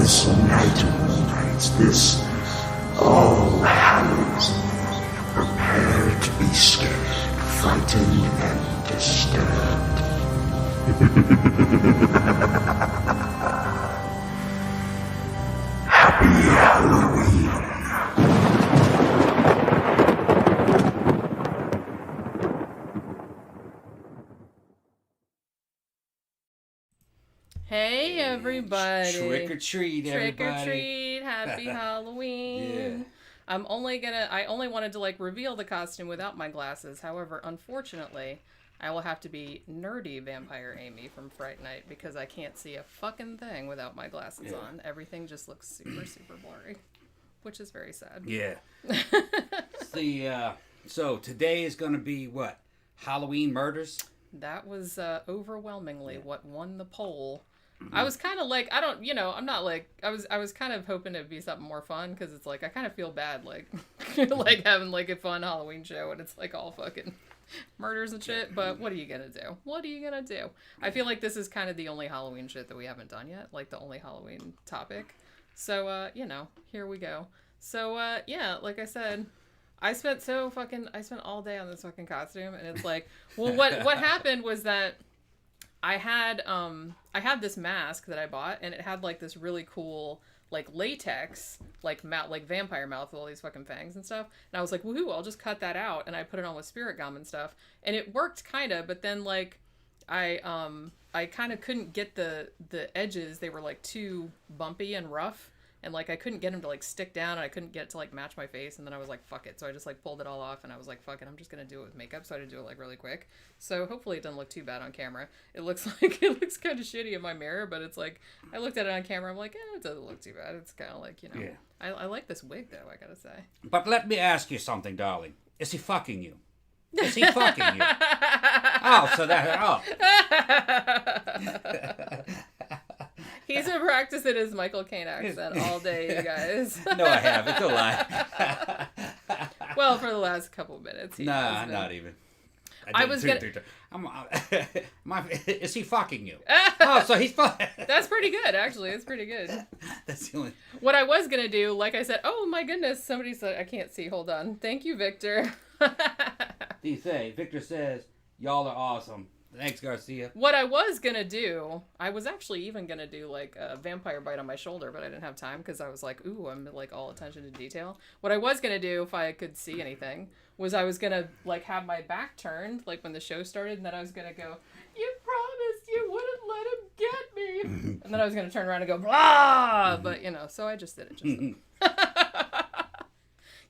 this night night, this All Hallows Eve, prepare to be scared, frightened, and disturbed. Happy Halloween. Hey everybody! Trick or treat, everybody! Trick or treat! Happy Halloween! Yeah. I only wanted to like reveal the costume without my glasses. However, unfortunately, I will have to be nerdy Vampire Amy from Fright Night because I can't see a fucking thing without my glasses on. Everything just looks super, super blurry, which is very sad. Yeah. So today is going to be what? Halloween murders? That was overwhelmingly what won the poll. I was kind of like, I'm not like, I was kind of hoping it'd be something more fun because it's like, I kind of feel bad like, like having like a fun Halloween show and it's like all fucking murders and shit, but what are you gonna do? What are you gonna do? I feel like this is kind of the only Halloween shit that we haven't done yet, like the only Halloween topic. So, here we go. So, like I said, I spent all day on this fucking costume, and it's like, well, what happened was that I had this mask that I bought, and it had like this really cool like latex like vampire mouth with all these fucking fangs and stuff, and I was like, woohoo, I'll just cut that out, and I put it on with spirit gum and stuff, and it worked kind of, but then like I kind of couldn't get the edges, they were like too bumpy and rough. And, like, I couldn't get him to, like, stick down, and I couldn't get it to, like, match my face, and then I was like, fuck it. So I just, like, pulled it all off, and I was like, fuck it, I'm just gonna do it with makeup, so I had to do it, like, really quick. So hopefully it doesn't look too bad on camera. It looks kind of shitty in my mirror, but it's like, I looked at it on camera, I'm like, it doesn't look too bad. It's kind of like, Yeah. I like this wig, though, I gotta say. But let me ask you something, darling. Is he fucking you? Is he fucking you? He's been practicing his Michael Caine accent all day, you guys. No, I haven't. Don't lie. Well, for the last couple minutes. Nah, not even. Is he fucking you? So he's fucking. That's pretty good, actually. It's pretty good. That's the only. What I was gonna do, like I said, oh my goodness, somebody said, I can't see, hold on. Thank you, Victor. Victor says, y'all are awesome. Thanks, Garcia. What I was gonna do, I was actually even gonna do like a vampire bite on my shoulder, but I didn't have time because I was like, ooh, I'm like all attention to detail. What I was gonna do, if I could see anything, was I was gonna like have my back turned, like when the show started, and then I was gonna go, you promised you wouldn't let him get me. And then I was gonna turn around and go, blah! But, so I just did it just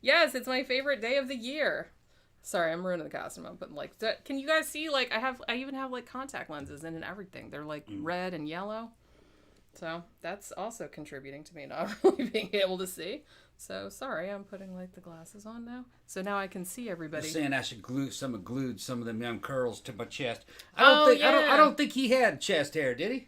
Yes, it's my favorite day of the year. Sorry, I'm ruining the costume. I'm putting like, can you guys see? Like, I even have like contact lenses in and everything. They're like red and yellow, so that's also contributing to me not really being able to see. So sorry, I'm putting like the glasses on now, so now I can see everybody. You're saying I should glued some of them young curls to my chest. I don't think he had chest hair, did he?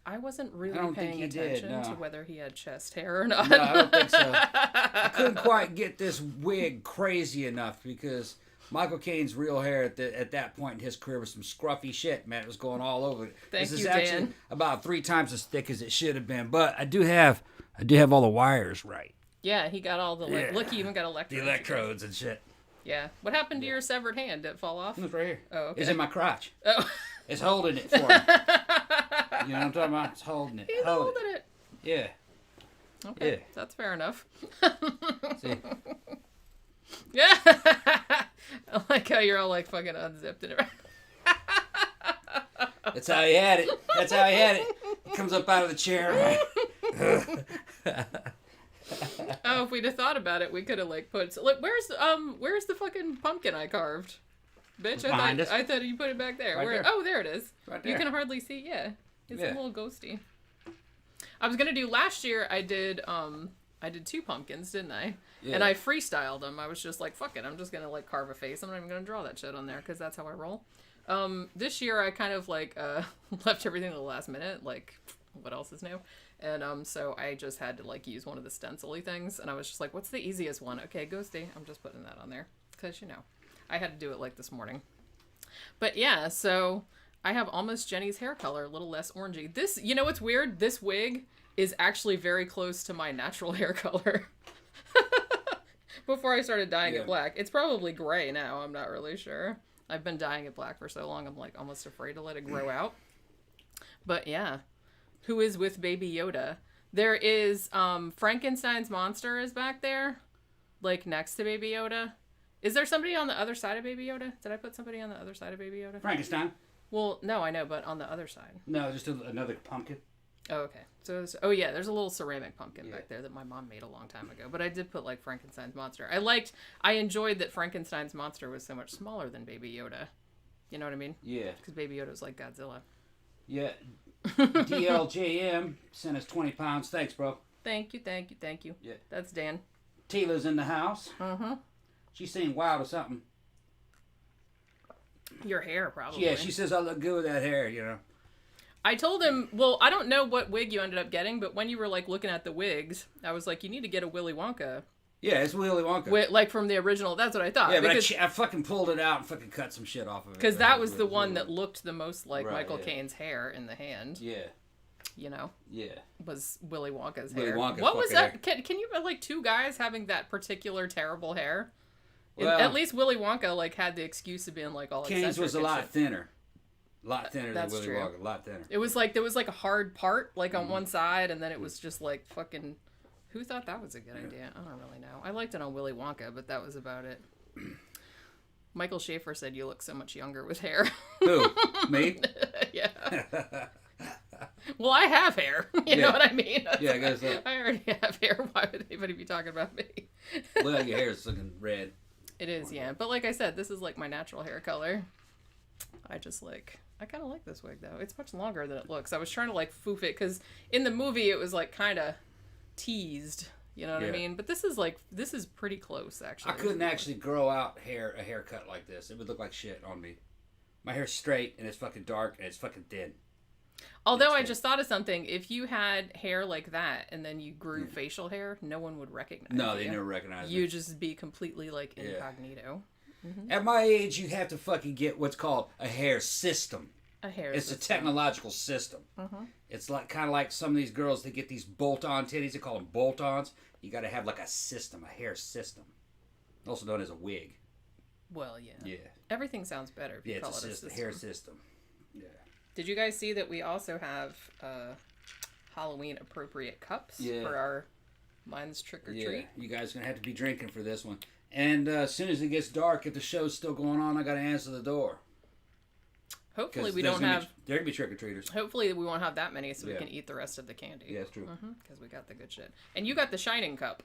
I wasn't really paying attention to whether he had chest hair or not. No, I don't think so. I couldn't quite get this wig crazy enough because Michael Caine's real hair at that point in his career was some scruffy shit, man. It was going all over it. This is actually Dan. About 3 times as thick as it should have been, but I do have all the wires right. Yeah, he got all the look. He even got electrodes. The electrodes and shit. Yeah. What happened to your severed hand? Did it fall off? It was right here. Oh, okay. It's in my crotch. Oh. It's holding it for me. You know what I'm talking about? It's holding it. He's holding it. Yeah. Okay, yeah. That's fair enough. See? Yeah. I like how you're all like fucking unzipped and everything. That's how he had it. He comes up out of the chair. Oh, if we'd have thought about it, we could have like put. Look, where's the fucking pumpkin I carved? Bitch, I thought you put it back there. Right there. Oh, there it is. Right there. You can hardly see. Yeah, it's a little ghosty. I was gonna do last year. I did 2 pumpkins, didn't I? Yeah. And I freestyled them. I was just like, fuck it. I'm just gonna like carve a face. I'm not even gonna draw that shit on there because that's how I roll. This year I kind of like left everything to the last minute. Like, what else is new? And so I just had to like use one of the stencil-y things, and I was just like, what's the easiest one? Okay, ghosty. I'm just putting that on there because I had to do it like this morning. But yeah, so I have almost Jenny's hair color, a little less orangey. This, what's weird? This wig is actually very close to my natural hair color. Before I started dyeing it black. It's probably gray now. I'm not really sure. I've been dyeing it black for so long, I'm like almost afraid to let it grow out. But yeah. Who is with Baby Yoda? There is, Frankenstein's monster is back there. Like, next to Baby Yoda. Is there somebody on the other side of Baby Yoda? Did I put somebody on the other side of Baby Yoda? Frankenstein. Well, no, I know, but on the other side. No, just another pumpkin. Oh, okay. So, there's a little ceramic pumpkin back there that my mom made a long time ago. But I did put, like, Frankenstein's monster. I enjoyed that Frankenstein's monster was so much smaller than Baby Yoda. You know what I mean? Yeah. Because Baby Yoda was like Godzilla. Yeah. DLJM sent us 20 pounds. Thanks, bro. Thank you. Yeah. That's Dan. Tila's in the house. Uh-huh. She's saying wow to something. Your hair, probably. Yeah, she says I look good with that hair, you know. I told him, well, I don't know what wig you ended up getting, but when you were, like, looking at the wigs, I was like, you need to get a Willy Wonka. Yeah, it's Willy Wonka. Like, from the original. That's what I thought. Yeah, because, but I fucking pulled it out and fucking cut some shit off of it. Because that was the one that looked the most like Michael Caine's hair in the hand. Yeah. You know? Yeah. Was Willy Wonka's Willy hair. Wonka's what was that? Hair. Can you, like, two guys having that particular terrible hair? Well, at least Willy Wonka, like, had the excuse of being, like, all Caine's was a lot thinner. A lot thinner than Willy true. Wonka. A lot thinner. It was like, there was, like, a hard part, like, on one side, and then it was just, like, fucking... Who thought that was a good idea? I don't really know. I liked it on Willy Wonka, but that was about it. Michael Schaefer said you look so much younger with hair. Who? Me? Yeah. Well, I have hair. You know what I mean? Yeah, I guess so. I already have hair. Why would anybody be talking about me? Look like your hair is looking red. It is, yeah. But like I said, this is like my natural hair color. I kind of like this wig, though. It's much longer than it looks. I was trying to, like, foof it, because in the movie, it was, like, kind of teased. You know what I mean? But this is pretty close, actually. I couldn't actually grow out a haircut like this. It would look like shit on me. My hair's straight, and it's fucking dark, and it's fucking thin. Although I just thought of something. If you had hair like that, and then you grew facial hair, no one would recognize you. No, they never recognize me. You'd just be completely, like, incognito. Mm-hmm. At my age, you have to fucking get what's called a hair system. It's a technological system. Mm-hmm. It's like kind of like some of these girls that get these bolt-on titties. They call them bolt-ons. You got to have like a system, a hair system, also known as a wig. Well, yeah. Yeah. Everything sounds better if you call it a system. Hair system. Yeah. Did you guys see that we also have Halloween appropriate cups for our Mine's Trick or Treat? Yeah. You guys are gonna have to be drinking for this one. And as soon as it gets dark, if the show's still going on, I got to answer the door. Hopefully we don't have... There can be trick-or-treaters. Hopefully we won't have that many so we can eat the rest of the candy. Yeah, that's true. Because we got the good shit. And you got the Shining Cup.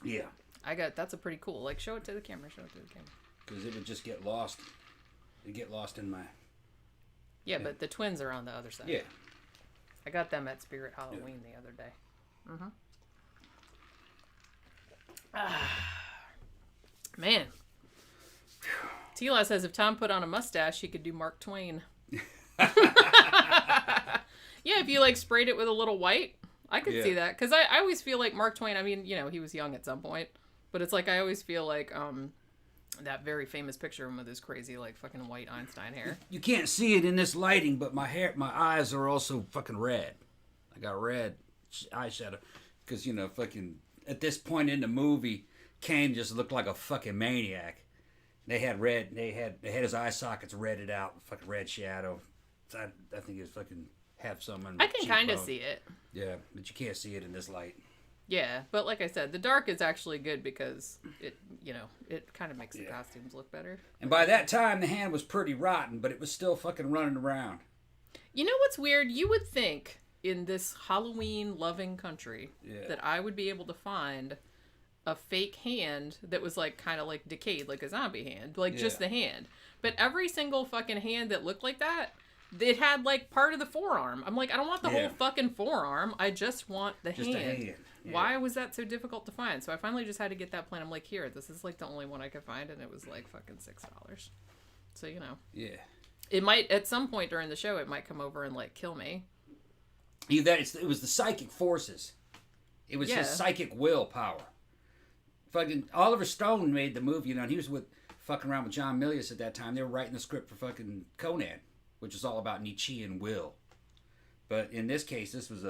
Yeah. That's a pretty cool... Like, show it to the camera. Because it would just get lost. It'd get lost in my... Yeah, but the twins are on the other side. Yeah. I got them at Spirit Halloween the other day. Man. Tila says if Tom put on a mustache, he could do Mark Twain. Yeah, if you, like, sprayed it with a little white, I could see that. Because I always feel like Mark Twain, I mean, you know, he was young at some point. But it's like, I always feel like that very famous picture of him with his crazy, like, fucking white Einstein hair. You can't see it in this lighting, but my eyes are also fucking red. I got red eyeshadow. Because, you know, fucking, at this point in the movie, Kane just looked like a fucking maniac. They had red. They had his eye sockets redded out, fucking red shadow. So I think it's fucking have some. I can kind of see it. Yeah, but you can't see it in this light. Yeah, but like I said, the dark is actually good because it, you know, it kind of makes the costumes look better. And by that time, the hand was pretty rotten, but it was still fucking running around. You know what's weird? You would think in this Halloween-loving country that I would be able to find a fake hand that was like kind of like decayed, like a zombie hand, like just the hand. But every single fucking hand that looked like that, it had like part of the forearm. I'm like, I don't want the whole fucking forearm. I just want the hand. A hand. Yeah. Why was that so difficult to find? So I finally just had to get that plan. I'm like, here, this is like the only one I could find, and it was like fucking $6. So, you know. Yeah. It might, at some point during the show, it might come over and like kill me. It was the psychic forces. It was his psychic willpower. Fucking Oliver Stone made the movie, you know, and he was fucking around with John Milius at that time. They were writing the script for fucking Conan, which is all about Nietzschean will. But in this case, this was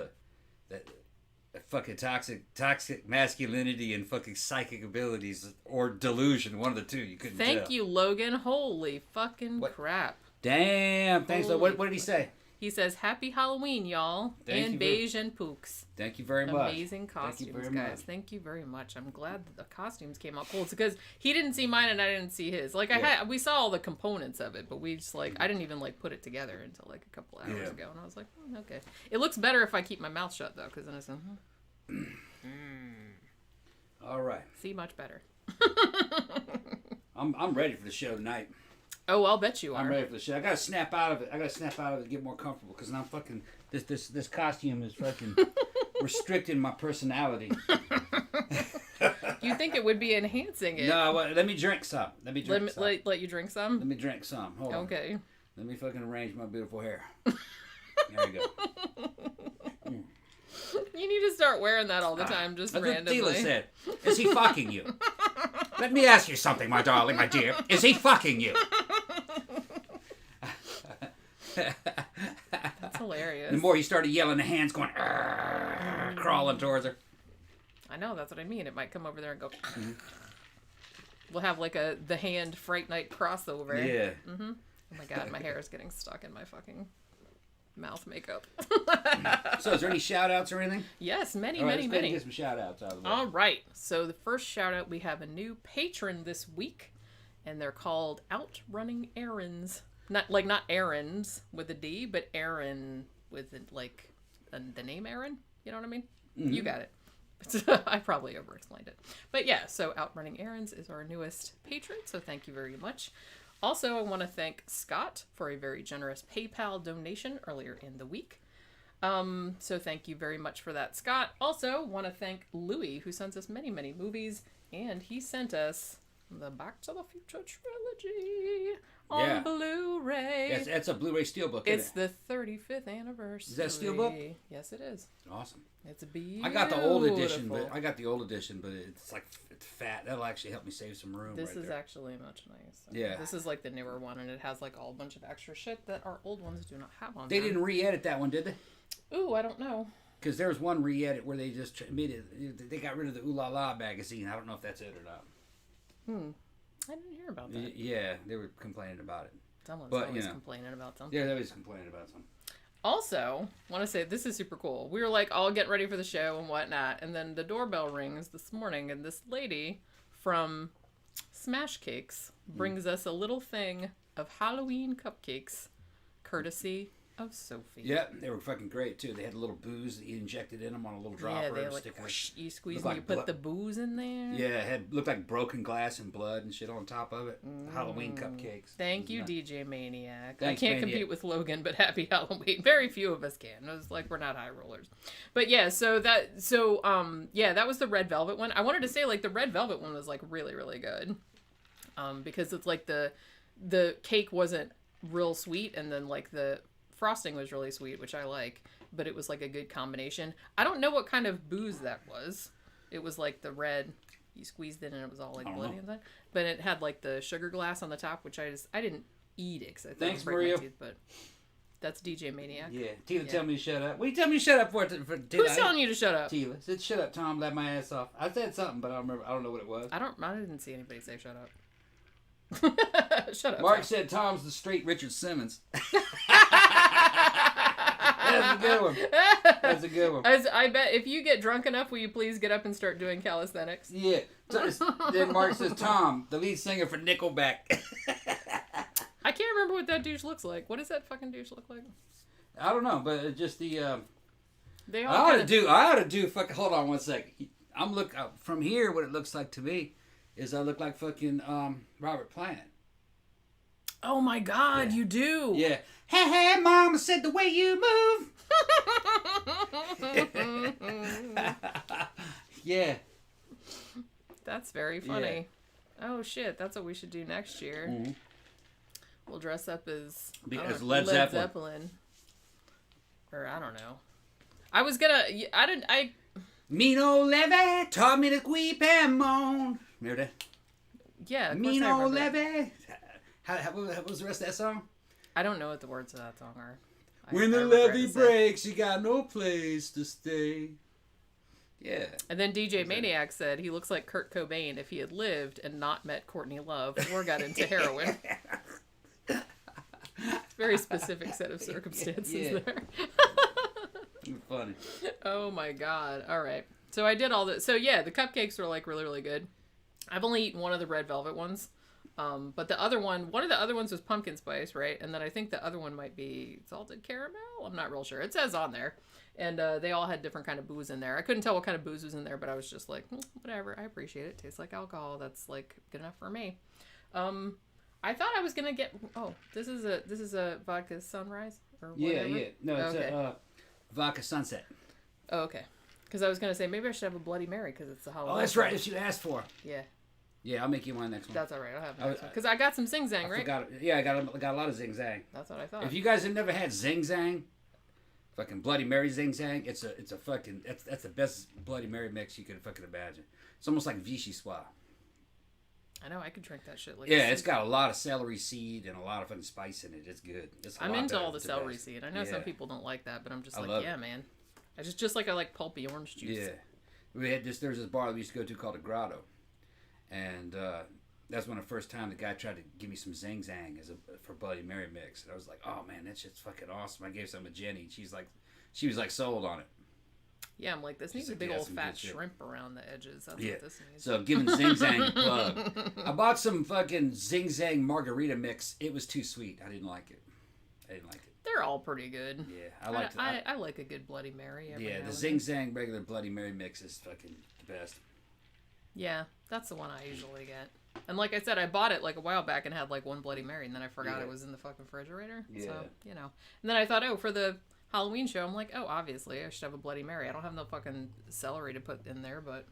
that fucking toxic masculinity and fucking psychic abilities or delusion, one of the two. You couldn't tell. Thank you, Logan. Holy fucking crap. Damn. Thanks. What did he say? He says, "Happy Halloween, y'all." And beige and pooks. Thank you very much. Amazing costumes, guys. Thank you very much. I'm glad that the costumes came out cool. It's because he didn't see mine and I didn't see his. Like, we saw all the components of it, but we just, like, I didn't even, like, put it together until, like, a couple hours ago. And I was like, okay. It looks better if I keep my mouth shut, though, because then it's All right. See, much better. I'm ready for the show tonight. Oh, I'll bet you are. I'm ready for the show. I gotta snap out of it. And get more comfortable because I'm fucking this costume is fucking restricting my personality. You think it would be enhancing it? No, well, let me drink some. Let you drink some. Let me drink some. Hold on. Okay. Let me fucking arrange my beautiful hair. There you go. You need to start wearing that all the time, just randomly. Tila said, "Is he fucking you?" Let me ask you something, my darling, my dear. Is he fucking you? That's hilarious. The more he started yelling, the hands going, crawling towards her. I know, that's what I mean. It might come over there and go. We'll have like the hand Fright Night crossover. Yeah. Mm-hmm. Oh my god, my hair is getting stuck in my fucking mouth makeup. So is there any shout outs or anything? Yes, many. Let's get some shout outs out of the way. All right. So the first shout out, we have a new patron this week, and they're called Outrunning Errands. Not errands with a D, but Erin with the name Erin. You know what I mean? Mm-hmm. You got it. I probably over-explained it. But yeah, so Outrunning Errands is our newest patron, so thank you very much. Also, I want to thank Scott for a very generous PayPal donation earlier in the week. So thank you very much for that, Scott. Also, want to thank Louis, who sends us many, many movies, and he sent us the Back to the Future trilogy on Blu-ray. Yes, it's a Blu-ray steelbook. It's the 35th anniversary. Is that steelbook? Yes, it is. Awesome. It's beautiful. I got the old edition, but it's fat. That'll actually help me save some room. This is actually much nice. Yeah. This is like the newer one, and it has like all a bunch of extra shit that our old ones do not have on. They didn't re-edit that one, did they? Ooh, I don't know. Because there was one re-edit where they just made it. They got rid of the Ooh La La magazine. I don't know if that's it or not. I didn't hear about that. Yeah, they were complaining about it. Someone's always complaining about something. Yeah, they're always complaining about something. Also, want to say this is super cool. We were like all getting ready for the show and whatnot, and then the doorbell rings this morning, and this lady from Smash Cakes brings us a little thing of Halloween cupcakes, courtesy of Sophie. Yep, they were fucking great too. They had a little booze that you injected in them on a little dropper. Yeah, they like whoosh, you squeeze and you put the booze in there. Yeah, it looked like broken glass and blood and shit on top of it. Halloween cupcakes. Thank you, DJ Maniac. Thanks, I can't compete with Logan, but happy Halloween. Very few of us can. It was like we're not high rollers. But yeah, that was the red velvet one. I wanted to say like the red velvet one was like really, really good. Because it's like the cake wasn't real sweet, and then like the frosting was really sweet, which I like, but it was like a good combination. I don't know what kind of booze that was. It was like the red, you squeezed it and it was all like bloody inside. But it had like the sugar glass on the top, which I didn't eat it because I thought it would break my teeth, but that's DJ Maniac. Yeah, Tila tell me to shut up. What are you telling me to shut up for Tila? Who's telling you to shut up? Tila said, "Shut up, Tom. Let my ass off." I said something, but I don't know what it was. I didn't see anybody say shut up. Shut up. Mark said Tom's the straight Richard Simmons. That's a good one. I bet if you get drunk enough, will you please get up and start doing calisthenics? Yeah. Then Mark says, Tom, the lead singer for Nickelback. I can't remember what that douche looks like. What does that fucking douche look like? I don't know, but just the... I ought to do... Hold on one second. I'm looking... From here, what it looks like to me is I look like fucking Robert Plant. Oh my God, you do. Yeah. Hey, Mama said the way you move. Yeah. That's very funny. Yeah. Oh shit, that's what we should do next year. Mm-hmm. We'll dress up as Led Zeppelin. Or I don't know. I was gonna. Mino Levy taught me to weep and moan. Remember that? Yeah. Mino Levy. What was the rest of that song? I don't know what the words of that song are. When the levee breaks, you got no place to stay. Yeah. And then DJ Maniac said he looks like Kurt Cobain if he had lived and not met Courtney Love or got into heroin. Very specific set of circumstances there. Funny. Oh my god. All right. So I did all this. So yeah, the cupcakes were like really, really good. I've only eaten one of the red velvet ones. But the other one of the other ones was pumpkin spice, right? And then I think the other one might be salted caramel. I'm not real sure. It says on there. And they all had different kind of booze in there. I couldn't tell what kind of booze was in there, but I was just like, whatever. I appreciate it. It tastes like alcohol. That's like good enough for me. I thought I was gonna get. Oh, this is a vodka sunrise or whatever. Yeah. No, it's a vodka sunset. Oh, okay. Because I was gonna say maybe I should have a Bloody Mary because it's the Halloween. Oh, that's right. That's what you asked for. Yeah. Yeah, I'll make you one next one. That's all right. I'll have the next one because I got some Zing Zang, right? I got a lot of Zing Zang. That's what I thought. If you guys have never had Zing Zang, fucking Bloody Mary Zing Zang, it's a fucking that's the best Bloody Mary mix you could fucking imagine. It's almost like Vichy Soir. I know I could drink that shit. Like it's got a lot of celery seed and a lot of fucking spice in it. It's good. I'm into all the celery seed. I know some people don't like that, but I'm just like, yeah, man. I just like I like pulpy orange juice. Yeah, we had this. There's this bar that we used to go to called the Grotto, and that's when the first time the guy tried to give me some Zing Zang for Bloody Mary mix. And I was like, oh man, that shit's fucking awesome. I gave some to Jenny. And she was like sold on it. Yeah, I'm like, this needs a big old fat shrimp around the edges. That's what this needs. So I'm giving Zing Zang a plug. I bought some fucking Zing Zang margarita mix. It was too sweet. I didn't like it. They're all pretty good. Yeah, I like a good Bloody Mary. The Zing Zang regular Bloody Mary mix is fucking the best. Yeah, that's the one I usually get. And like I said, I bought it like a while back and had like one Bloody Mary, and then I forgot it was in the fucking refrigerator. Yeah. So, you know. And then I thought, for the Halloween show, I'm like, obviously I should have a Bloody Mary. I don't have no fucking celery to put in there, but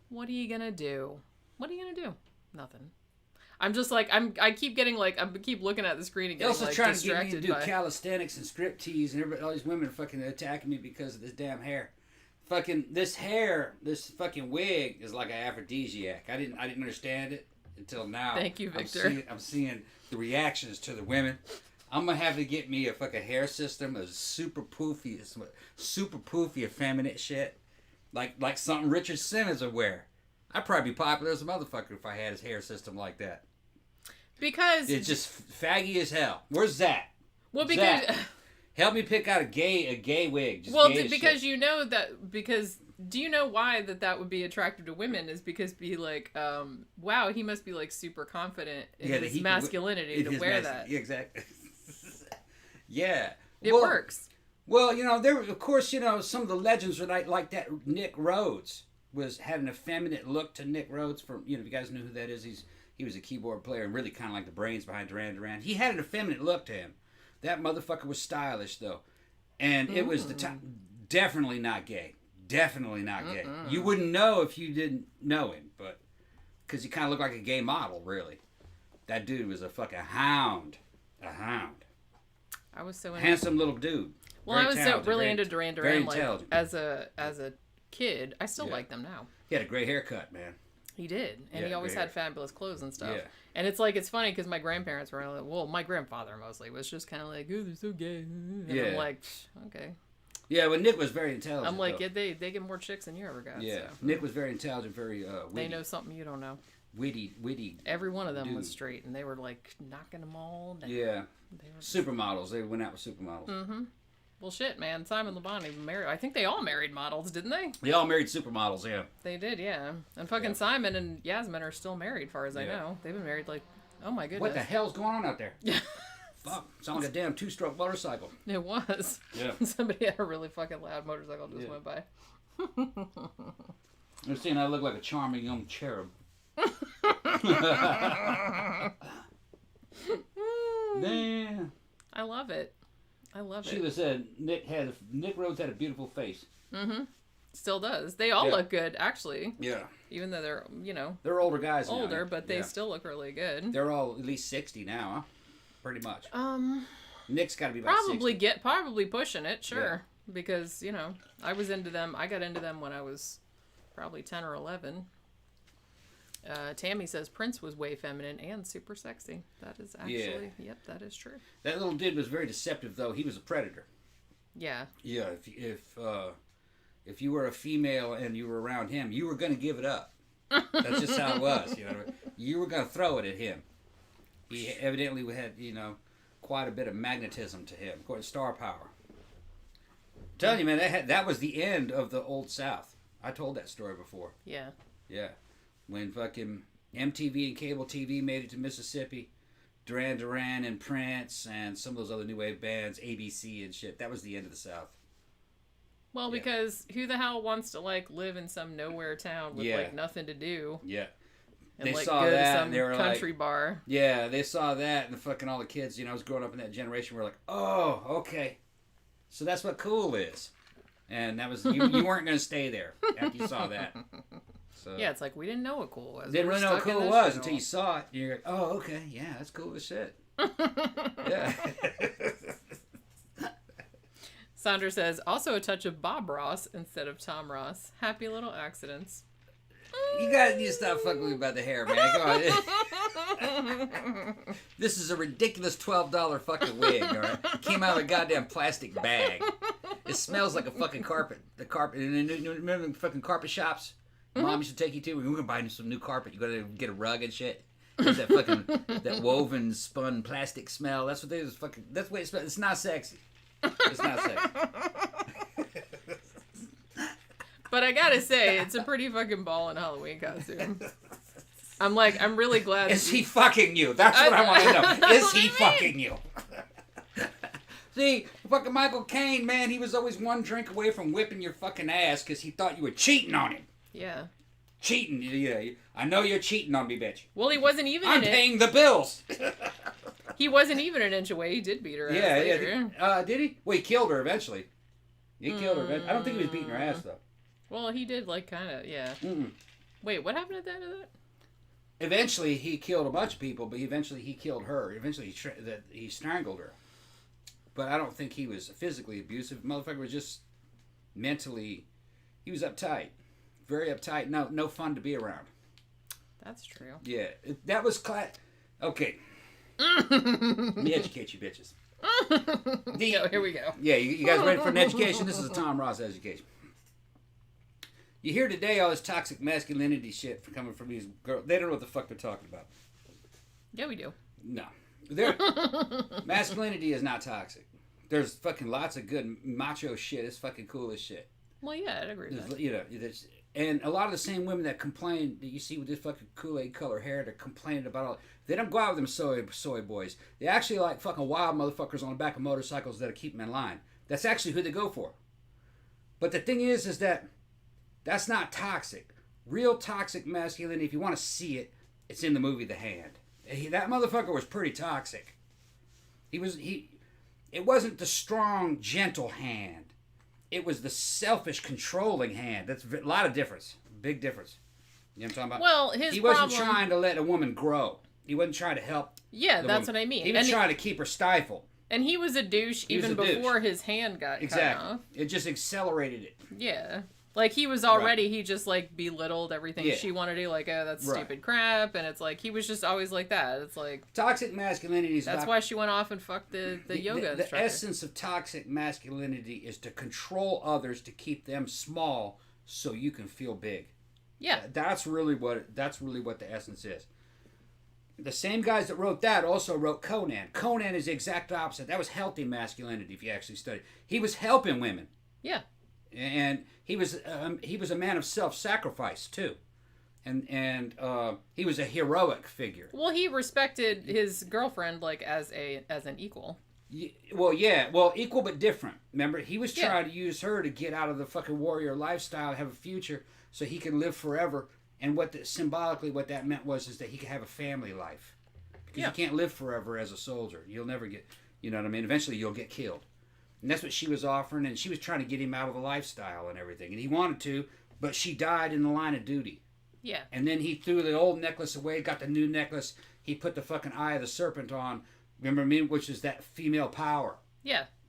what are you gonna do? Nothing. I'm just like, I keep getting like, I keep looking at the screen and getting Ilse's like trying distracted to get me to do calisthenics and striptease, and all these women are fucking attacking me because of this damn hair. Fucking this fucking wig is like an aphrodisiac. I didn't understand it until now. Thank you, Victor. I'm seeing the reactions to the women. I'm gonna have to get me a fucking hair system of super poofy effeminate shit, like something Richard Simmons would wear. I'd probably be popular as a motherfucker if I had his hair system like that. Because it's just faggy as hell. Where's that? Well, because Zach, help me pick out a gay wig. Just because shit. You know that because. Do you know why that would be attractive to women? Is because be like, wow, he must be like super confident in his masculinity to wear that. Yeah, exactly. Yeah. It works. Well, there of course, some of the legends are like that. Nick Rhodes had an effeminate look to Nick Rhodes from, if you guys know who that is, he was a keyboard player and really kind of like the brains behind Duran Duran. He had an effeminate look to him. That motherfucker was stylish though. And it was definitely not gay. Definitely not gay. You wouldn't know if you didn't know him, but because he kind of looked like a gay model, really. That dude was a fucking hound. A hound. I was so handsome little dude. Well, I was really into Duran Duran. Like as a kid, I still like them now. He had a great haircut, man. He did, and he always had fabulous clothes and stuff. Yeah. And it's funny because my grandparents were like, well, my grandfather mostly was just kind of like, oh, they're so gay. And I'm like, okay. Yeah, well, Nick was very intelligent. I'm like, they get more chicks than you ever got. Yeah, so. Nick was very intelligent, very witty. They know something you don't know. Witty. Every one of them was straight, and they were like knocking them all down. Yeah, supermodels. They went out with supermodels. Mm-hmm. Well, shit, man. Simon LeBon even married. I think they all married models, didn't they? They all married supermodels. Yeah. They did, yeah. And fucking Simon and Yasmin are still married, far as I know. They've been married oh my goodness. What the hell's going on out there? Yeah. Fuck, sound like a damn 2-stroke motorcycle. It was. Yeah. Somebody had a really fucking loud motorcycle just went by. You're saying I look like a charming young cherub. Damn. I love it. Sheila said Nick Rhodes had a beautiful face. Mm-hmm. Still does. They all look good, actually. Yeah. Even though they're, They're older guys now. Older, but they still look really good. They're all at least 60 now, huh? Pretty much. Nick's got to be about probably 60. Probably pushing it, sure. Yeah. Because, I was into them. I got into them when I was probably 10 or 11. Tammy says Prince was way feminine and super sexy. That is actually, yep, that is true. That little dude was very deceptive, though. He was a predator. Yeah. Yeah, if you were a female and you were around him, you were going to give it up. That's just how it was, you know. You were going to throw it at him. He evidently had, quite a bit of magnetism to him, quite star power. I'm telling you, man, that was the end of the Old South. I told that story before. Yeah. Yeah. When fucking MTV and cable TV made it to Mississippi, Duran and Prince and some of those other new wave bands, ABC and shit, that was the end of the South. Well, because who the hell wants to, live in some nowhere town with, nothing to do? Yeah. And, they saw that, to some and they were country bar. Yeah, they saw that, and fucking all the kids, I was growing up in that generation, were like, oh, okay. So that's what cool is. And that was, you weren't going to stay there after you saw that. So, yeah, it's like, we didn't know what cool was. Didn't really know what cool was until you saw it. And you're like, oh, okay, yeah, that's cool as shit. Yeah. Sandra says, also a touch of Bob Ross instead of Tom Ross. Happy little accidents. You guys need to stop fucking with me about the hair, man. Come on. This is a ridiculous $12 fucking wig, alright? It came out of a goddamn plastic bag. It smells like a fucking carpet. The carpet, remember the fucking carpet shops? Mom used to take you to. We're gonna buy some new carpet. You gotta get a rug and shit. There's that fucking that woven spun plastic smell. That's what they was fucking. That's the way it smells. It's not sexy. It's not sexy. But I gotta say, it's a pretty fucking ballin' Halloween costume. I'm really glad. Is he fucking you? That's what I want to know. Is he fucking you? See, fucking Michael Caine, man, he was always one drink away from whipping your fucking ass because he thought you were cheating on him. Yeah. Cheating. Yeah. I know you're cheating on me, bitch. Well, he wasn't even I'm paying the bills. He wasn't even an inch away. He did beat her ass later. Yeah. Did he? Well, he killed her eventually. He killed her. I don't think he was beating her ass, though. Well, he did, kind of, yeah. Mm-mm. Wait, what happened at the end of that? Eventually, he killed a bunch of people, but eventually he killed her. Eventually, he strangled her. But I don't think he was physically abusive. Motherfucker was just mentally... He was uptight. Very uptight. No fun to be around. That's true. Yeah. That was... Okay. Let me educate you bitches. Here we go. Yeah, you guys ready for an education? This is a Tom Ross education. You hear today all this toxic masculinity shit coming from these girls. They don't know what the fuck they're talking about. Yeah, we do. No. Masculinity is not toxic. There's fucking lots of good macho shit. It's fucking cool as shit. Well, yeah, I'd agree with that. And a lot of the same women that complain that you see with this fucking Kool-Aid color hair, they're complaining about all. They don't go out with them soy boys. They actually like fucking wild motherfuckers on the back of motorcycles that'll keep them in line. That's actually who they go for. But the thing is that that's not toxic. Real toxic masculinity, if you want to see it, it's in the movie The Hand. That motherfucker was pretty toxic. It wasn't the strong, gentle hand. It was the selfish, controlling hand. That's a lot of difference. Big difference. You know what I'm talking about? Well, he wasn't trying to let a woman grow. He wasn't trying to help. Yeah, that's what I mean. He was trying to keep her stifled. And he was a douche before his hand got cut off. It just accelerated it. Yeah. He was already, he just, belittled everything she wanted to do. Oh, that's stupid crap. And it's he was just always like that. It's toxic masculinity is that's why she went off and fucked the yoga instructor. The essence of toxic masculinity is to control others to keep them small so you can feel big. Yeah. That's really what the essence is. The same guys that wrote that also wrote Conan. Conan is the exact opposite. That was healthy masculinity if you actually study. He was helping women. Yeah. And he was a man of self-sacrifice too, and he was a heroic figure. Well, he respected his girlfriend as an equal. Equal but different. Remember, he was trying to use her to get out of the fucking warrior lifestyle, have a future, so he could live forever. And symbolically what that meant is that he could have a family life, because you can't live forever as a soldier. You'll never get, you know what I mean. Eventually, you'll get killed. And that's what she was offering, and she was trying to get him out of the lifestyle and everything. And he wanted to, but she died in the line of duty. Yeah. And then he threw the old necklace away, got the new necklace. He put the fucking Eye of the Serpent on, remember me, which is that female power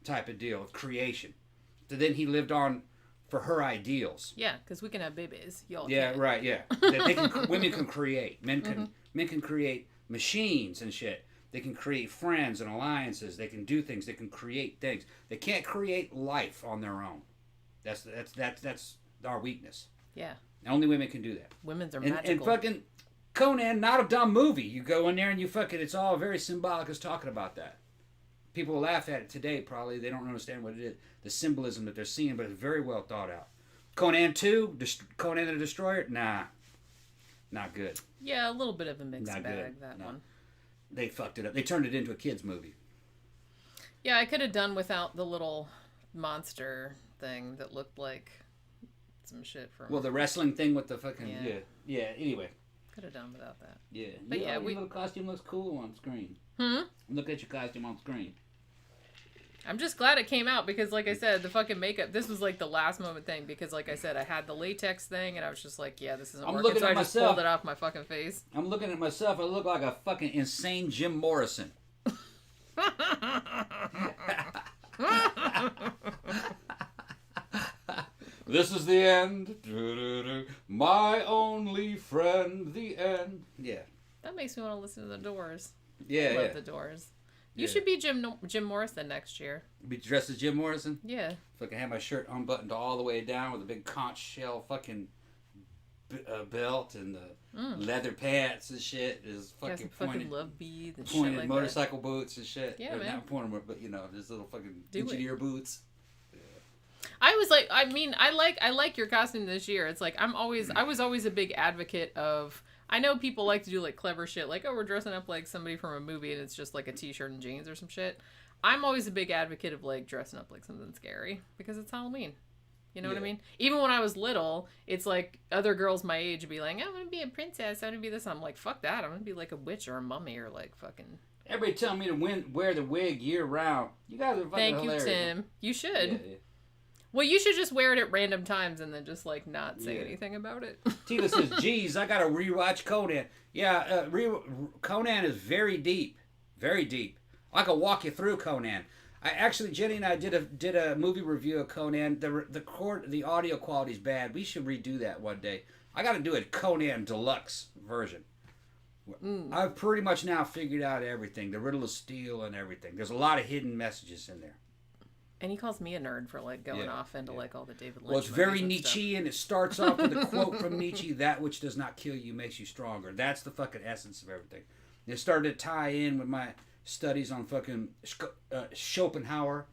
type of deal of creation. So then he lived on for her ideals. Yeah, because we can have babies. Y'all Yeah, can't. right. Yeah, women can create. Men can create machines and shit. They can create friends and alliances. They can do things. They can create things. They can't create life on their own. That's our weakness. Yeah. Only women can do that. Women's are magical. And fucking Conan, not a dumb movie. You go in there and you fucking, it's all very symbolic as talking about that. People laugh at it today, probably. They don't understand what it is, the symbolism that they're seeing, but it's very well thought out. Conan 2, Conan the Destroyer, nah. Not good. Yeah, a little bit of a mixed Not bag, good. that No. one. They fucked it up. They turned it into a kid's movie. Yeah, I could have done without the little monster thing that looked like some shit from... Well, the wrestling thing with the fucking... Yeah. Yeah, anyway. Could have done without that. Yeah. But yeah, your little costume looks cool on screen. Hmm? Look at your costume on screen. I'm just glad it came out because, like I said, the fucking makeup, this was like the last moment thing because, like I said, I had the latex thing and I was just like, yeah, this isn't working. So I just pulled it off my fucking face. I'm looking at myself. I look like a fucking insane Jim Morrison. This is the end. My only friend, the end. Yeah. That makes me want to listen to the Doors. Yeah, Love the Doors. You should be Jim Morrison next year. Be dressed as Jim Morrison? Yeah. Fucking have my shirt unbuttoned all the way down with a big conch shell fucking belt and the leather pants and shit. Is fucking pointed, love beads and pointed shit like motorcycle boots and shit. Yeah, man. Not pointed, but you know, just little fucking Do engineer boots. I was like, I mean, I like your costume this year. It's like I was always a big advocate of. I know people like to do like clever shit, like oh we're dressing up like somebody from a movie and it's just like a t-shirt and jeans or some shit. I'm always a big advocate of like dressing up like something scary because it's Halloween. You know what I mean? Even when I was little, it's like other girls my age would be like, I'm gonna be a princess, I'm gonna be this. I'm like, fuck that. I'm gonna be like a witch or a mummy or like fucking. Everybody telling me to wear the wig year round. You guys are fucking hilarious. Thank you, Tim. You should. Yeah. Well, you should just wear it at random times and then just like not say anything about it. Tila says, geez, I gotta rewatch Conan. Yeah, Conan is very deep. Very deep. I could walk you through Conan. Jenny and I did a movie review of Conan. The audio quality is bad. We should redo that one day. I gotta do a Conan deluxe version. I've pretty much now figured out everything. The Riddle of Steel and everything. There's a lot of hidden messages in there. And he calls me a nerd for like going off into like all the David Lynch. Well, it's very Nietzschean. It starts off with a quote from Nietzsche: "That which does not kill you makes you stronger." That's the fucking essence of everything. It started to tie in with my studies on fucking Schopenhauer.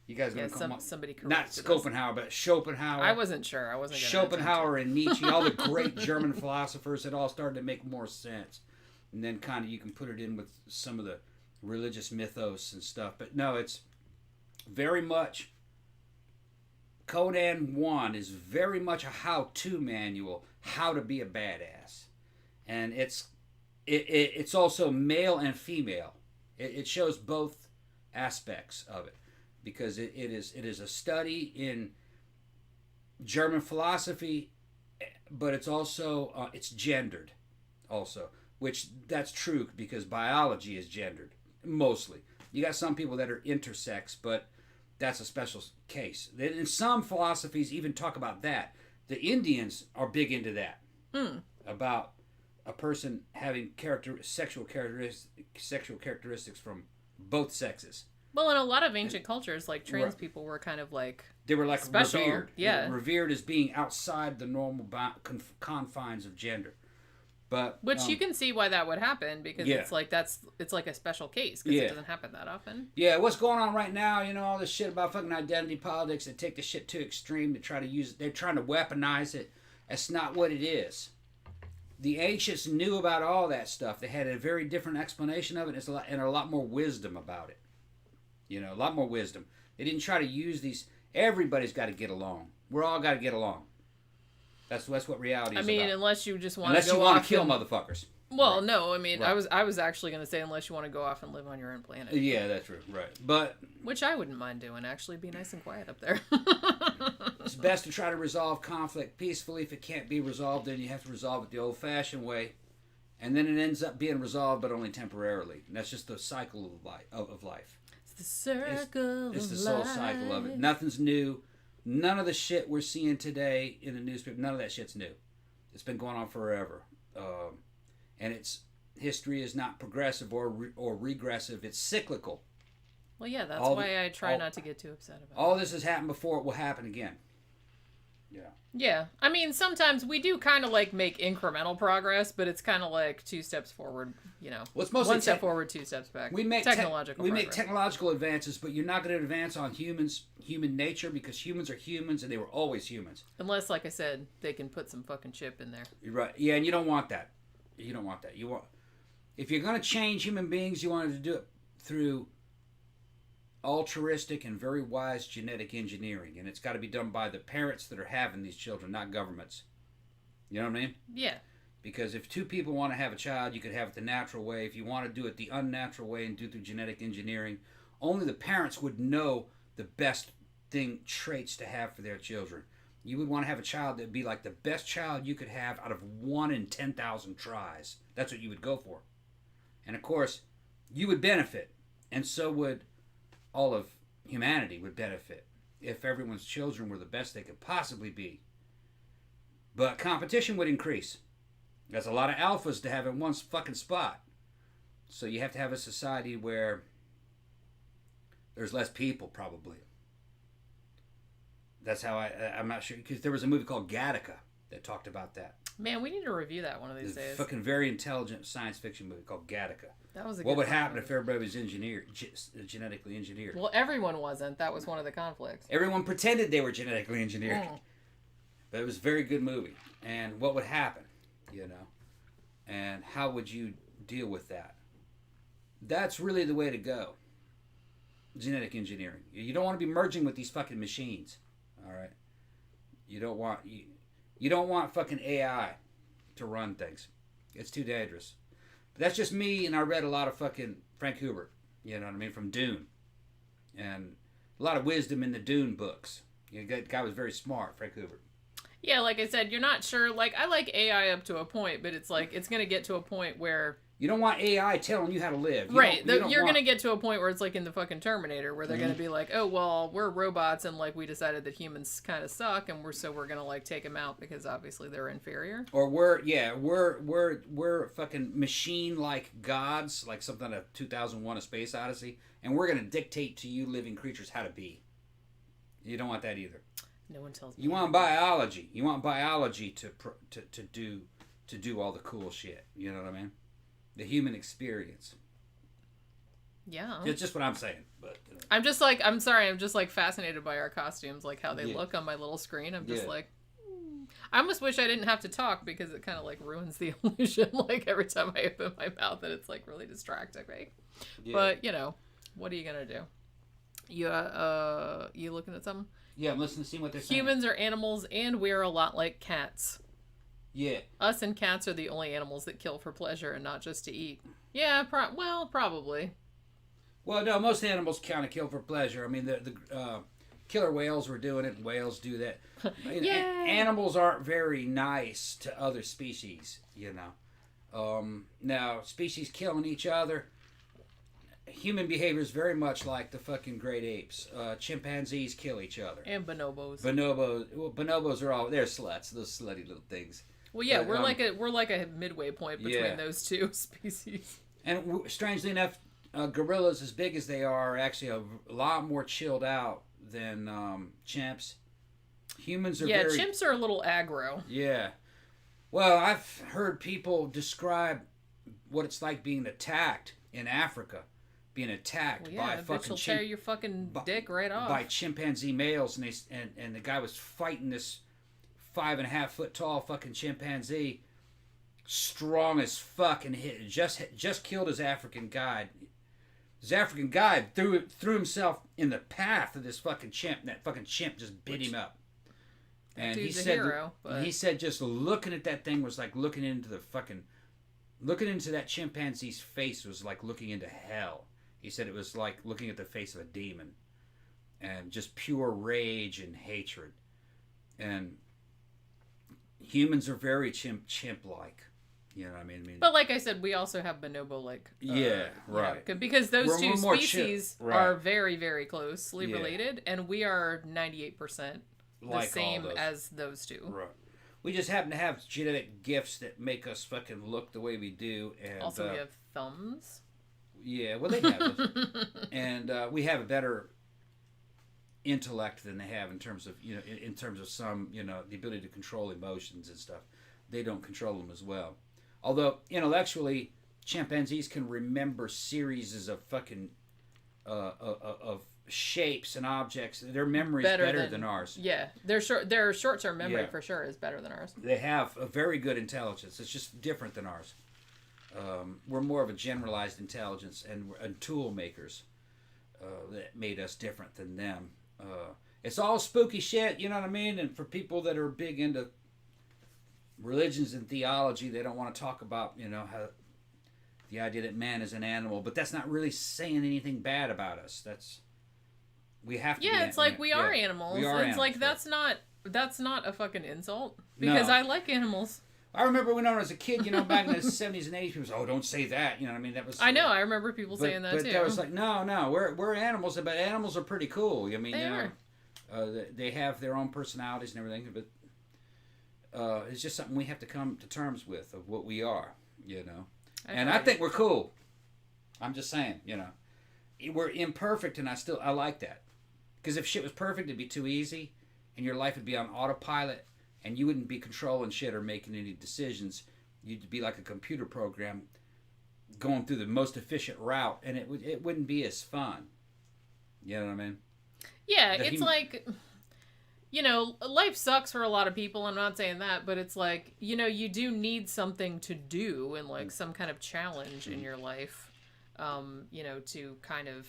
You guys gonna call somebody not Schopenhauer, but Schopenhauer. I wasn't sure. I wasn't. Schopenhauer and Nietzsche, all the great German philosophers, it all started to make more sense. And then kind of you can put it in with some of the religious mythos and stuff. But no, it's very much Conan 1 is very much a how-to manual, how to be a badass. And it's also male and female. It shows both aspects of it because it is a study in German philosophy, but it's also it's gendered also, which that's true because biology is gendered mostly. You got some people that are intersex, but that's a special case. In some philosophies even talk about that. The Indians are big into that. About a person having sexual characteristics from both sexes. Well, in a lot of ancient cultures, like trans people were kind of like they were like special. Revered. Yeah, they were revered as being outside the normal confines of gender. But which you can see why that would happen because it's like a special case because it doesn't happen that often. Yeah, what's going on right now? You know all this shit about fucking identity politics. They take the shit too extreme to try to use it. They're trying to weaponize it. That's not what it is. The ancients knew about all that stuff. They had a very different explanation of it, and a lot more wisdom about it. You know, a lot more wisdom. They didn't try to use these. Everybody's got to get along. We're all got to get along. That's what reality is about. I mean, unless you just want to go off kill motherfuckers. Well, right. No, I mean, right. I was actually going to say unless you want to go off and live on your own planet. Yeah, that's true. Right. But which I wouldn't mind doing, actually. Be nice and quiet up there. It's best to try to resolve conflict peacefully. If it can't be resolved, then you have to resolve it the old-fashioned way. And then it ends up being resolved, but only temporarily. And that's just the cycle of life. It's the circle of life. It's the soul cycle of it. Nothing's new. None of the shit we're seeing today in the newspaper, none of that shit's new. It's been going on forever. And history is not progressive or regressive. It's cyclical. Well, yeah, that's why I try not to get too upset about it. All this has happened before. It will happen again. Yeah. Yeah. I mean, sometimes we do kind of like make incremental progress, but it's kind of like 2 steps forward, you know. Well, it's mostly one step forward, 2 steps back. We make technological technological advances, but you're not going to advance on human nature, because humans are humans and they were always humans. Unless, like I said, they can put some fucking chip in there. You're right. Yeah, and you don't want that. You don't want that. If you're going to change human beings, you want to do it through altruistic and very wise genetic engineering, and it's got to be done by the parents that are having these children, not governments. You know what I mean? Yeah. Because if 2 people want to have a child, you could have it the natural way. If you want to do it the unnatural way and do it through genetic engineering, only the parents would know the best traits to have for their children. You would want to have a child that would be like the best child you could have out of 1 in 10,000 tries. That's what you would go for. And of course, you would benefit, and so would all of humanity would benefit if everyone's children were the best they could possibly be. But competition would increase. There's a lot of alphas to have in one fucking spot. So you have to have a society where there's less people, probably. That's how I'm not sure, because there was a movie called Gattaca that talked about that. Man, we need to review that one of these days. Fucking very intelligent science fiction movie called Gattaca. That was a What would happen if everybody was genetically engineered? Well, everyone wasn't. That was one of the conflicts. Everyone pretended they were genetically engineered. But it was a very good movie. And what would happen, you know? And how would you deal with that? That's really the way to go. Genetic engineering. You don't want to be merging with these fucking machines. All right? You don't want fucking AI to run things. It's too dangerous. But that's just me, and I read a lot of fucking Frank Herbert, you know what I mean, from Dune. And a lot of wisdom in the Dune books. That guy was very smart, Frank Herbert. Yeah, like I said, you're not sure. Like, I like AI up to a point, but it's like, it's going to get to a point where... You don't want AI telling you how to live. You're going to get to a point where it's like in the fucking Terminator, where they're going to be like, oh, well, we're robots, and like we decided that humans kind of suck, and we're going to like take them out because obviously they're inferior. Or we're fucking machine-like gods, like something of 2001: A Space Odyssey, and we're going to dictate to you living creatures how to be. You don't want that either. No one tells me. You want biology. You want biology to do all the cool shit. You know what I mean? The human experience. Yeah. It's just what I'm saying. But I'm just fascinated by our costumes, like how they look on my little screen. I'm just like, I almost wish I didn't have to talk, because it kind of like ruins the illusion. Like every time I open my mouth, and it's like really distracting, right? Yeah. But you know, what are you gonna do? You looking at something? Yeah, I'm listening to see what they're saying. Humans are animals, and we're a lot like cats. Yeah. Us and cats are the only animals that kill for pleasure and not just to eat. Yeah, probably. Well, no, most animals kind of kill for pleasure. I mean, the killer whales were doing it, and whales do that. Animals aren't very nice to other species, you know. Now, species killing each other, human behavior is very much like the fucking great apes. Chimpanzees kill each other. And bonobos. Bonobos are they're sluts, those slutty little things. Well, yeah, but, we're like a midway point between those two species. And strangely enough, gorillas, as big as they are actually a lot more chilled out than chimps. Humans are chimps are a little aggro. Yeah. Well, I've heard people describe what it's like being attacked in Africa. Being attacked by fucking tear your fucking dick right off. By chimpanzee males, and the guy was fighting this 5.5 foot tall fucking chimpanzee, strong as fuck, and just killed his African guide. His African guide threw himself in the path of this fucking chimp, and that fucking chimp just bit him up. And he said just looking at that thing was like looking into that chimpanzee's face was like looking into hell. He said it was like looking at the face of a demon, and just pure rage and hatred. And humans are very chimp-like, you know what I mean? But like I said, we also have bonobo-like. Right. Because those two species are very, very closely related, and we are 98% like the same all those. as those two. Right. We just happen to have genetic gifts that make us fucking look the way we do. And Also, we have thumbs. Yeah, well, they have those. And we have a better intellect than they have in terms of, in terms of some, the ability to control emotions and stuff. They don't control them as well. Although, intellectually, chimpanzees can remember series of fucking, of shapes and objects. Their memory is better than ours. Yeah, their short-term memory for sure is better than ours. They have a very good intelligence. It's just different than ours. We're more of a generalized intelligence and tool makers that made us different than them. It's all spooky shit, you know what I mean? And for people that are big into religions and theology, they don't want to talk about, how the idea that man is an animal, but that's not really saying anything bad about us. We have to. Yeah, it's like we are animals. We are it's animals, like that's not a fucking insult because I like animals. I remember when I was a kid, back in the 70s and 80s, people said, "Oh, don't say that." You know what I mean? That was. I know. I remember people saying that too. But that was like, no, we're animals, but animals are pretty cool. I mean, they are. They have their own personalities and everything, but it's just something we have to come to terms with of what we are, I think we're cool. I'm just saying, we're imperfect, and I like that, because if shit was perfect, it'd be too easy, and your life would be on autopilot. And you wouldn't be controlling shit or making any decisions. You'd be like a computer program going through the most efficient route, and it wouldn't be as fun. You know what I mean? Yeah, it's like, life sucks for a lot of people. I'm not saying that, but it's like, you do need something to do and like some kind of challenge in your life, to kind of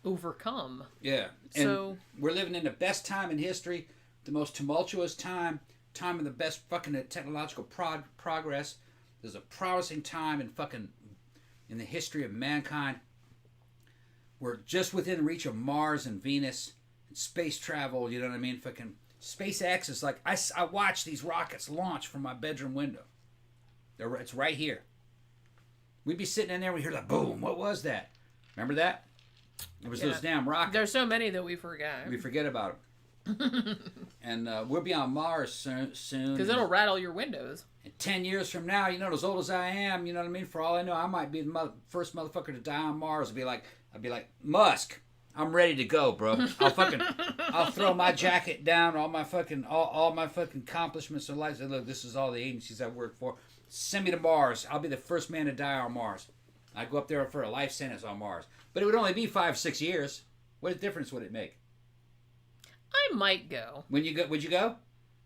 overcome. Yeah. And we're living in the best time in history, the most tumultuous time of the best fucking technological progress. There's a promising time in the history of mankind. We're just within reach of Mars and Venus and space travel. You know what I mean? Fucking SpaceX is like, I watch these rockets launch from my bedroom window. It's right here. We'd be sitting in there, we hear like boom. What was that? Remember that? It was those damn rockets. There's so many that we forget. We forget about them. And we'll be on Mars soon. Because it'll rattle your windows. And 10 years from now, as old as I am, you know what I mean? For all I know, I might be the first motherfucker to die on Mars. I'd be like, Musk, I'm ready to go, bro. I'll throw my jacket down, all my fucking accomplishments in life. Say, look, this is all the agencies I work for. Send me to Mars. I'll be the first man to die on Mars. I'd go up there for a life sentence on Mars. But it would only be 5-6 years. What difference would it make? I might go. Would you go?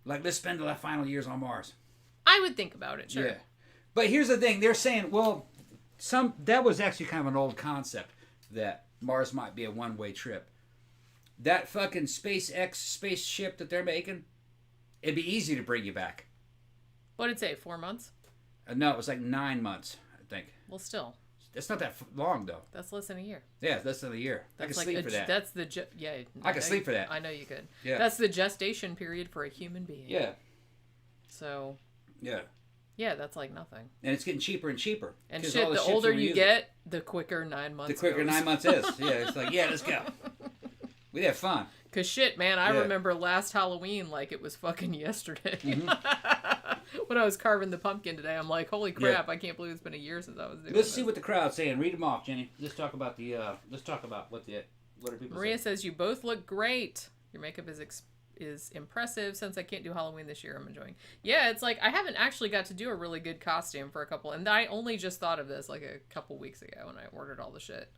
Like, let's spend the final years on Mars. I would think about it, sure. Yeah. But here's the thing. They're saying, that was actually kind of an old concept, that Mars might be a one-way trip. That fucking SpaceX spaceship that they're making, it'd be easy to bring you back. What did it say, 4 months? No, it was like 9 months, I think. Well, still. It's not that long, though. That's less than a year. Yeah, less than a year. I can sleep for that. That's the... I can sleep for that. I know you could. Yeah. That's the gestation period for a human being. Yeah. So... Yeah. Yeah, that's like nothing. And it's getting cheaper and cheaper. And shit, the older you get, the quicker 9 months The quicker goes. 9 months is. Yeah, it's like, yeah, let's go. We'd have fun. Because shit, man, I remember last Halloween like it was fucking yesterday. Mm-hmm. When I was carving the pumpkin today, I'm like, holy crap, I can't believe it's been a year since I was doing Let's this. see what the crowd's saying. Read them off, Jenny. Let's talk about what are people Maria saying? says, you both look great. Your makeup is impressive. Since I can't do Halloween this year, I'm enjoying. Yeah, it's like I haven't actually got to do a really good costume for a couple, and I only just thought of this like a couple weeks ago when I ordered all the shit.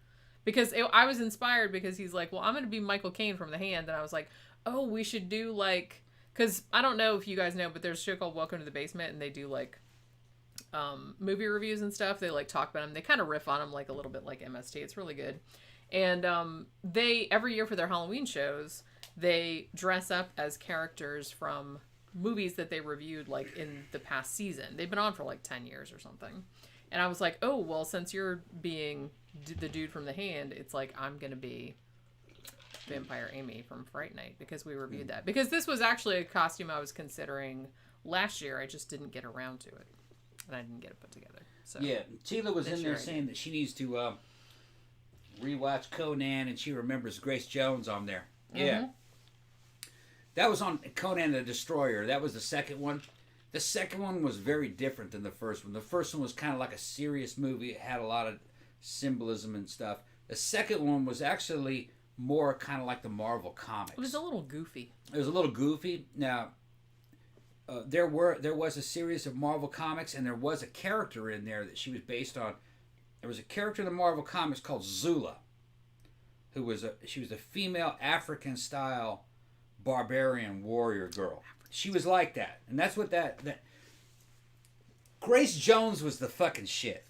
Because I was inspired because he's like, well, I'm going to be Michael Caine from The Hand, and I was like, oh, we should do like... Because I don't know if you guys know, but there's a show called Welcome to the Basement, and they do like movie reviews and stuff. They like talk about them. They kind of riff on them like a little bit like MST. It's really good. And they, every year for their Halloween shows, they dress up as characters from movies that they reviewed like in the past season. They've been on for like 10 years or something. And I was like, oh, well, since you're being the dude from The Hand, it's like I'm going to be Vampire Amy from Fright Night because we reviewed that. Because this was actually a costume I was considering last year. I just didn't get around to it. And I didn't get it put together. So yeah, Tila was in there saying that she needs to rewatch Conan and she remembers Grace Jones on there. Mm-hmm. Yeah. That was on Conan the Destroyer. That was the second one. The second one was very different than the first one. The first one was kind of like a serious movie. It had a lot of symbolism and stuff. The second one was actually more kind of like the Marvel comics. It was a little goofy. It was a little goofy. Now, there was a series of Marvel comics, and there was a character in there that she was based on. There was a character in the Marvel comics called Zula, who was she was a female African style barbarian warrior girl. She was like that, and that's what that Grace Jones was the fucking shit.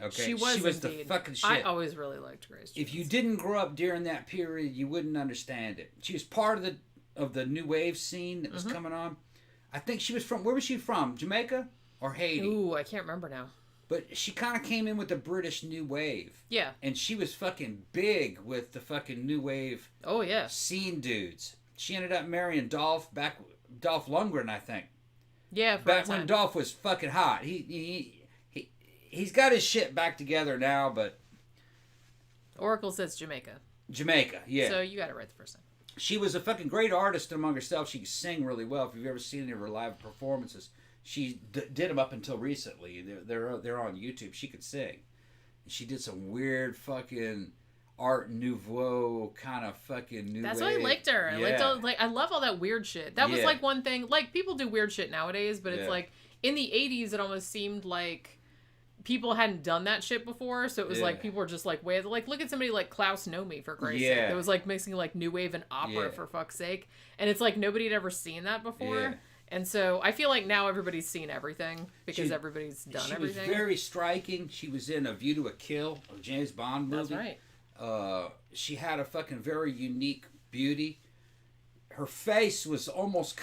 Okay, she was the indeed. fucking shit. I always really liked Grace Jones. If you didn't grow up during that period, you wouldn't understand it. She was part of the new wave scene that was coming on. I think she was from, where was she from? Jamaica or Haiti? Ooh, I can't remember now. But she kind of came in with the British new wave. Yeah. And she was fucking big with the fucking new wave. Oh yeah. Scene dudes. She ended up marrying Dolph Lundgren, I think. Yeah. For Back when Dolph was fucking hot. He's got his shit back together now, but Oracle says Jamaica. Jamaica, yeah. So you got it right the first time. She was a fucking great artist among herself. She could sing really well. If you've ever seen any of her live performances, she did them up until recently. They're on YouTube. She could sing. She did some weird fucking Art Nouveau kind of fucking new That's wave. why I liked her. I love all that weird shit. That was Yeah. like one thing. Like people do weird shit nowadays, but it's Yeah. like in the 80s it almost seemed like people hadn't done that shit before, so it was like people were just like look at somebody like Klaus Nomi for Christ's sake. It was like mixing like new wave and opera for fuck's sake, and it's like nobody had ever seen that before, and so I feel like now everybody's seen everything because everybody's done everything. She was very striking. She was in A View to a Kill, a James Bond movie. That's right. She had a fucking very unique beauty. Her face was almost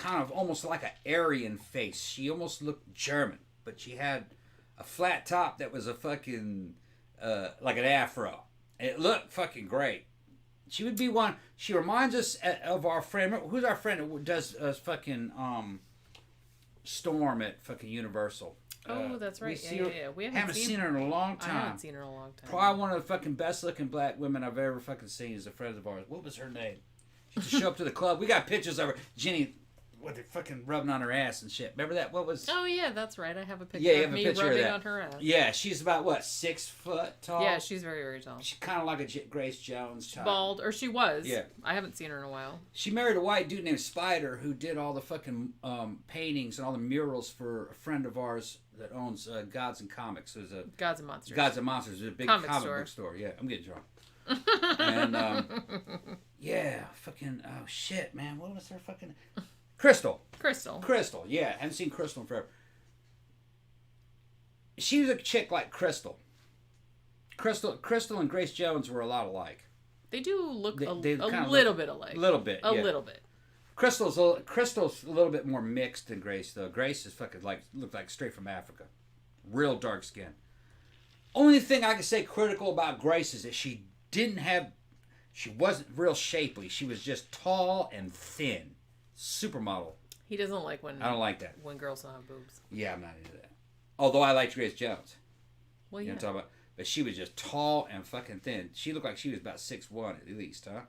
like an Aryan face. She almost looked German, but she had a flat top that was a fucking like an afro. It looked fucking great. She would be one. She reminds us of our friend. Who's our friend that does fucking Storm at fucking Universal? Oh, that's right. Yeah. We haven't seen her in a long time. I haven't seen her in a long time. Probably one of the fucking best looking black women I've ever fucking seen is a friend of ours. What was her name? She used to show up to the club. We got pictures of her. Jenny, what they're fucking rubbing on her ass and shit. Remember that? What was? Oh yeah, that's right. I have a picture Yeah, you of have a me picture of rubbing that. on her ass. Yeah, she's about what, 6 foot tall? Yeah, she's very, very tall. She's kind of like a Grace Jones type. Bald, or she was. Yeah. I haven't seen her in a while. She married a white dude named Spider who did all the fucking paintings and all the murals for a friend of ours that owns Gods and Comics. It was a Gods and Monsters. Gods and Monsters. It was a big comic book store. Yeah, I'm getting drunk. And yeah, fucking oh shit, man, what was her fucking Crystal, yeah, I haven't seen Crystal in forever. She was a chick like Crystal and Grace Jones were a lot alike. They do look They a kind of little bit alike. A little bit. A little bit. Crystal's a little bit more mixed than Grace though. Grace is fucking looked like straight from Africa, real dark skin. Only thing I can say critical about Grace is that she wasn't real shapely. She was just tall and thin. Supermodel. He doesn't like when... I don't like that. When girls don't have boobs. Yeah, I'm not into that. Although I liked Grace Jones. Well, You yeah. know what I'm talking about? But she was just tall and fucking thin. She looked like she was about 6'1" at least, huh?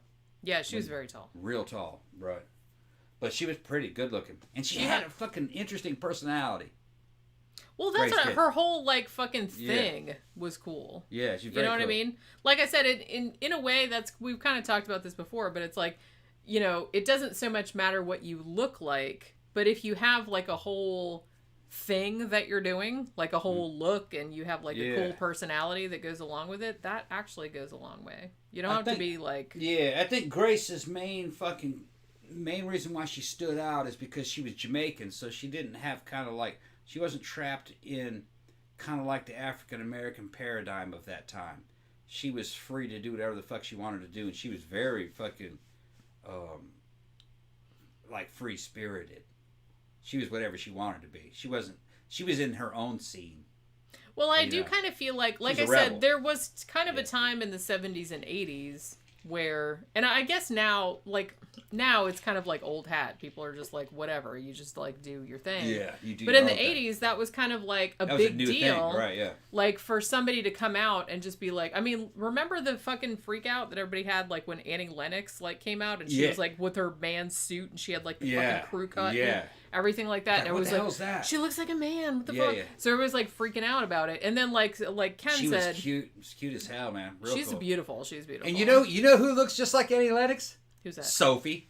Yeah, she was very tall. Real tall, right. But she was pretty good looking. And she had a fucking interesting personality. Well, that's Grace what did. her whole like fucking thing was cool. Yeah, she's very You know what I cool. mean? Like I said, in a way, we've kind of talked about this before, but it's like, you know, it doesn't so much matter what you look like, but if you have like a whole thing that you're doing, like a whole look, and you have like a cool personality that goes along with it, that actually goes a long way. You don't have to be like... Yeah, I think Grace's main reason why she stood out is because she was Jamaican, so she didn't have kind of like... She wasn't trapped in kind of like the African-American paradigm of that time. She was free to do whatever the fuck she wanted to do, and she was very fucking, like, free-spirited. She was whatever she wanted to be. She was in her own scene. Well, I do kind of feel like I She's a said, rebel. there was kind of a time in the 70s and 80s where, and I guess now, like, now it's kind of like old hat. People are just like, whatever, you just like do your thing. Yeah, you do. But in the 80s, that was kind of like a big deal. Thing. Right, yeah. Like for somebody to come out and just be like, I mean, remember the fucking freak out that everybody had like when Annie Lennox like came out and she was like with her man's suit and she had like the fucking crew cut and everything like that. And it was like, that? She looks like a man. What the fuck? Yeah. So everybody's like freaking out about it. And then like Ken she said, was cute. She's cute as hell, man. Real she's cool. beautiful. She's beautiful. And you know who looks just like Annie Lennox? Who's that? Sophie.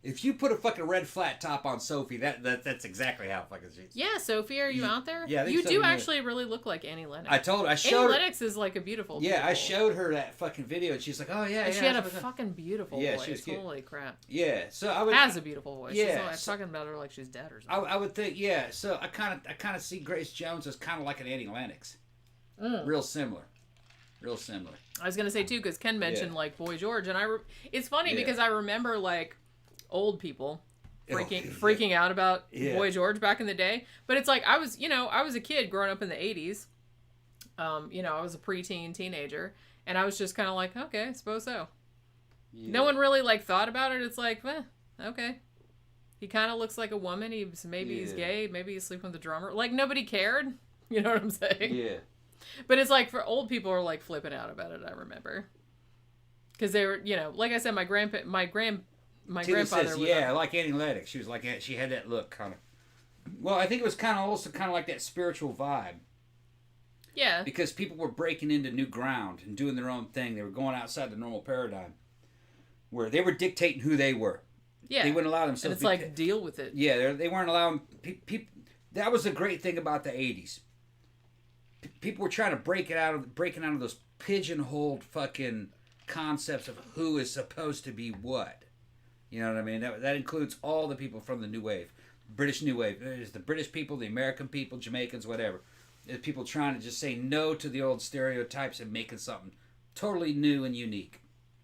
If you put a fucking red flat top on Sophie, that's exactly how fucking she is. Yeah, Sophie, are you out there? Yeah, you do actually really look like Annie Lennox. I showed Annie Lennox is like a beautiful. Yeah, I showed her that fucking video, and she's like, "Oh yeah, and she had a fucking beautiful voice. She was cute. Holy crap! Yeah, so I would has a beautiful voice. Yeah, she's talking about her like she's dead or something. I would think, yeah. So I kind of see Grace Jones as kind of like an Annie Lennox, real similar. I was gonna say too, because Ken mentioned like Boy George, and it's funny because I remember like old people freaking out about Boy George back in the day. But it's like I was a kid growing up in the 80s. I was a preteen teenager, and I was just kind of like, okay, I suppose so. Yeah. No one really like thought about it. It's like, okay. He kind of looks like a woman. He's gay. Maybe he's sleeping with the drummer. Like nobody cared. You know what I'm saying? Yeah. But it's like for old people are like flipping out about it. I remember because they were, like I said, my grandfather. Says, like Annie Lennox. She was like, she had that look kind of. Well, I think it was kind of like that spiritual vibe. Yeah. Because people were breaking into new ground and doing their own thing. They were going outside the normal paradigm, where they were dictating who they were. Yeah. They wouldn't allow themselves. And it's deal with it. Yeah, they weren't allowing people. That was the great thing about the 80s. People were trying to breaking out of those pigeonholed fucking concepts of who is supposed to be what. You know what I mean? That includes all the people from the New Wave. British New Wave. There's the British people, the American people, Jamaicans, whatever. There's people trying to just say no to the old stereotypes and making something totally new and unique.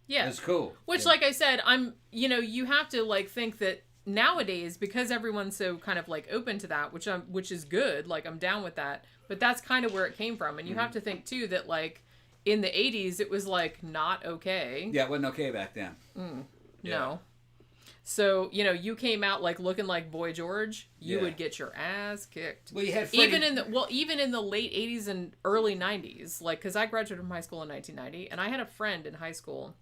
Yeah. It's cool. Which, like I said, you have to, like, think that nowadays, because everyone's so kind of, like, open to that, which is good, like, I'm down with that, but that's kind of where it came from. And you have to think, too, that, like, in the 80s, it was, like, not okay. Yeah, it wasn't okay back then. No. So, you came out like looking like Boy George, you would get your ass kicked. Well, you had Freddie... even in the late 80s and early 90s, like, because I graduated from high school in 1990, and I had a friend in high school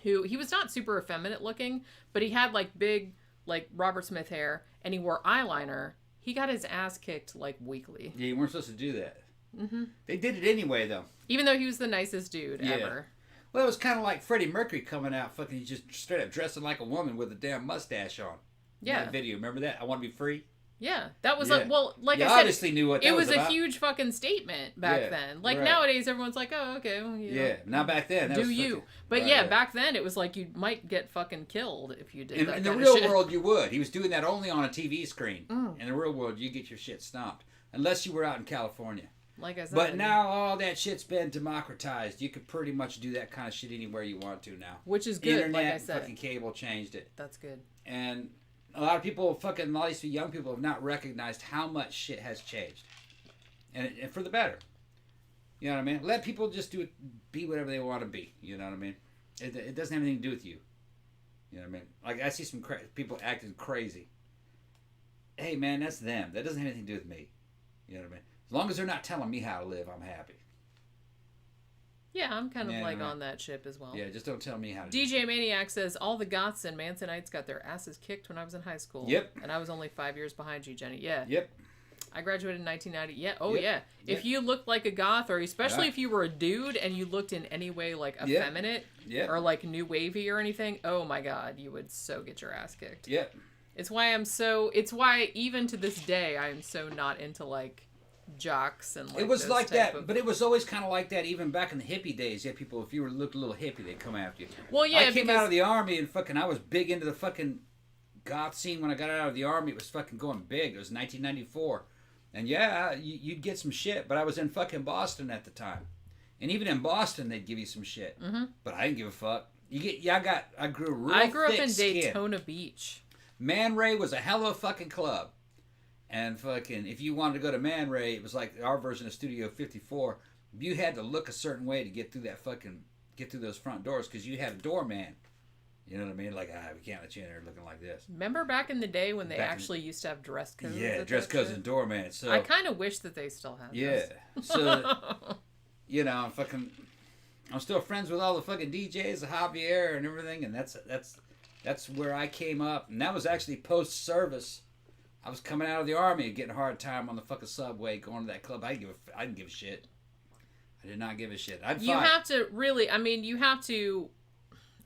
who, he was not super effeminate looking, but he had like big, like Robert Smith hair, and he wore eyeliner. He got his ass kicked like weekly. Yeah, you weren't supposed to do that. Mm-hmm. They did it anyway, though. Even though he was the nicest dude ever. Well, it was kind of like Freddie Mercury coming out fucking just straight up dressing like a woman with a damn mustache on. Yeah. That video, remember that? I Want to Be Free? Yeah. That was like I said, obviously knew what that was about. It was a huge fucking statement back then. Like nowadays, everyone's like, oh, okay. Well, not back then. That was you. fucking, but back then, it was like you might get fucking killed if you did that. In the real world, you would. He was doing that only on a TV screen. In the real world, you get your shit stomped. Unless you were out in California. Like I said. But now all that shit's been democratized. You could pretty much do that kind of shit anywhere you want to now. Which is good, Internet, like I said. fucking cable changed it. That's good. And a lot of people, a lot of these young people have not recognized how much shit has changed. And for the better. You know what I mean? Let people just be whatever they want to be. You know what I mean? It doesn't have anything to do with you. You know what I mean? Like, I see some people acting crazy. Hey, man, that's them. That doesn't have anything to do with me. You know what I mean? As long as they're not telling me how to live, I'm happy. Yeah, I'm kind of on that ship as well. Yeah, just don't tell me how to DJ Maniac says, all the Goths and Mansonites got their asses kicked when I was in high school. Yep. And I was only 5 years behind you, Jenny. Yeah. Yep. I graduated in 1990. Yeah. Oh, yeah. If you looked like a goth, or especially if you were a dude and you looked in any way like effeminate or like new wavy or anything, oh my God, you would so get your ass kicked. Yep. It's why even to this day, I am so not into like jocks and like it was like that, but it was always kind of like that even back in the hippie days. Yeah, people, if you looked a little hippie, they'd come after you. Well, yeah, I came out of the army and fucking I was big into the fucking goth scene when I got out of the army. It was fucking going big. It was 1994, and you'd get some shit. But I was in fucking Boston at the time, and even in Boston they'd give you some shit. Mm-hmm. But I didn't give a fuck. I grew up in Daytona Beach. Man Ray was a hell of a fucking club. And fucking, if you wanted to go to Man Ray, it was like our version of Studio 54. You had to look a certain way to get through that fucking get through those front doors because you had a doorman. You know what I mean? Like, we can't let you in there looking like this. Remember back in the day when they actually used to have dress codes? Yeah, dress codes and doorman. So I kind of wish that they still had those. So, you know, I'm still friends with all the fucking DJs, the Javier and everything, and that's where I came up. And that was actually post-service. I was coming out of the army and getting a hard time on the fucking subway going to that club. I didn't give a shit. I did not give a shit. I'd fight. You have to really, I mean, you have to...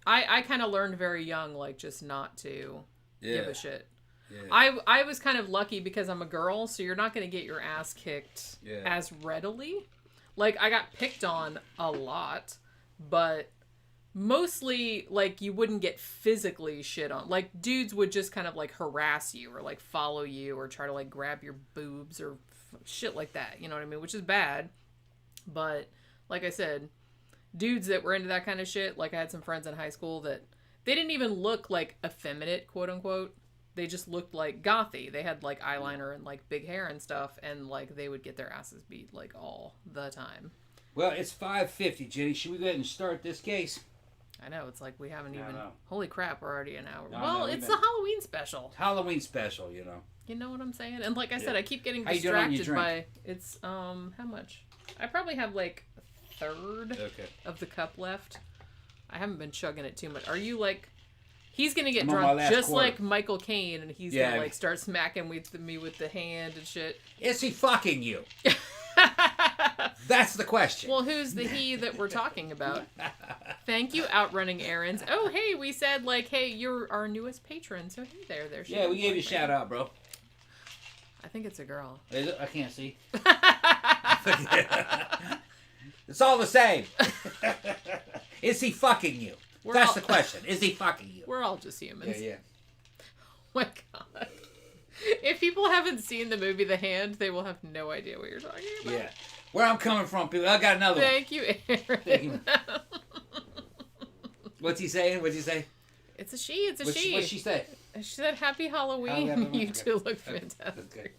I kind of learned very young, like, just not to give a shit. Yeah. I was kind of lucky because I'm a girl, so you're not going to get your ass kicked as readily. Like, I got picked on a lot, but mostly, like, you wouldn't get physically shit on. Like, dudes would just kind of, like, harass you or, like, follow you or try to, like, grab your boobs or shit like that. You know what I mean? Which is bad. But, like I said... dudes that were into that kind of shit, like I had some friends in high school that they didn't even look like effeminate, quote unquote. They just looked like gothy. They had like eyeliner and like big hair and stuff, and like they would get their asses beat like all the time. Well, it's 5:50, Jenny. Should we go ahead and start this case? I know, it's like we haven't even... Holy crap, we're already an hour. It's the the Halloween special. Halloween special, you know. You know what I'm saying? And like I said, I keep getting distracted by... It's, how much? I probably have like... third of the cup left. I haven't been chugging it too much. Are you like... He's gonna get drunk just like Michael Caine, and he's gonna like start smacking me with the hand and shit. Is he fucking you? That's the question. Well, who's the he that we're talking about? Thank you, Outrunning Errands. Oh, hey, we said like, hey, you're our newest patron, so hey there. Yeah, we gave you a shout out, bro. I think it's a girl. Is it? I can't see. It's all the same. Is he fucking you? That's the question. Is he fucking you? We're all just humans. Yeah. Oh my god. If people haven't seen the movie The Hand, they will have no idea what you're talking about. Yeah. Where I'm coming from, people. I got another one. Thank you, Erin. Thank you. What's he saying? What's he say? It's a she. It's a she. What'd she say? She said, Happy Halloween. You two look fantastic. Okay.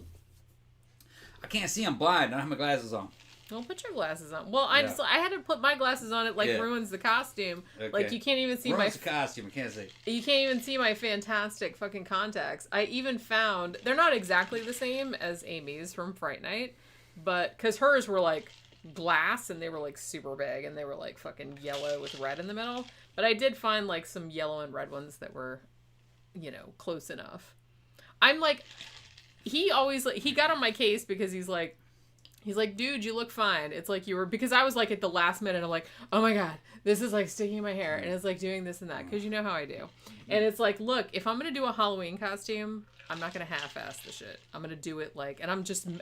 I can't see. I'm blind. I don't have my glasses on. Well, put your glasses on. Well, I had to put my glasses on. It ruins the costume. Okay. Like you can't even see ruins the costume. I can't see. You can't even see my fantastic fucking contacts. I even found they're not exactly the same as Amy's from Fright Night, but because hers were like glass and they were like super big and they were like fucking yellow with red in the middle. But I did find like some yellow and red ones that were, close enough. I'm like, he got on my case because he's like, dude, you look fine. It's like you were, because I was like at the last minute, I'm like, oh my God, this is like sticking in my hair. And it's like doing this and that. Cause you know how I do. And it's like, look, if I'm going to do a Halloween costume, I'm not going to half-ass the shit. I'm going to do it like, and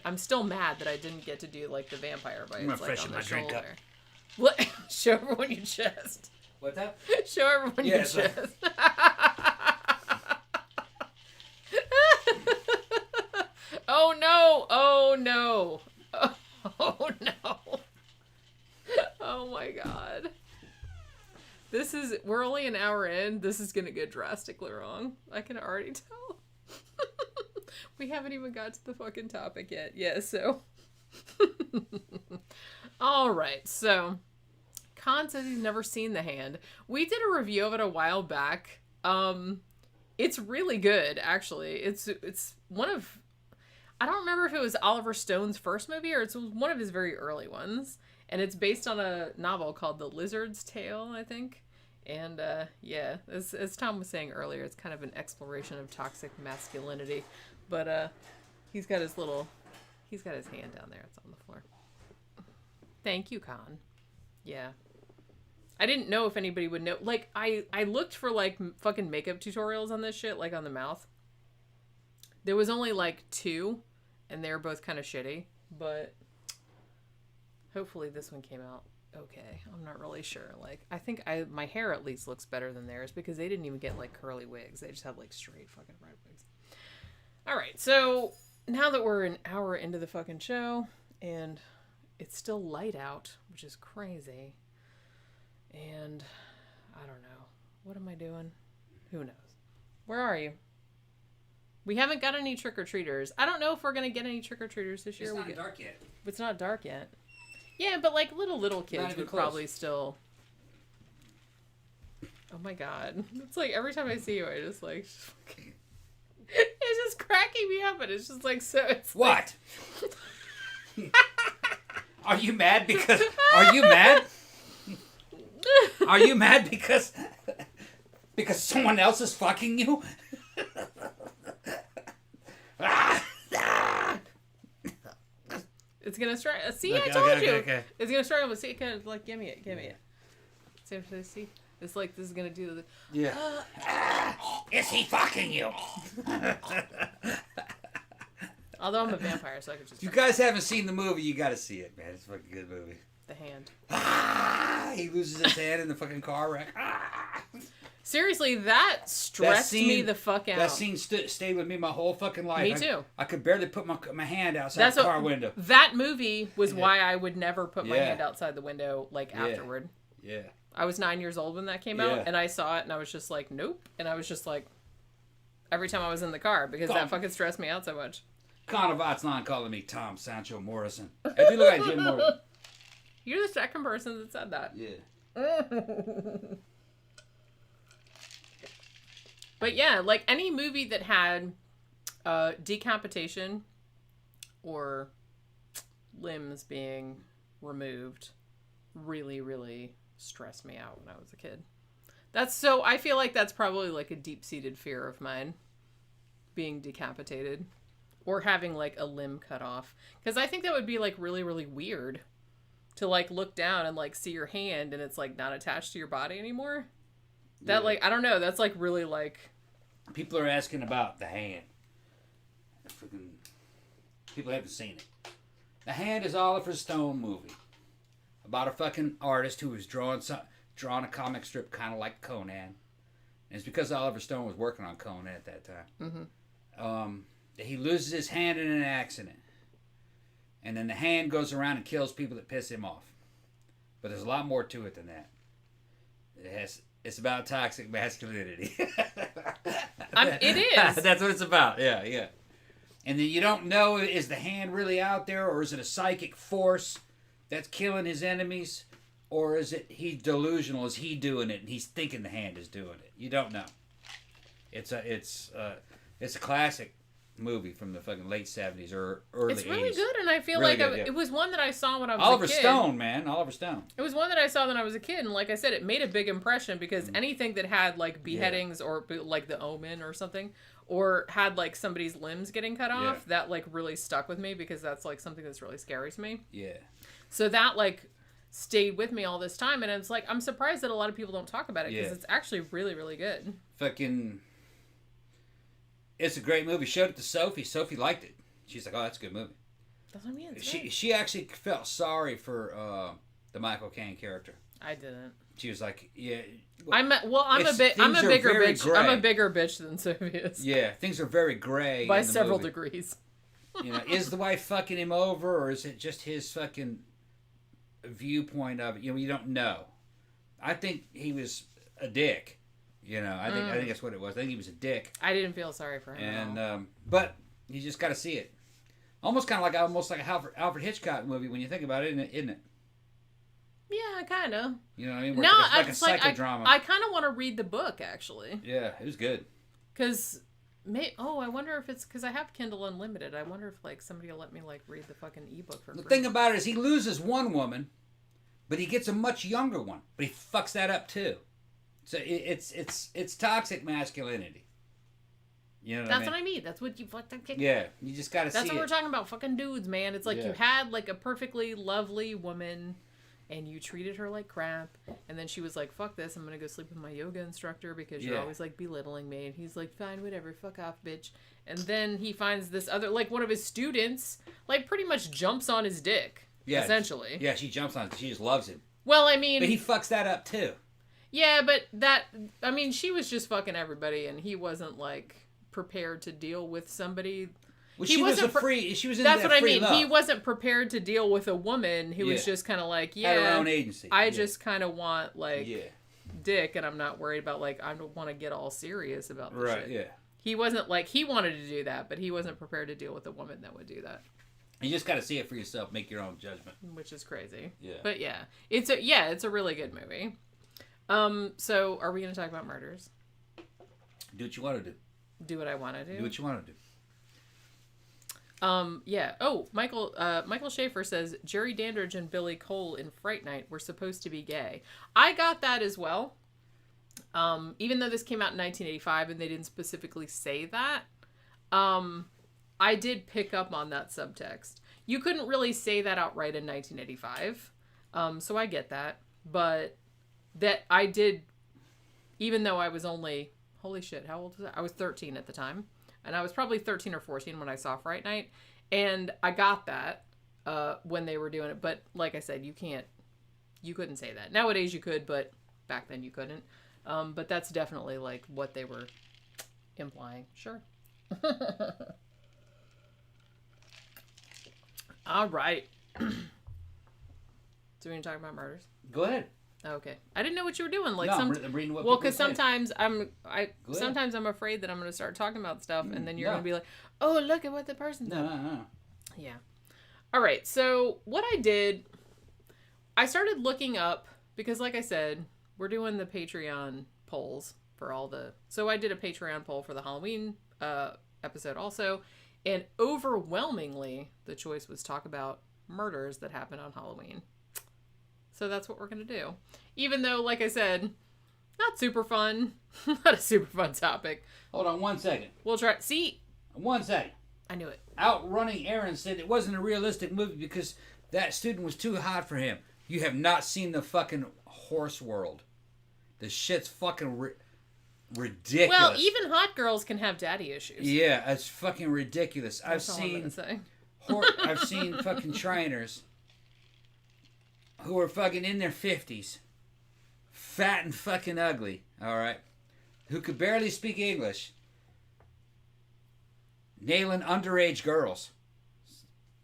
I'm still mad that I didn't get to do like the vampire bites. I'm going to like, freshen my drink up. What? Show everyone your chest. What's that? Show everyone your chest. Oh no. Oh no. Oh no. Oh my God. We're only an hour in. This is gonna get drastically wrong. I can already tell. We haven't even got to the fucking topic yet. Yeah, so. Alright, so. Khan says he's never seen The Hand. We did a review of it a while back. It's really good, actually. It's one of... I don't remember if it was Oliver Stone's first movie or it's one of his very early ones. And it's based on a novel called The Lizard's Tale, I think. And, yeah, as Tom was saying earlier, it's kind of an exploration of toxic masculinity. But, he's got his hand down there. It's on the floor. Thank you, Khan. Yeah. I didn't know if anybody would know. Like, I looked for, like, fucking makeup tutorials on this shit, like, on the mouth. There was only, like, 2, and they were both kind of shitty. But hopefully this one came out okay. I'm not really sure. Like, I think my hair at least looks better than theirs because they didn't even get, like, curly wigs. They just had, like, straight fucking red wigs. Alright, so now that we're an hour into the fucking show, and it's still light out, which is crazy. And I don't know. What am I doing? Who knows? Where are you? We haven't got any trick-or-treaters. I don't know if we're going to get any trick-or-treaters this year. It's not dark yet. It's not dark yet. Yeah, but like little kids would probably still... Oh my god. It's like every time I see you, I just like... It's just cracking me up, and it's just like so... It's what? Like... Are you mad because... Are you mad? Are you mad because someone else is fucking you? It's gonna strike. See, Okay, I told you. Okay. It's gonna strike. See, kind of like, give me it. See, it's like this is gonna do the. Yeah. Is he fucking you? Although I'm a vampire, so I could just. If you guys haven't seen the movie, you gotta see it, man. It's a fucking good movie. The hand. He loses his hand in the fucking car wreck. Seriously, that stressed me the fuck out. That scene stayed with me my whole fucking life. Me too. I could barely put my hand outside the car window. That movie was why I would never put my hand outside the window afterward. Yeah. I was 9 years old when that came out, and I saw it, and I was just like, nope. And I was just like, every time I was in the car, because that fucking stressed me out so much. Conovat's not calling me Tom Sancho Morrison. I do look like Jim Morrison. You're the second person that said that. Yeah. But yeah, like any movie that had decapitation or limbs being removed really, really stressed me out when I was a kid. I feel like that's probably like a deep-seated fear of mine, being decapitated or having like a limb cut off. Because I think that would be like really, really weird to like look down and like see your hand and it's like not attached to your body anymore. That like, I don't know, that's like really like... People are asking about The Hand. People haven't seen it. The Hand is Oliver Stone movie. About a fucking artist who was drawing a comic strip kind of like Conan. And it's because Oliver Stone was working on Conan at that time. Mm-hmm. He loses his hand in an accident. And then the hand goes around and kills people that piss him off. But there's a lot more to it than that. It's about toxic masculinity. It is. That's what it's about. Yeah. And then you don't know, is the hand really out there, or is it a psychic force that's killing his enemies, or is it he's delusional? Is he doing it and he's thinking the hand is doing it? You don't know. It's a classic movie from the fucking late 70s or early 80s. It's really good, and I feel really like it was one that I saw when I was Oliver a kid. Stone, man. Oliver Stone. It was one that I saw when I was a kid, and like I said, it made a big impression because anything that had like beheadings or like The Omen or something, or had like somebody's limbs getting cut off, that like really stuck with me because that's like something that's really scary to me. Yeah. So that like stayed with me all this time, and it's like I'm surprised that a lot of people don't talk about it because it's actually really, really good. It's a great movie. Showed it to Sophie. Sophie liked it. She's like, "Oh, that's a good movie." That's what I mean. She actually felt sorry for the Michael Caine character. I didn't. She was like, "Yeah." I'm a bigger bitch. Gray. I'm a bigger bitch than Sophie is. Yeah, things are very gray by several degrees. Is the wife fucking him over, or is it just his fucking viewpoint of it? You don't know. I think he was a dick. I think that's what it was. I think he was a dick. I didn't feel sorry for him. And but you just got to see it. Almost like an Alfred Hitchcock movie when you think about it, isn't it? Yeah, kind of. You know what I mean? It's like a psychodrama. I kind of want to read the book actually. Yeah, it was good. Because I wonder if it's because I have Kindle Unlimited. I wonder if like somebody will let me like read the fucking ebook for free. The thing about it is he loses one woman, but he gets a much younger one. But he fucks that up too. So it's toxic masculinity. That's what I mean. That's what you fucking... Yeah, you just gotta see it. That's what we're talking about. Fucking dudes, man. It's like you had like a perfectly lovely woman and you treated her like crap. And then she was like, fuck this. I'm going to go sleep with my yoga instructor because you're always like belittling me. And he's like, fine, whatever. Fuck off, bitch. And then he finds this other, like one of his students, like pretty much jumps on his dick. Yeah. Essentially. Yeah, she jumps on it. She just loves him. Well, I mean... But he fucks that up too. Yeah, but she was just fucking everybody and he wasn't like prepared to deal with somebody. Well, she was into that's what I mean. Love. He wasn't prepared to deal with a woman who was just kind of like, had her own agency. I just kind of want like dick, and I'm not worried about like I don't want to get all serious about this shit. Yeah. He wasn't like he wanted to do that, but he wasn't prepared to deal with a woman that would do that. You just got to see it for yourself, make your own judgment. Which is crazy. Yeah. But yeah, it's a really good movie. So are we going to talk about murders? Do what you want to do. Do what I want to do? Do what you want to do. Yeah. Oh, Michael Schaefer says Jerry Dandridge and Billy Cole in Fright Night were supposed to be gay. I got that as well. Even though this came out in 1985 and they didn't specifically say that, I did pick up on that subtext. You couldn't really say that outright in 1985. So I get that. But that I did, even though I was only, holy shit, how old was I? I was 13 at the time. And I was probably 13 or 14 when I saw Fright Night. And I got that when they were doing it. But like I said, you couldn't say that. Nowadays you could, but back then you couldn't. But that's definitely like what they were implying. Sure. All right. So we need to talk about murders? Go ahead. Okay. I didn't know what you were doing. Like, no, I'm reading what well, people because say. sometimes sometimes I'm afraid that I'm going to start talking about stuff, and then you're No. going to be like, "Oh, look at what the person did." No. Yeah. All right. So what I did, I started looking up because, like I said, we're doing the Patreon polls for all the. So I did a Patreon poll for the Halloween episode also, and overwhelmingly the choice was talk about murders that happened on Halloween. So that's what we're going to do. Even though, like I said, not super fun. Not a super fun topic. Hold on 1 second. We'll try. See? 1 second. I knew it. Outrunning Erin said it wasn't a realistic movie because that student was too hot for him. You have not seen the fucking horse world. The shit's fucking ridiculous. Well, even hot girls can have daddy issues. Yeah, it's fucking ridiculous. That's all I'm gonna say. I've seen fucking trainers who are fucking in their 50s, fat and fucking ugly, alright, who could barely speak English, nailing underage girls,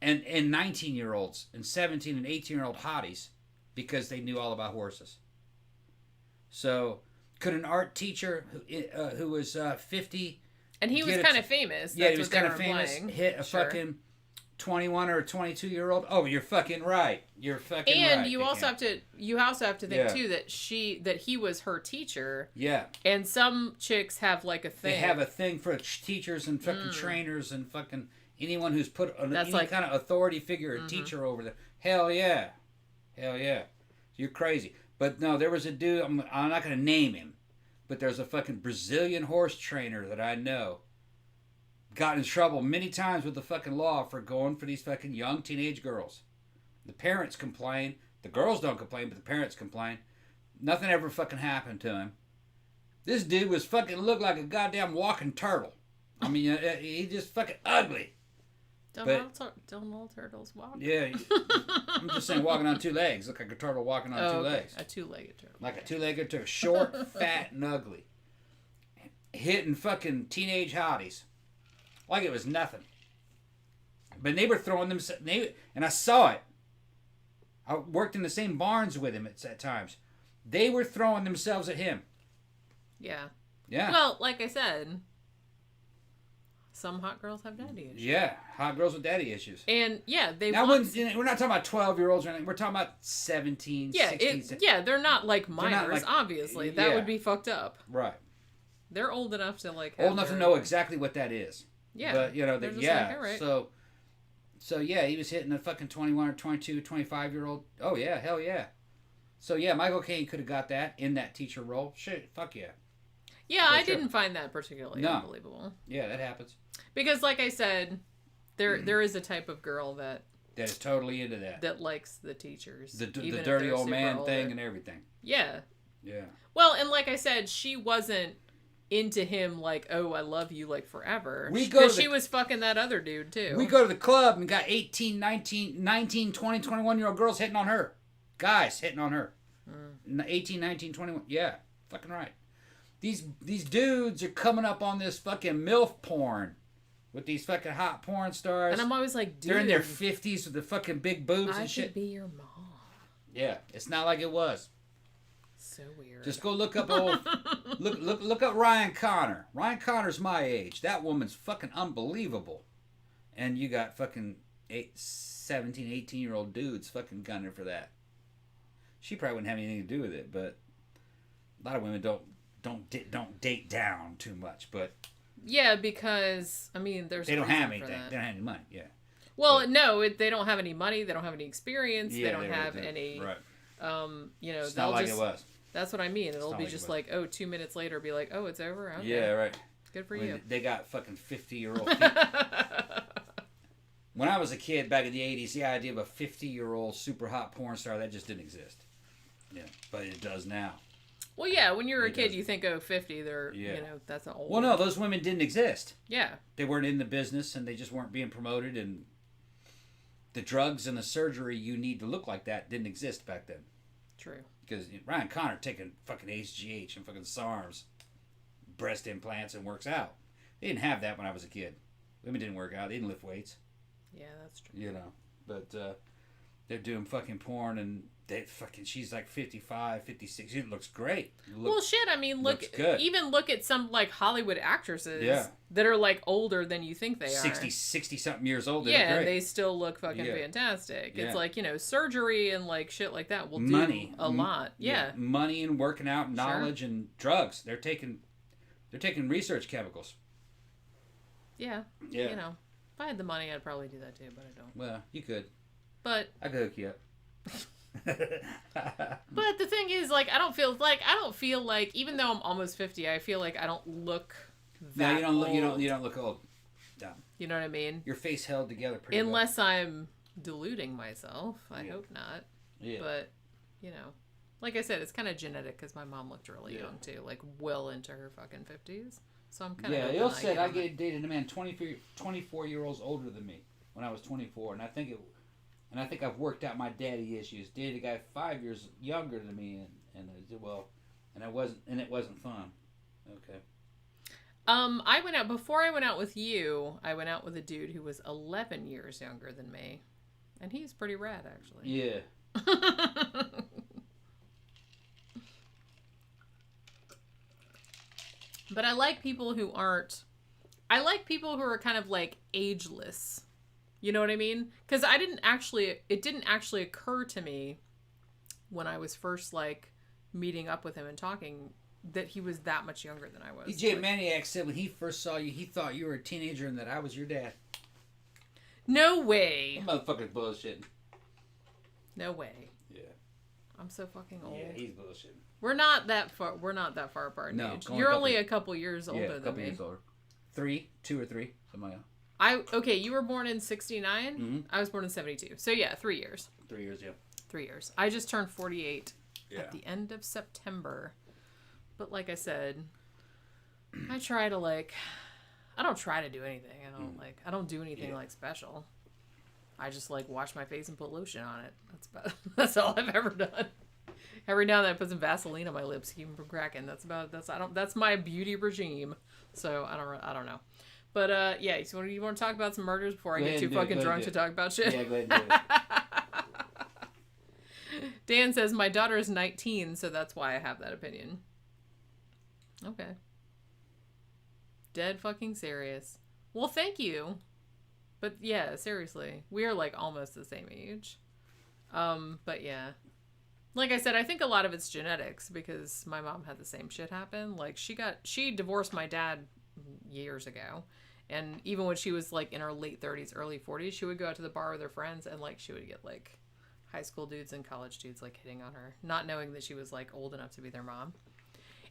and 19-year-olds, and 17 and 18-year-old hotties, because they knew all about horses. So, could an art teacher who was 50... And he was kind of famous. Yeah, he was kind of famous, hit a fucking 21 or 22-year-old. Oh, you're fucking right. You're fucking right. And you also have to think too that he was her teacher. Yeah. And some chicks have like a thing. They have a thing for teachers and fucking trainers and fucking anyone who's put any kind of authority figure or teacher over there. Hell yeah. Hell yeah. You're crazy. But no, there was a dude, I'm not going to name him, but there's a fucking Brazilian horse trainer that I know. Got in trouble many times with the fucking law for going for these fucking young teenage girls. The parents complain. The girls don't complain, but the parents complain. Nothing ever fucking happened to him. This dude was fucking looked like a goddamn walking turtle. I mean, he just fucking ugly. Don't all turtles walk? Yeah. I'm just saying walking on two legs. Look like a turtle walking on two legs. A two-legged turtle. Like a two-legged turtle. Short, fat, and ugly. Hitting fucking teenage hotties. Like it was nothing. But they were throwing them... And I saw it. I worked in the same barns with him at times. They were throwing themselves at him. Yeah. Yeah. Well, like I said, some hot girls have daddy issues. Yeah. Hot girls with daddy issues. And, yeah, we're not talking about 12-year-olds or anything. We're talking about 17, 16. They're not like minors, obviously. That would be fucked up. Right. They're old enough to, like... Old enough to know exactly what that is. Yeah. But, you know, like, right. So, yeah, he was hitting a fucking 21 or 22, 25-year-old. Oh, yeah, hell yeah. So, yeah, Michael Caine could have got that in that teacher role. Shit, fuck yeah. Yeah, I didn't find that particularly unbelievable. Yeah, that happens. Because, like I said, there is a type of girl that is totally into that. That likes the teachers. The dirty old man thing and everything. Yeah. Yeah. Well, and like I said, she wasn't into him like, oh, I love you like forever. Because she was fucking that other dude too. We go to the club and got 18, 19, 20, 21-year-old girls hitting on her. Guys hitting on her. 18, 19, 21. Yeah. Fucking right. These dudes are coming up on this fucking MILF porn with these fucking hot porn stars. And I'm always like, dude. They're in their 50s with the fucking big boobs and shit. I could be your mom. Yeah. It's not like it was. So weird. Just go look up look up Ryan Connor. Ryan Connor's my age. That woman's fucking unbelievable. And you got fucking 17, 18-year-old dudes fucking gunning for that. She probably wouldn't have anything to do with it, but A lot of women don't date down too much, but yeah, because I mean, there's they don't have anything. that. They don't have any money. Yeah. Well, but, no, they don't have any money. They don't have any experience. Yeah, they don't have any. Right. You know, It's not like just, it was. That's what I mean. It'll be like just like, oh, 2 minutes later, be like, oh, it's over. Okay. Yeah, right. Good for you. They got fucking 50-year-old feet. When I was a kid back in the 80s, the idea of a 50-year-old super hot porn star, that just didn't exist. Yeah, but it does now. Well, yeah, when you're a kid, you think, oh, 50, they're, yeah. you know, that's an old. Well, no, those women didn't exist. Yeah. They weren't in the business, and they just weren't being promoted, and the drugs and the surgery you need to look like that didn't exist back then. True. Because Ryan Connor taking fucking HGH and fucking SARMs, breast implants, and works out. They didn't have that when I was a kid. Women didn't work out. They didn't lift weights. Yeah, that's true. You know, but they're doing fucking porn, and she's like 55, 56. It looks great. Well, shit, I mean, look at some, like, Hollywood actresses that are, like, older than you think they are. 60-something years old. Yeah, and they still look fucking fantastic. Yeah. It's like, you know, surgery and, like, shit like that will do a lot. Yeah. Money and working out, knowledge and drugs. They're taking research chemicals. Yeah. You know, if I had the money, I'd probably do that too, but I don't. Well, you could. But I could hook you up. But the thing is, like, I don't feel like even though I'm almost 50, I feel like I don't look that you don't old. you don't look old. No. You know what I mean? Your face held together pretty Unless I'm deluding myself. I hope not. Yeah. But, you know, like I said, it's kind of genetic because my mom looked really young too, like well into her fucking 50s. So I'm kind of Ilse said I dated a man 24 years old older than me when I was 24, and I think I've worked out my daddy issues. Dated a guy 5 years younger than me, and it wasn't fun. Okay. Before I went out with you. I went out with a dude who was 11 years younger than me, and he's pretty rad, actually. Yeah. But I like people who aren't. I like people who are kind of like ageless. You know what I mean? Because it didn't actually occur to me when I was first like meeting up with him and talking that he was that much younger than I was. DJ Maniac said when he first saw you, he thought you were a teenager and that I was your dad. No way. That motherfucker's bullshitting. No way. Yeah. I'm so fucking old. Yeah, he's bullshitting. We're not that far apart in age. You're only a couple years older than me. Years older. 2 or 3, something like that. Okay, you were born in 69? Mm-hmm. I was born in 72. So yeah, 3 years. 3 years, yeah. 3 years. I just turned 48 at the end of September. But like I said, I don't try to do anything. I don't do anything like special. I just like wash my face and put lotion on it. That's all I've ever done. Every now and then I put some Vaseline on my lips to keep them from cracking. That's my beauty regime. So I don't know. But yeah, so you want to talk about some murders before I get too fucking drunk to talk about shit? Yeah, go ahead and do it. Dan says my daughter is 19, so that's why I have that opinion. Okay. Dead fucking serious. Well, thank you. But yeah, seriously, we are like almost the same age. But yeah. Like I said, I think a lot of it's genetics because my mom had the same shit happen. Like she divorced my dad years ago. And even when she was like in her late 30s, early 40s, she would go out to the bar with her friends and like she would get like high school dudes and college dudes like hitting on her, not knowing that she was like old enough to be their mom.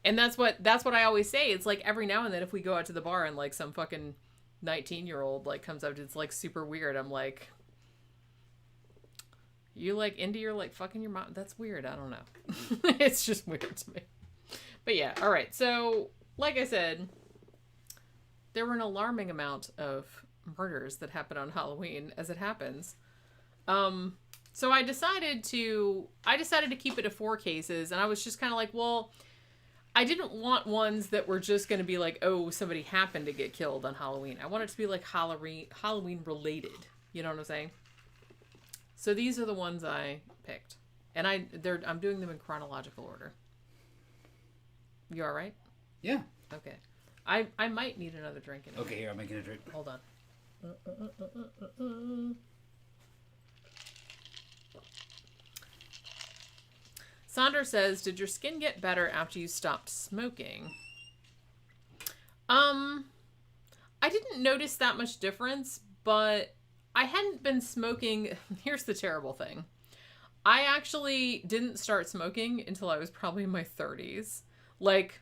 And that's what I always say. It's like every now and then if we go out to the bar and like some fucking 19-year-old like comes up, it's like super weird. I'm like, you like into your like fucking your mom? That's weird. I don't know. It's just weird to me. But yeah, all right. So like I said, there were an alarming amount of murders that happen on Halloween, as it happens. So I decided to keep it to 4 cases, and I was just kind of like, well, I didn't want ones that were just going to be like, oh, somebody happened to get killed on Halloween. I wanted it to be like Halloween related. You know what I'm saying? So these are the ones I picked, and I'm doing them in chronological order. You all right? Yeah. Okay. I might need another drink in it. Okay, here, I'm making a drink. Hold on. Sandra says, did your skin get better after you stopped smoking? I didn't notice that much difference, but I hadn't been smoking. Here's the terrible thing. I actually didn't start smoking until I was probably in my 30s. Like,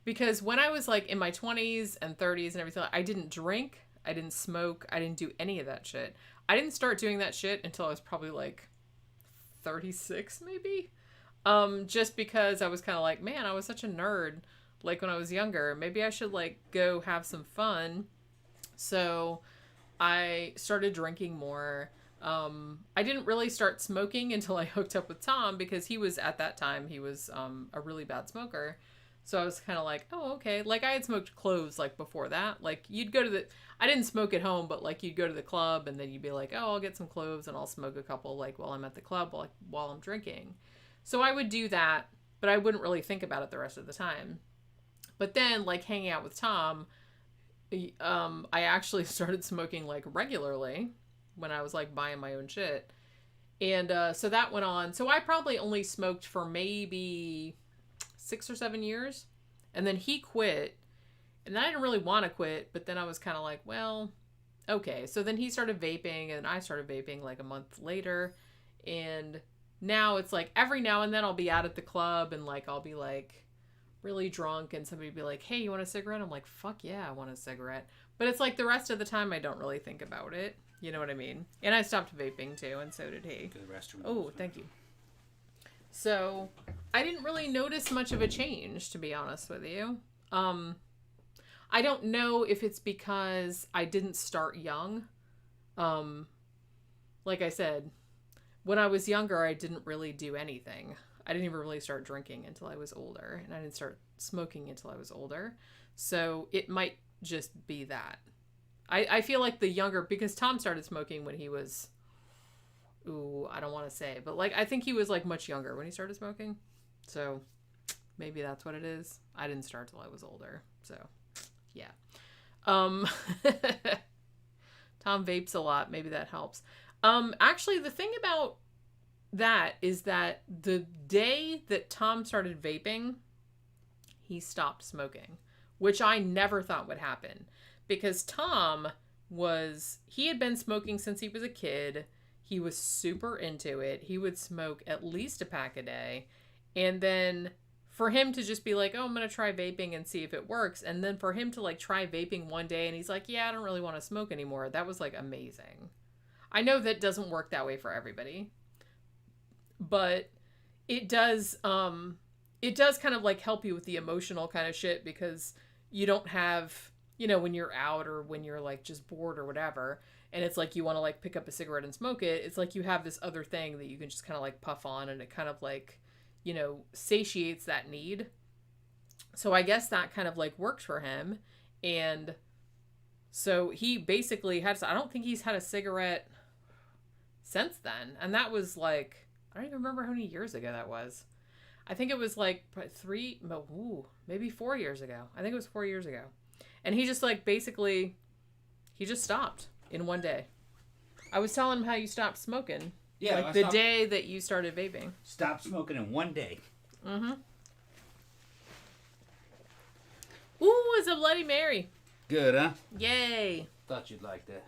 because when I was like in my 20s and 30s and everything, I didn't drink, I didn't smoke, I didn't do any of that shit. I didn't start doing that shit until I was probably like 36 maybe. Just because I was kind of like, man, I was such a nerd like when I was younger. Maybe I should like go have some fun. So I started drinking more. I didn't really start smoking until I hooked up with Tom, because he was, at that time, he was a really bad smoker. So I was kind of like, oh, okay. Like, I had smoked cloves, like, before that. Like, you'd go to the... I didn't smoke at home, but, like, you'd go to the club, and then you'd be like, oh, I'll get some cloves, and I'll smoke a couple, like, while I'm at the club, like, while I'm drinking. So I would do that, but I wouldn't really think about it the rest of the time. But then, like, hanging out with Tom, I actually started smoking, like, regularly when I was, like, buying my own shit. And so that went on. So I probably only smoked for maybe 6 or 7 years, and then he quit, and I didn't really want to quit, but then I was kind of like, well, okay. So then he started vaping, and I started vaping like a month later, and now it's like every now and then I'll be out at the club, and like I'll be like really drunk, and somebody will be like, hey, you want a cigarette? I'm like, fuck yeah, I want a cigarette. But it's like the rest of the time I don't really think about it, you know what I mean? And I stopped vaping too, and so did he. Oh, thank you. So I didn't really notice much of a change, to be honest with you. I don't know if it's because I didn't start young. Like I said, when I was younger, I didn't really do anything. I didn't even really start drinking until I was older, and I didn't start smoking until I was older. So it might just be that. I feel like the younger, because Tom started smoking when he was... Ooh, I don't want to say, but like I think he was like much younger when he started smoking, so maybe that's what it is. I didn't start till I was older, so yeah. Tom vapes a lot, maybe that helps. Actually, the thing about that is that the day that Tom started vaping, he stopped smoking, which I never thought would happen, because Tom he had been smoking since he was a kid. He was super into it. He would smoke at least a pack a day. And then for him to just be like, oh, I'm going to try vaping and see if it works. And then for him to like try vaping one day and he's like, yeah, I don't really want to smoke anymore. That was like amazing. I know that doesn't work that way for everybody, but it does kind of like help you with the emotional kind of shit, because you don't have, you know, when you're out or when you're like just bored or whatever, and it's like you want to like pick up a cigarette and smoke it, it's like you have this other thing that you can just kind of like puff on, and it kind of like, you know, satiates that need. So I guess that kind of like works for him. And so he basically I don't think he's had a cigarette since then. And that was like, I don't even remember how many years ago that was. I think it was like maybe 4 years ago. I think it was 4 years ago. And he just like basically, he just stopped in one day. I was telling him how you stopped smoking. Yeah. Like the day that you started vaping. Stopped smoking in one day. Mm-hmm. Ooh, it's a Bloody Mary. Good, huh? Yay. Thought you'd like that.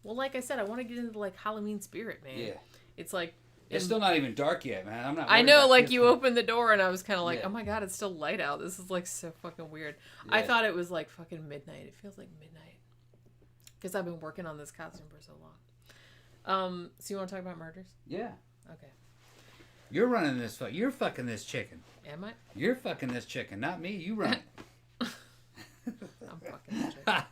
Well, like I said, I want to get into like Halloween spirit, man. Yeah. It's like... It's still not even dark yet, man. I'm not. I know, like you opened the door and I was kind of like, yeah. Oh my god, it's still light out. This is like so fucking weird. Yeah. I thought it was like fucking midnight. It feels like midnight. Because I've been working on this costume for so long. So you want to talk about murders? Yeah. Okay. You're running this. You're fucking this chicken. Am I? You're fucking this chicken, not me. You run it. I'm fucking this chicken.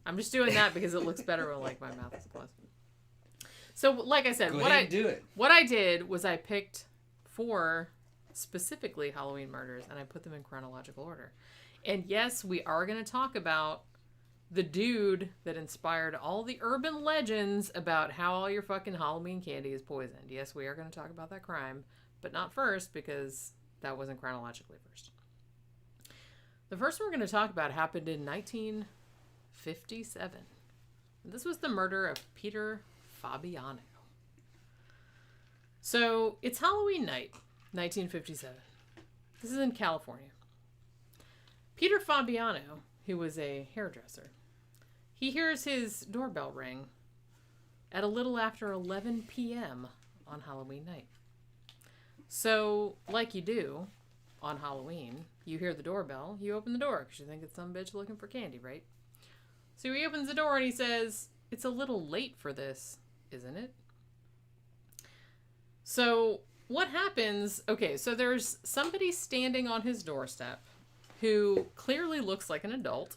I'm just doing that because it looks better when like my mouth is closed. So, like I said, Go ahead and do it. What I did was I picked 4 specifically Halloween murders and I put them in chronological order. And yes, we are going to talk about the dude that inspired all the urban legends about how all your fucking Halloween candy is poisoned. Yes, we are going to talk about that crime, but not first because that wasn't chronologically first. The first one we're going to talk about happened in 1957. This was the murder of Peter Fabiano. So, it's Halloween night, 1957. This is in California. Peter Fabiano, who was a hairdresser, he hears his doorbell ring at a little after 11 p.m. on Halloween night. So, like you do on Halloween, you hear the doorbell, you open the door because you think it's some bitch looking for candy, right? So he opens the door and he says, "It's a little late for this, isn't it?" So what happens? Okay, so there's somebody standing on his doorstep who clearly looks like an adult.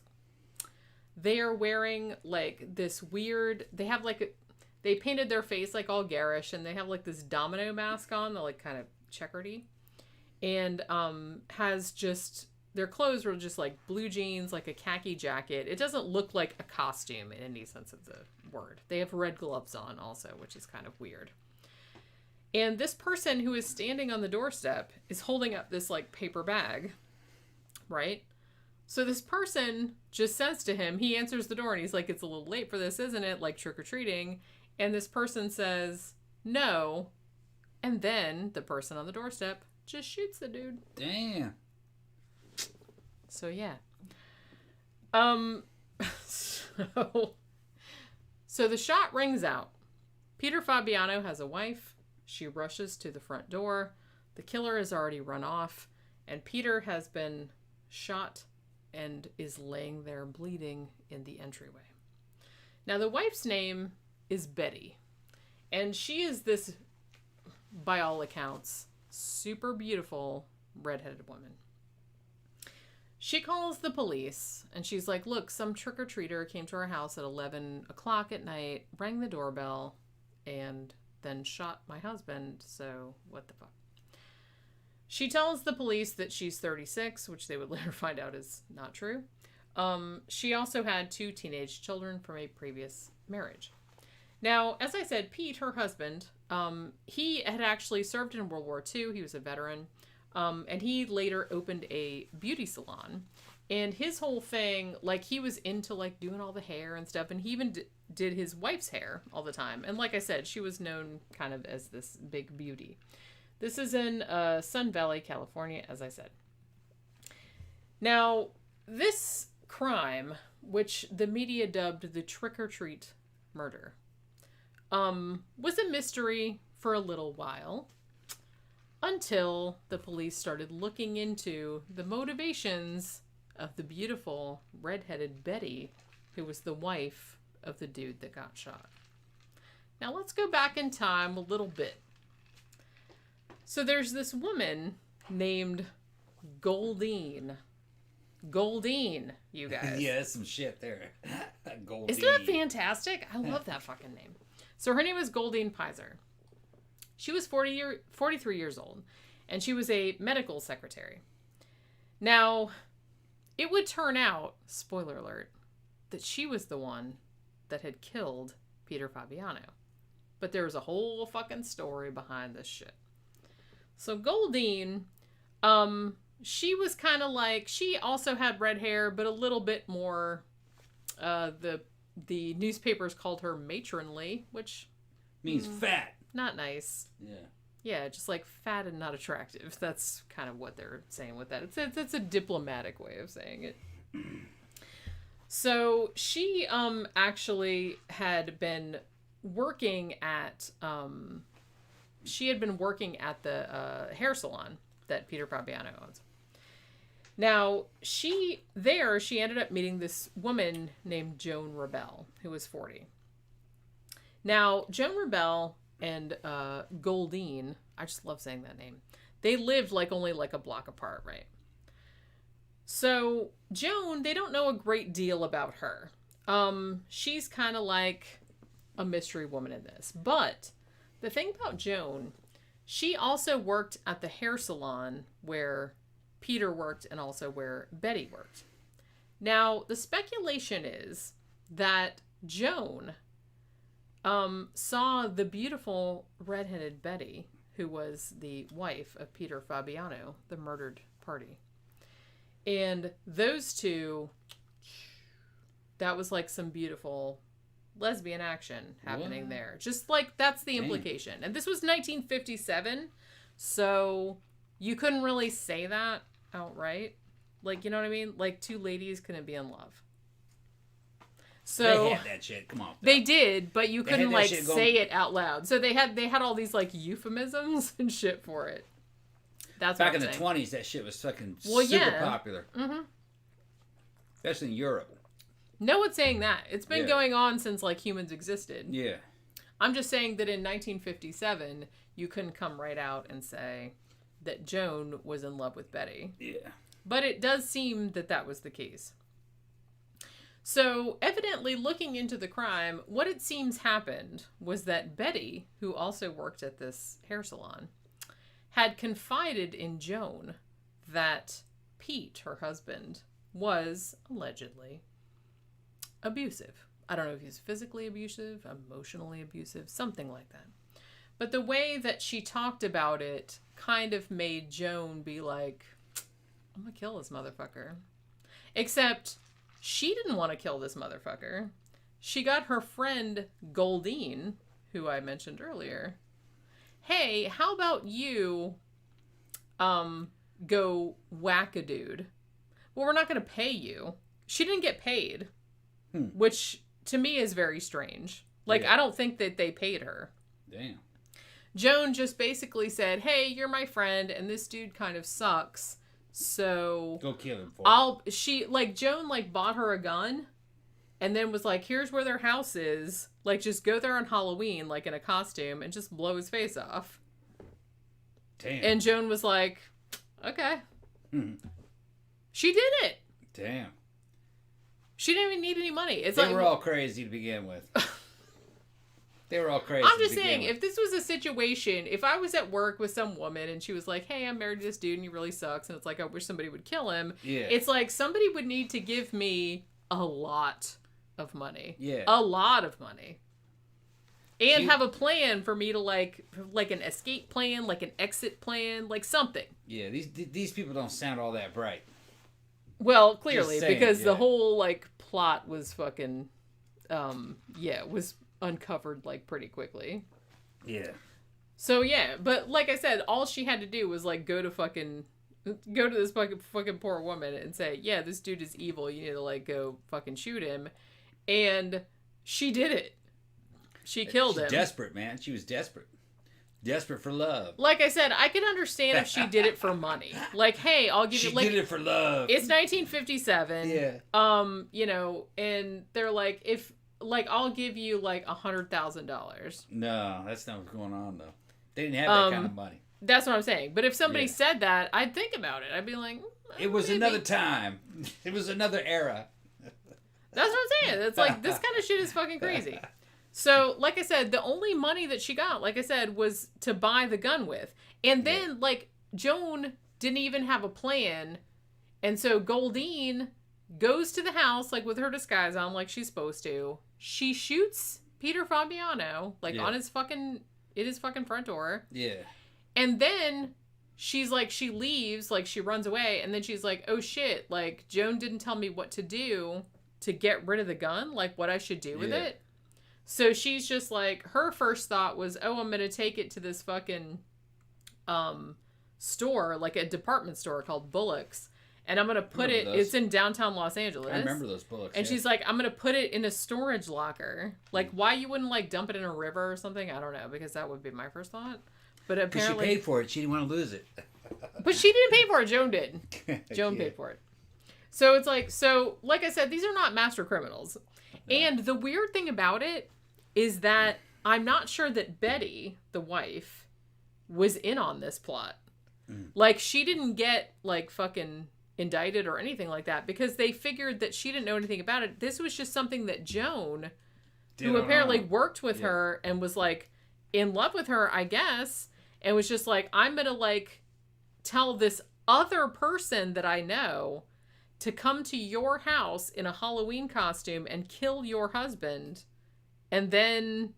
They are wearing like this weird, they painted their face like all garish, and they have like this domino mask on, the like kind of checkery, and has just, their clothes were just like blue jeans, like a khaki jacket. It doesn't look like a costume in any sense of the word. They have red gloves on also, which is kind of weird. And this person who is standing on the doorstep is holding up this like paper bag, right? So this person just says to him, he answers the door and he's like, "It's a little late for this, isn't it? Like trick-or-treating." And this person says, "No." And then the person on the doorstep just shoots the dude. Damn. So yeah. So the shot rings out. Peter Fabiano has a wife. She rushes to the front door. The killer has already run off, and Peter has been shot and is laying there bleeding in the entryway. Now the wife's name is Betty, and she is this, by all accounts, super beautiful redheaded woman. She calls the police and she's like, "Look, some trick-or-treater came to our house at 11 o'clock at night, rang the doorbell, and then shot my husband, so what the fuck?" She tells the police that she's 36, which they would later find out is not true. She also had 2 teenage children from a previous marriage. Now, as I said, Pete, her husband, he had actually served in World War II. He was a veteran. And he later opened a beauty salon. And his whole thing, like, he was into, like, doing all the hair and stuff. And he even did his wife's hair all the time. And like I said, she was known kind of as this big beauty. This is in Sun Valley, California, as I said. Now, this crime, which the media dubbed the trick-or-treat murder, was a mystery for a little while, until the police started looking into the motivations of the beautiful redheaded Betty, who was the wife of the dude that got shot. Now let's go back in time a little bit. So there's this woman named Goldine. Goldine, you guys. Yeah, that's some shit there. Goldine. Isn't that fantastic? I love that fucking name. So her name was Goldine Pizer. She was 43 years old, and she was a medical secretary. Now, it would turn out, spoiler alert, that she was the one that had killed Peter Fabiano. But there was a whole fucking story behind this shit. So Goldine, she was kind of like, she also had red hair, but a little bit more, the newspapers called her matronly, which means fat. Not nice. Yeah. Yeah, just like fat and not attractive. That's kind of what they're saying with that. It's a diplomatic way of saying it. So she actually had been working at the hair salon that Peter Fabiano owns. Now, she ended up meeting this woman named Joan Rebel, who was 40. Now, Joan Rebel and Goldine, I just love saying that name, they lived only a block apart, right? So Joan, they don't know a great deal about her. She's kind of like a mystery woman in this. But the thing about Joan, she also worked at the hair salon where Peter worked and also where Betty worked. Now, the speculation is that Joan saw the beautiful redheaded Betty, who was the wife of Peter Fabiano, the murdered party. And those two, that was like some beautiful lesbian action happening there. Just like, that's the implication. And this was 1957, so you couldn't really say that outright. Like, you know what I mean? Like, two ladies couldn't be in love. So they had that shit. Come on. They did, but you couldn't like say it out loud. So they had all these like euphemisms and shit for it. That's back in the 20s. That shit was fucking popular. Mm-hmm. Especially in Europe. No one's saying that. It's been going on since like humans existed. Yeah. I'm just saying that in 1957, you couldn't come right out and say that Joan was in love with Betty. Yeah. But it does seem that that was the case. So, evidently, looking into the crime, what it seems happened was that Betty, who also worked at this hair salon, had confided in Joan that Pete, her husband, was allegedly abusive. I don't know if he's physically abusive, emotionally abusive, something like that. But the way that she talked about it kind of made Joan be like, I'm gonna kill this motherfucker. Except she didn't want to kill this motherfucker. She got her friend Goldine, who I mentioned earlier. Hey, how about you go whack a dude? Well, we're not going to pay you. She didn't get paid, which to me is very strange. Like, I don't think that they paid her. Damn. Joan just basically said, hey, you're my friend, and this dude kind of sucks. So go kill him for Joan like bought her a gun and then was like, here's where their house is, like just go there on Halloween like in a costume and just blow his face off. Damn. And Joan was like, okay. She did it. Damn. She didn't even need any money. They were all crazy to begin with. They were all crazy. I'm just saying, if this was a situation, if I was at work with some woman and she was like, hey, I'm married to this dude and he really sucks, and it's like, I wish somebody would kill him. Yeah. It's like, somebody would need to give me a lot of money. Yeah. A lot of money. And have a plan for me to like an escape plan, like an exit plan, like something. Yeah, these people don't sound all that bright. Well, clearly, because the whole like plot was fucking, was uncovered like pretty quickly. Yeah. So yeah, but like I said, all she had to do was like go to this fucking poor woman and say, yeah, this dude is evil. You need to like go fucking shoot him. And she did it. She killed him. Desperate, man. She was desperate. Desperate for love. Like I said, I could understand if she did it for money. Like, hey, I'll give you like she did it for love. It's 1957. Yeah. You know, and they're like, if like I'll give you like $100,000. No, that's not what's going on though. They didn't have that kind of money. That's what I'm saying. But if somebody said that, I'd think about it. I'd be like, it was another time. It was another era. That's what I'm saying. It's like, this kind of shit is fucking crazy. So, like I said, the only money that she got, like I said, was to buy the gun with. And then, like, Joan didn't even have a plan. And so Goldine goes to the house, like, with her disguise on, like she's supposed to. She shoots Peter Fabiano, like, on his fucking front door. Yeah. And then she's like, she leaves, like, she runs away. And then she's like, oh, shit, like, Joan didn't tell me what to do to get rid of the gun, like, what I should do with it. So she's just like, her first thought was, oh, I'm going to take it to this fucking store, like a department store called Bullock's. And I'm going to put it's in downtown Los Angeles. I remember those Bullock's. And she's like, I'm going to put it in a storage locker. Like, why you wouldn't, like, dump it in a river or something? I don't know, because that would be my first thought. But apparently... she paid for it. She didn't want to lose it. But she didn't pay for it. Joan did. Joan paid for it. So it's like, like I said, these are not master criminals. No. And the weird thing about it is that I'm not sure that Betty, the wife, was in on this plot. Like, she didn't get, like, fucking indicted or anything like that because they figured that she didn't know anything about it. This was just something that Joan, who apparently worked with her and was, like, in love with her, I guess, and was just like, I'm gonna, like, tell this other person that I know to come to your house in a Halloween costume and kill your husband and then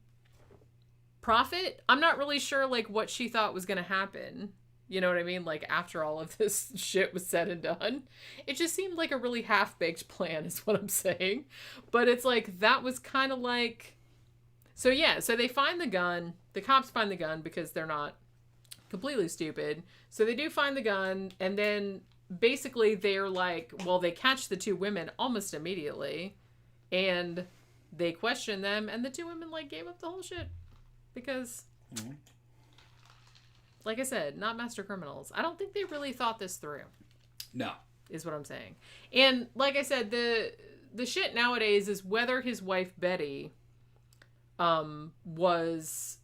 profit. I'm not really sure, like, what she thought was going to happen. You know what I mean? Like, after all of this shit was said and done. It just seemed like a really half-baked plan, is what I'm saying. But it's like, that was kind of like... So, yeah, so they find the gun. The cops find the gun because they're not completely stupid. So they do find the gun, and then basically they're like... Well, they catch the two women almost immediately, and they question them, and the two women, like, gave up the whole shit. Because... Mm-hmm. Like I said, not master criminals. I don't think they really thought this through. No. Is what I'm saying. And like I said, the shit nowadays is whether his wife Betty was,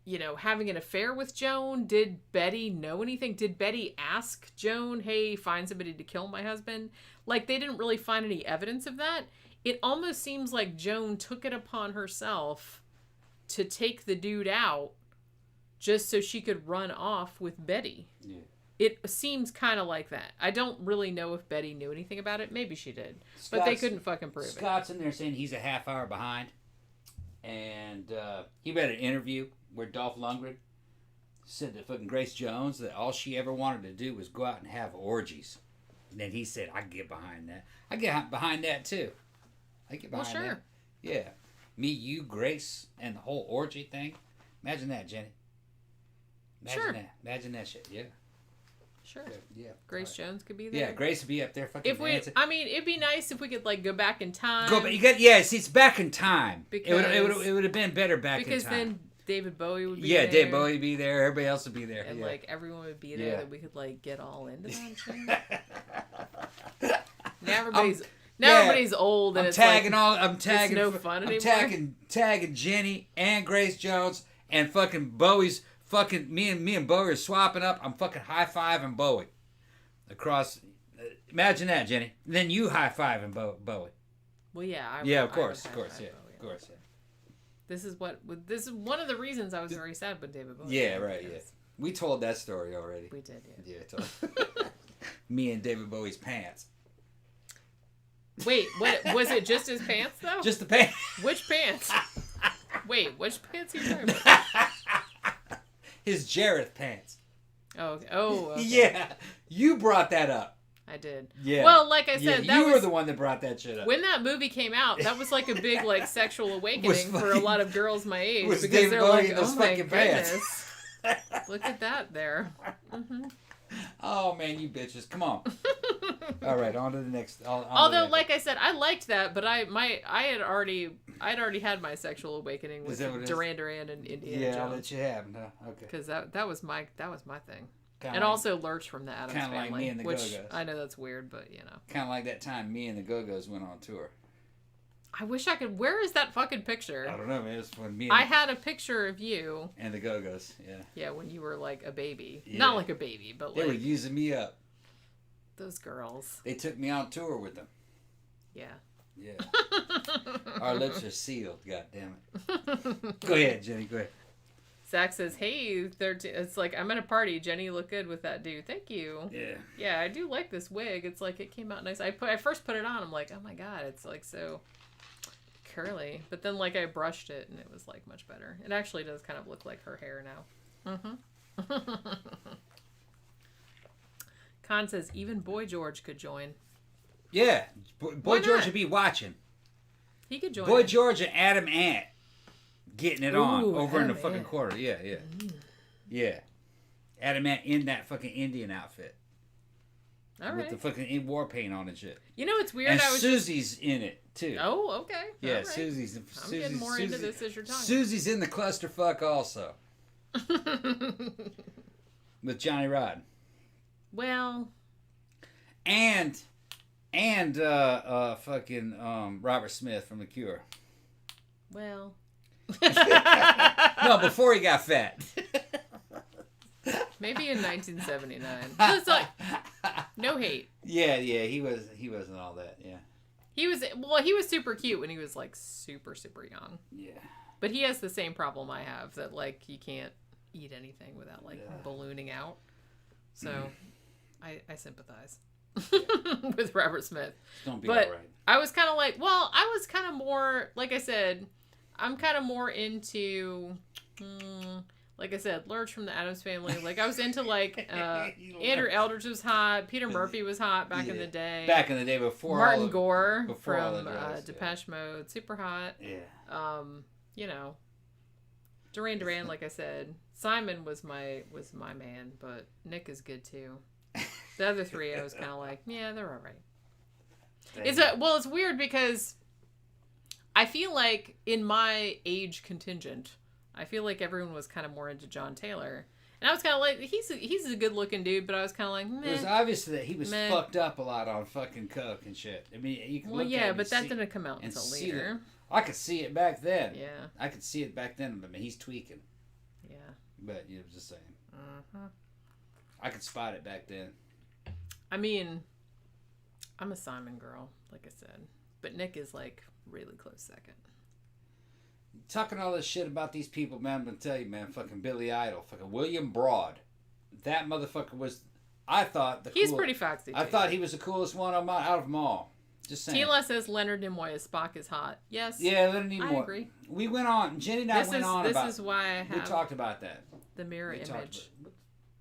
you know, having an affair with Joan. Did Betty know anything? Did Betty ask Joan, hey, find somebody to kill my husband? Like, they didn't really find any evidence of that. It almost seems like Joan took it upon herself to take the dude out just so she could run off with Betty. Yeah. It seems kind of like that. I don't really know if Betty knew anything about it. Maybe she did. But they couldn't fucking prove it. Scott's in there saying he's a half hour behind. And he read an interview where Dolph Lundgren said to fucking Grace Jones that all she ever wanted to do was go out and have orgies. And then he said, I can get behind that. I get behind that too. I get behind that. Yeah. Me, you, Grace, and the whole orgy thing. Imagine that, Jenny. Imagine that. Imagine that shit. Yeah. Sure. Yeah. Grace Jones could be there. Yeah, Grace would be up there fucking dancing. I mean, it'd be nice if we could like go back in time. See, it's back in time. Because it would have been better back in time. Because then David Bowie would be there. Yeah, David Bowie would be there. Everybody else would be there. And like everyone would be there that we could like get all into that shit. Now everybody's old and it's no fun anymore. I'm tagging Jenny and Grace Jones and fucking Bowie's. Fucking me and Bowie are swapping up. I'm fucking high-fiving Bowie across. Imagine that, Jenny. Then you high-fiving Bowie. Well, yeah. Of course. This is one of the reasons I was very sad with David Bowie. Yeah, right. Yeah, we told that story already. We did. Yeah. Me and David Bowie's pants. Wait, what was it? Just his pants though? Just the pants. Which pants? Wait, which pants are you talking about? His Gareth pants. Okay. Yeah, you brought that up. I did. Yeah. Well, like I said, you were the one that brought that shit up. When that movie came out, that was like a big like sexual awakening for a lot of girls my age because David they're Bowie like, "Oh my goodness, pants. Look at that there." Mm-hmm. Oh man, you bitches! Come on. All right, on to the next. Although, like I said, I liked that, but I'd already had my sexual awakening with Duran Duran and Indiana Jones. Yeah, I'll let you have. No, okay. Because that was my thing. And also Lurch from the Addams Family. Kind of like me and the Go-Go's. I know that's weird, but you know. Kind of like that time me and the Go-Go's went on tour. I wish I could. Where is that fucking picture? I don't know, man. It's when me. I had a picture of you. And the Go-Go's, yeah. Yeah, when you were like a baby. Yeah. Not like a baby, but like. They were using me up. Those girls. They took me on tour with them. Yeah. Yeah. Our lips are sealed. God damn it. Go ahead, Jenny. Go ahead. Zach says, "Hey, it's like I'm at a party. Jenny, you look good with that dude. Thank you. Yeah. Yeah, I do like this wig. It's like it came out nice. I first put it on. I'm like, oh my god, it's like so curly. But then like I brushed it and it was like much better. It actually does kind of look like her hair now. Mm-hmm. Khan says even Boy George could join. Yeah, Boy George would be watching. He could join. Boy George and Adam Ant getting it on over in the fucking corner. Yeah. Yeah. Adam Ant in that fucking Indian outfit. All right. With the fucking war paint on and shit. You know it's weird. And Susie's in it too. Oh, okay. Yeah, right. Susie's. I'm getting more into this as you're talking. Susie's in the clusterfuck also. With Johnny Rod. Well. And fucking Robert Smith from The Cure. Well. No, before he got fat. Maybe in 1979. It's like no hate. Yeah, he wasn't all that. Yeah. He was super cute when he was like super young. Yeah. But he has the same problem I have that like he can't eat anything without like ballooning out. So I sympathize with Robert Smith. Don't be but all right. I was kind of like, well, I was kind of more, like I said, I'm kind of more into like I said, Lurch from the Addams Family. Like, I was into, like, Andrew Eldridge was hot. Peter Murphy was hot back in the day. Back in the day before Martin Gore before from Depeche Mode. Super hot. Yeah. You know, Duran, like I said. Simon was my man, but Nick is good, too. The other three, I was kind of like, yeah, they're all right. It's weird because I feel like in my age contingent, I feel like everyone was kind of more into John Taylor. And I was kind of like, he's a good looking dude, but I was kind of like, meh. It was obvious that he was fucked up a lot on fucking coke and shit. I mean, you can look at him but that didn't come out until later. I could see it back then. Yeah. I could see it back then, but I mean, he's tweaking. Yeah. But, you know, just saying. Uh-huh. I could spot it back then. I mean, I'm a Simon girl, like I said. But Nick is, like, really close second. Talking all this shit about these people, man, I'm gonna tell you, man, fucking Billy Idol, fucking William Broad. That motherfucker was, I thought, He's pretty foxy, too. I thought he was the coolest one out of them all. Just saying. Tila says Leonard Nimoy as Spock is hot. Yes. Yeah, Leonard Nimoy. I agree. We went on, Jenny and I went on about This is why I have... We talked about that. The mirror image.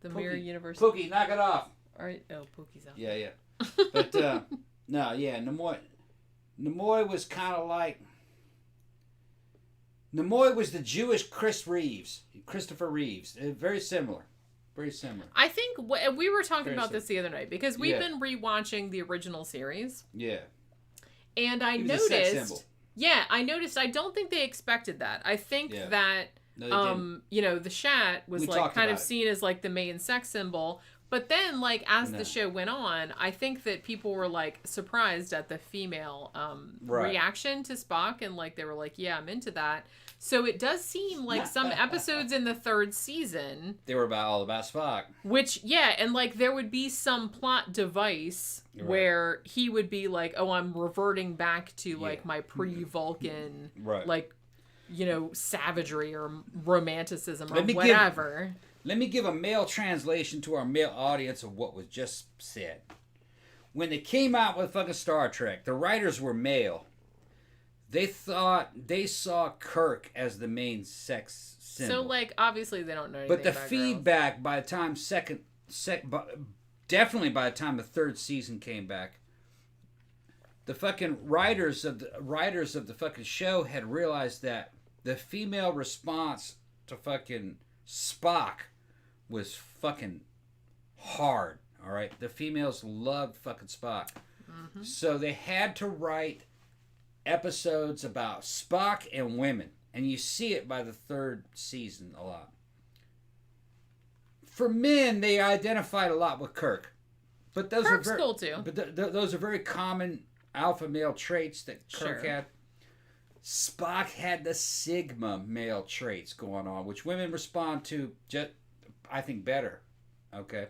The Pookie, mirror universe. Pookie, knock it off. All right. Oh, Pookie's out. Yeah. But, no, yeah, Nimoy was kind of like... Nimoy was the Jewish Christopher Reeves. Very similar. Very similar. I think we were talking about this the other night because we've been rewatching the original series. Yeah. And I noticed... a sex symbol. Yeah, I noticed. I don't think they expected that. I think that, you know, the Shat was like kind of seen as like the main sex symbol. But then, like, as the show went on, I think that people were, like, surprised at the female reaction to Spock. And, like, they were like, yeah, I'm into that. So it does seem like some episodes in the third season... They were all about Spock. Which, yeah, and, like, there would be some plot device where he would be like, oh, I'm reverting back to, like, my pre-Vulcan, like, you know, savagery or romanticism or whatever. Let me give a male translation to our male audience of what was just said. When they came out with fucking Star Trek, the writers were male. They thought they saw Kirk as the main sex symbol. So, like, obviously they don't know anything about about feedback girls. By the time definitely by the time the third season came back, the fucking writers of the fucking show had realized that the female response to fucking Spock was fucking hard, all right? The females loved fucking Spock. Mm-hmm. So they had to write episodes about Spock and women. And you see it by the third season a lot. For men, they identified a lot with Kirk. But those Kirk's are cool too. But those are very common alpha male traits that Kirk had. Spock had the Sigma male traits going on, which women respond to, just, I think, better. Okay.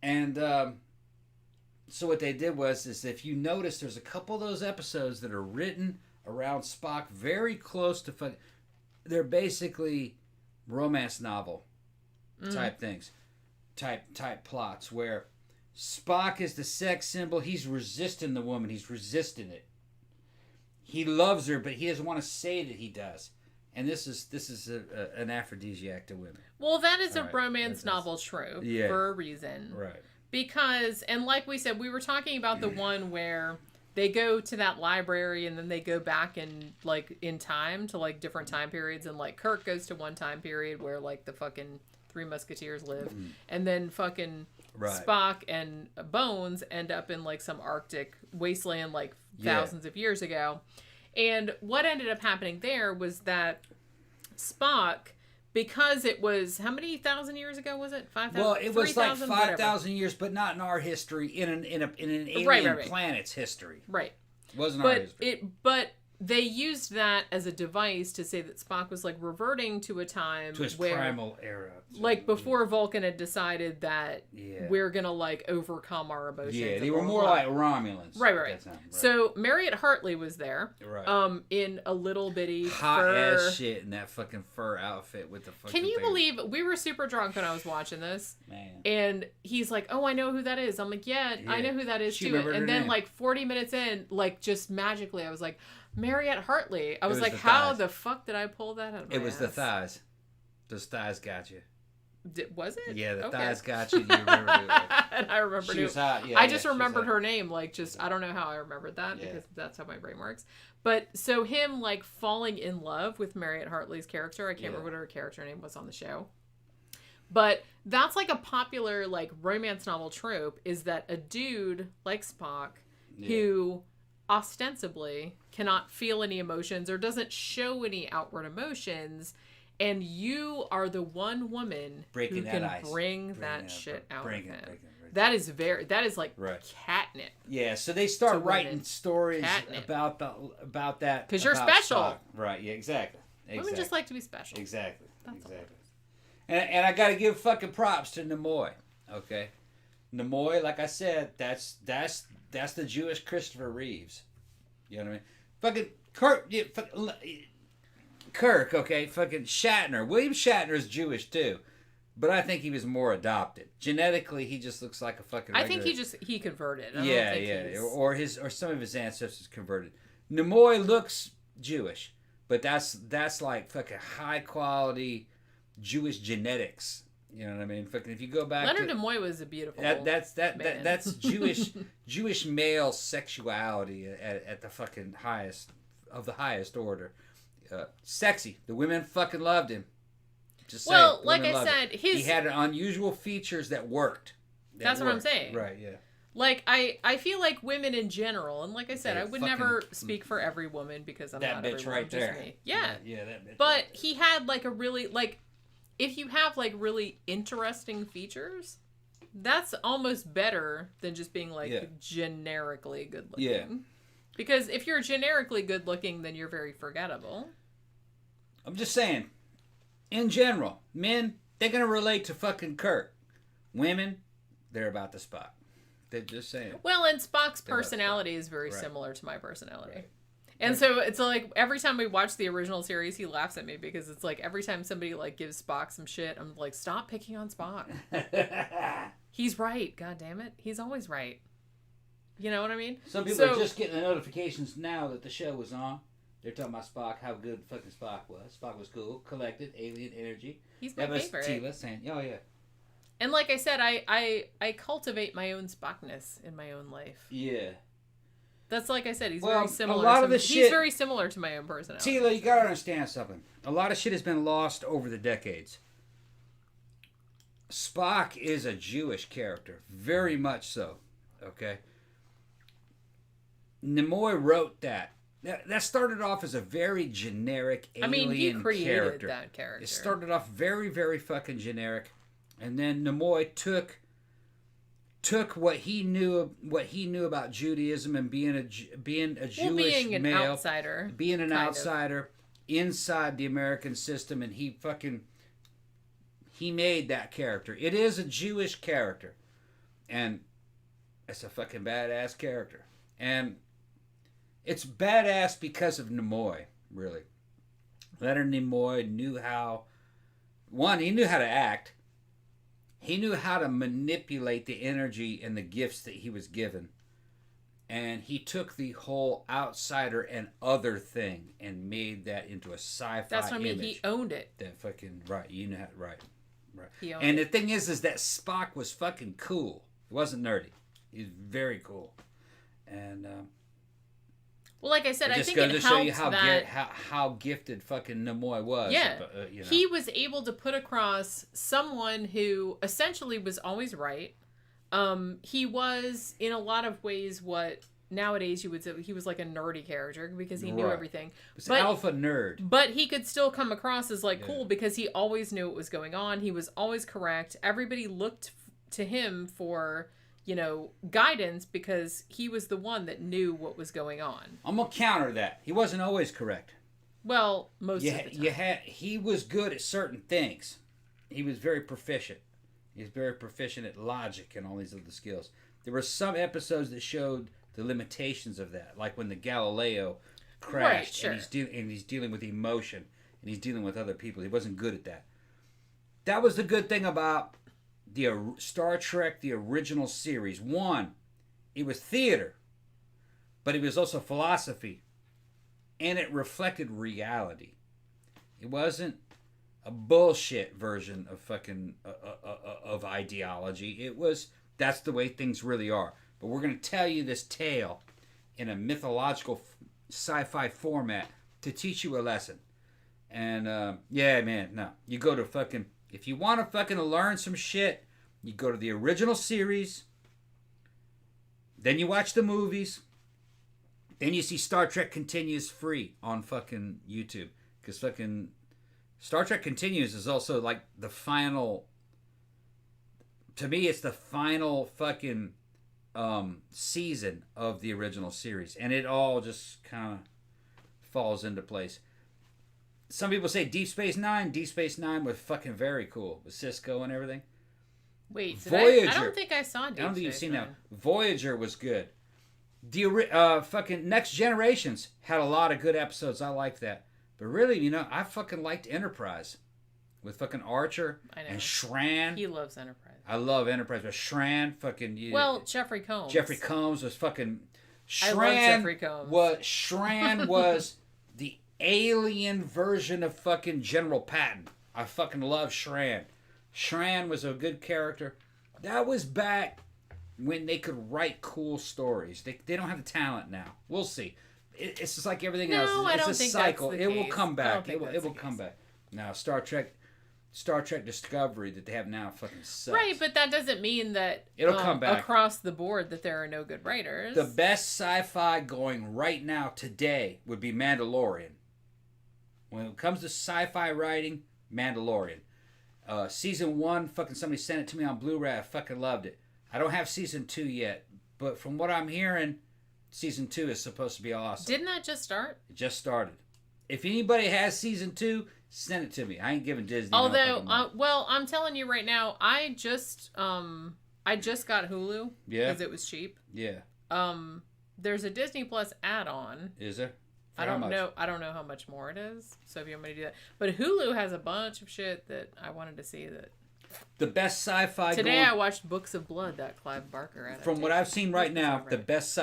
And so what they did is if you notice, there's a couple of those episodes that are written around Spock very close to they're basically romance novel type things, type plots where Spock is the sex symbol. He's resisting the woman. He's resisting it. He loves her, but he doesn't want to say that he does. And this is an aphrodisiac to women. Well, that is a romance novel trope for a reason. Right. Because, and like we said, we were talking about the one where they go to that library and then they go back in time to like different time periods, and like Kirk goes to one time period where like the fucking Three Musketeers live, and then fucking Spock and Bones end up in like some Arctic wasteland like thousands of years ago. And what ended up happening there was that Spock, because it was, how many thousand years ago was it? 5,000? Well, it was 3, like 5,000 years, but not in our history, in an alien planet's history. Right. It wasn't our history. But they used that as a device to say that Spock was like reverting to a time to his where, primal era, like before Vulcan had decided that we're gonna like overcome our emotions. Yeah, they were more like Romulans. Right. So Marriott Hartley was there, in a little bitty hot fur. ass shit in that fucking fur outfit with the fucking. Can you believe we were super drunk when I was watching this? Man. And he's like, "Oh, I know who that is." I'm like, "Yeah, I know who that is too." And then like 40 minutes in, like just magically, I was like, Marriott Hartley. I was like, how the fuck did I pull that out of my ass? It was the thighs. Those thighs got you. Was it? Yeah, the Okay. thighs got you. You remember it. And I remembered She was hot. Yeah, I yeah, just she was remembered hot. her name. Like, I don't know how I remembered that Yeah. because that's how my brain works. But so him like falling in love with Marriott Hartley's character. I can't remember what her character name was on the show. But that's like a popular like romance novel trope, is that a dude like Spock who ostensibly cannot feel any emotions or doesn't show any outward emotions, and you are the one woman Breaking who that can ice. bring that shit out of him. Break it. That is like catnip. Yeah, so they start writing women. stories Catnip. about that. Because you're about special. Spock. Right, yeah, exactly. Women just like to be special. Exactly. That's Exactly. And I got to give fucking props to Nimoy. Okay, Nimoy, like I said, that's the Jewish Christopher Reeves. You know what I mean? Fucking Kirk. Yeah, Kirk. Okay, fucking Shatner. William Shatner is Jewish too, but I think he was more adopted. Genetically, he just looks like a fucking. I think he converted. I don't think or some of his ancestors converted. Nimoy looks Jewish, but that's like fucking high quality Jewish genetics. You know what I mean? Fucking if you go back, Leonard Nimoy was a beautiful. That's Jewish male sexuality at the fucking highest order. Sexy. The women fucking loved him. Just well, saying, like I said, he had unusual features that worked. That's what I'm saying. Right? Yeah. Like I feel like women in general, and like I said, I would fucking- never speak for every woman because I'm That not bitch every woman, right just there. me. Yeah. Yeah, that bitch. But right there. he had like a really like, if you have like really interesting features, that's almost better than just being like generically good looking. Yeah. Because if you're generically good looking, then you're very forgettable. I'm just saying, in general, men, they're going to relate to fucking Kirk. Women, they're about the Spock. They're just saying. Well, and Spock's personality is very similar to my personality. Right. And so it's like every time we watch the original series, he laughs at me because it's like every time somebody like gives Spock some shit, I'm like, stop picking on Spock. He's right. God damn it. He's always right. You know what I mean? Some people are just getting the notifications now that the show was on. They're talking about Spock, how good fucking Spock was. Spock was cool, collected, alien energy. He's my favorite. Tila saying, oh yeah. And like I said, I cultivate my own Spockness in my own life. Yeah. That's like I said, he's very similar. A lot of the he's shit, very similar to my own personality. Tila, you gotta understand something. A lot of shit has been lost over the decades. Spock is a Jewish character, very much so. Okay. Nimoy wrote that. That started off as a very generic alien he created character. that character. It started off very, very fucking generic, and then Nimoy took what he knew about Judaism and being a Jewish being an male, outsider, being an outsider inside the American system, and he made that character. It is a Jewish character, and it's a fucking badass character, and it's badass because of Nimoy, really. Leonard Nimoy knew how to act. He knew how to manipulate the energy and the gifts that he was given. And he took the whole outsider and other thing and made that into a sci-fi That's what I mean. image. He owned it. That fucking, right. You know, right. He owned And it. the thing is that Spock was fucking cool. He wasn't nerdy. He was very cool. And, well, like I said, I just think goes it to show you helped how that how gifted fucking Nimoy was. Yeah, you know. he was able to put across someone who essentially was always right. He was in a lot of ways what nowadays you would say he was like a nerdy character because he knew everything. He was an alpha nerd. But he could still come across as like cool because he always knew what was going on. He was always correct. Everybody looked to him for, you know, guidance because he was the one that knew what was going on. I'm gonna counter that. He wasn't always correct. Well, most of the time. He was good at certain things. He was very proficient. He was very proficient at logic and all these other skills. There were some episodes that showed the limitations of that, like when the Galileo crashed and he's dealing with emotion and he's dealing with other people. He wasn't good at that. That was the good thing about the Star Trek, the original series. One, it was theater, but it was also philosophy, and it reflected reality. It wasn't a bullshit version of fucking of ideology. That's the way things really are. But we're going to tell you this tale in a mythological sci-fi format to teach you a lesson. And yeah, man, no. You go to fucking, if you want to fucking learn some shit, you go to the original series. Then you watch the movies. Then you see Star Trek Continues free on fucking YouTube. Because fucking Star Trek Continues is also like the final, to me, it's the final fucking season of the original series. And it all just kind of falls into place. Some people say Deep Space Nine. Deep Space Nine was fucking very cool. With Cisco and everything. Wait, Voyager. I don't think I saw Deep Space Nine. I don't think you've seen that. Voyager was good. The fucking Next Generations had a lot of good episodes. I like that. But really, you know, I fucking liked Enterprise. With fucking Archer and Shran. He loves Enterprise. I love Enterprise. But Shran fucking... Well, Jeffrey Combs. Jeffrey Combs was fucking... I love Jeffrey Combs. Shran was the alien version of fucking General Patton. I fucking love Shran. Shran was a good character. That was back when they could write cool stories. They don't have the talent now. We'll see. It's just like everything else. It's a cycle. It will come back. It will come back. Now, Star Trek Discovery that they have now fucking sucks. Right, but that doesn't mean that it'll come back across the board that there are no good writers. The best sci-fi going right now today would be Mandalorian. When it comes to sci-fi writing, Mandalorian. Season 1, fucking somebody sent it to me on Blu-ray. I fucking loved it. I don't have season 2 yet, but from what I'm hearing, season 2 is supposed to be awesome. Didn't that just start? It just started. If anybody has season 2, send it to me. I ain't giving Disney. Although, well, I'm telling you right now, I just got Hulu because it was cheap. Yeah. There's a Disney Plus add-on. Is there? I don't know how much more it is. So if you want me to do that, but Hulu has a bunch of shit that I wanted to see. That the best sci-fi. Today I watched Books of Blood, that Clive Barker adaptation. From what I've seen right now, the best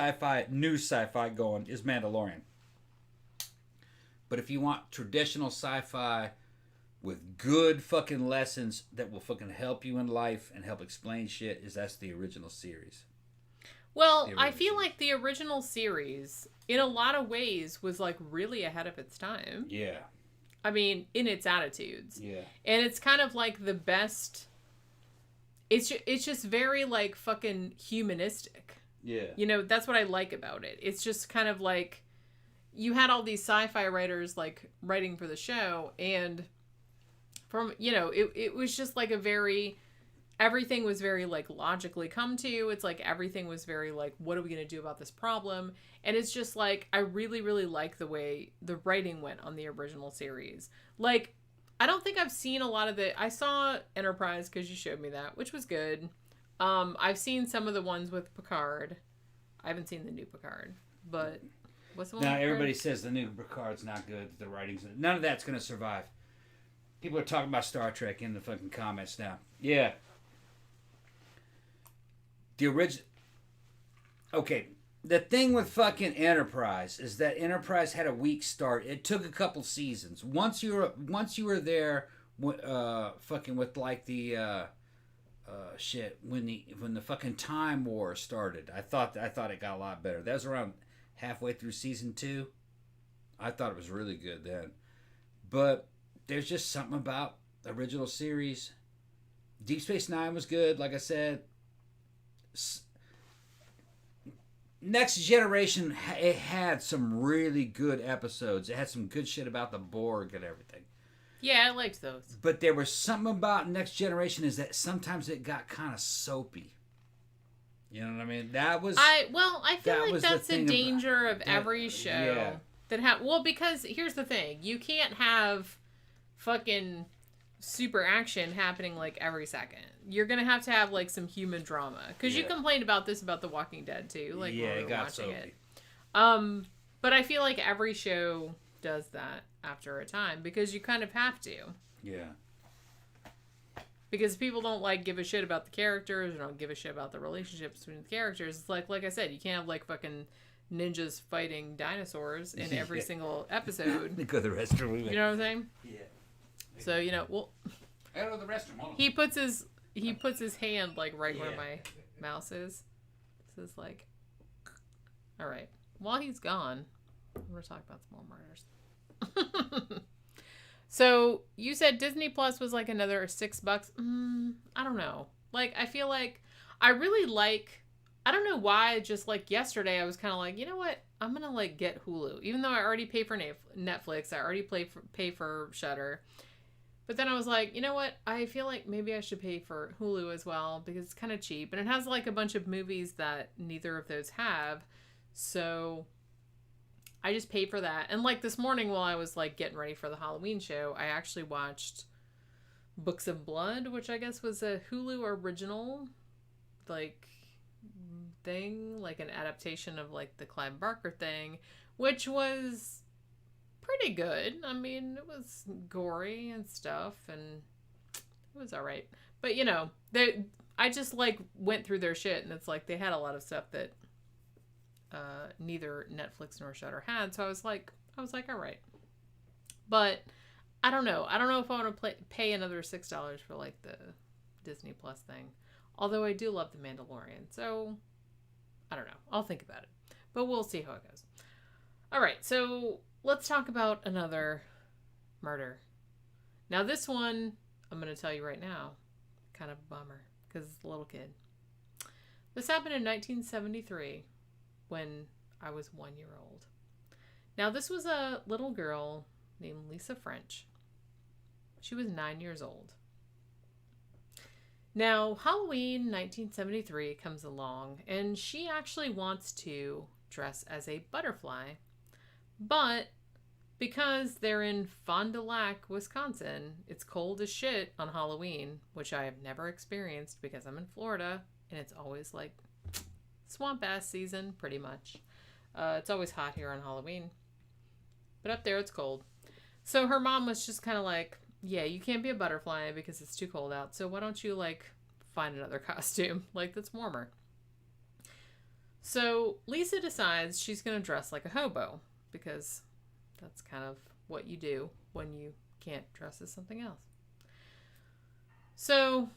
new sci-fi going is Mandalorian. But if you want traditional sci-fi with good fucking lessons that will fucking help you in life and help explain shit, that's the original series. Well, I feel like the original series, in a lot of ways, was like really ahead of its time. Yeah. I mean, in its attitudes. Yeah. And it's kind of like the best. It's just very like fucking humanistic. Yeah. You know, that's what I like about it. It's just kind of like you had all these sci-fi writers like writing for the show, and from, you know, it was just like everything was very like logically come to you. It's like everything was very like, what are we going to do about this problem? And it's just like, I really, really like the way the writing went on the original series. Like, I don't think I've seen a lot of I saw Enterprise because you showed me that, which was good. I've seen some of the ones with Picard. I haven't seen the new Picard, but what's the one? Now everybody says the new Picard's not good. The writing's none of that's going to survive. People are talking about Star Trek in the fucking comments now. Yeah. The original. Okay, the thing with fucking Enterprise is that Enterprise had a weak start. It took a couple seasons. Once you were there, fucking with like the shit when the fucking Time War started. I thought it got a lot better. That was around halfway through season 2. I thought it was really good then, but there's just something about the original series. Deep Space Nine was good, like I said. Next Generation, it had some really good episodes. It had some good shit about the Borg and everything. Yeah, I liked those. But there was something about Next Generation is that sometimes it got kind of soapy. You know what I mean? I feel like that's a danger of every show because here's the thing. You can't have fucking super action happening like every second. You're gonna have to have like some human drama, because you complained about this about The Walking Dead too, like when we were watching it. But I feel like every show does that after a time, because you kind of have to. Yeah. Because people don't like give a shit about the characters, or don't give a shit about the relationships between the characters. It's like I said, you can't have like fucking ninjas fighting dinosaurs in every single episode. Go the rest of the movie. You know what I'm saying? Yeah. So, you know, well, I gotta go to the restroom. Hold on. he puts his hand like right where my mouse is. This is like, all right. While he's gone, we're talking about some more murders. So you said Disney Plus was like another $6. I don't know. Like, I feel like I really like. I don't know why. Just like yesterday, I was kind of like, you know what? I'm gonna like get Hulu, even though I already pay for Netflix. I already pay for Shudder. But then I was like, you know what? I feel like maybe I should pay for Hulu as well because it's kind of cheap and it has like a bunch of movies that neither of those have. So I just pay for that. And like this morning while I was like getting ready for the Halloween show, I actually watched Books of Blood, which I guess was a Hulu original like thing, like an adaptation of like the Clive Barker thing, which was pretty good. I mean, it was gory and stuff and it was all right. But you know, I just like went through their shit and it's like they had a lot of stuff that neither Netflix nor Shudder had, so I was like all right. But I don't know if I want to pay another $6 for like the Disney Plus thing, although I do love The Mandalorian, so I don't know, I'll think about it, but we'll see how it goes. All right, so let's talk about another murder. Now this one, I'm going to tell you right now, kind of a bummer because it's a little kid. This happened in 1973 when I was 1 year old. Now this was a little girl named Lisa French. She was 9 years old. Now Halloween 1973 comes along and she actually wants to dress as a butterfly, but because they're in Fond du Lac, Wisconsin, it's cold as shit on Halloween, which I have never experienced because I'm in Florida and it's always like swamp ass season pretty much. It's always hot here on Halloween, but up there it's cold. So her mom was just kind of like, yeah, you can't be a butterfly because it's too cold out, so why don't you like find another costume like that's warmer. So Lisa decides she's gonna dress like a hobo because that's kind of what you do when you can't dress as something else. So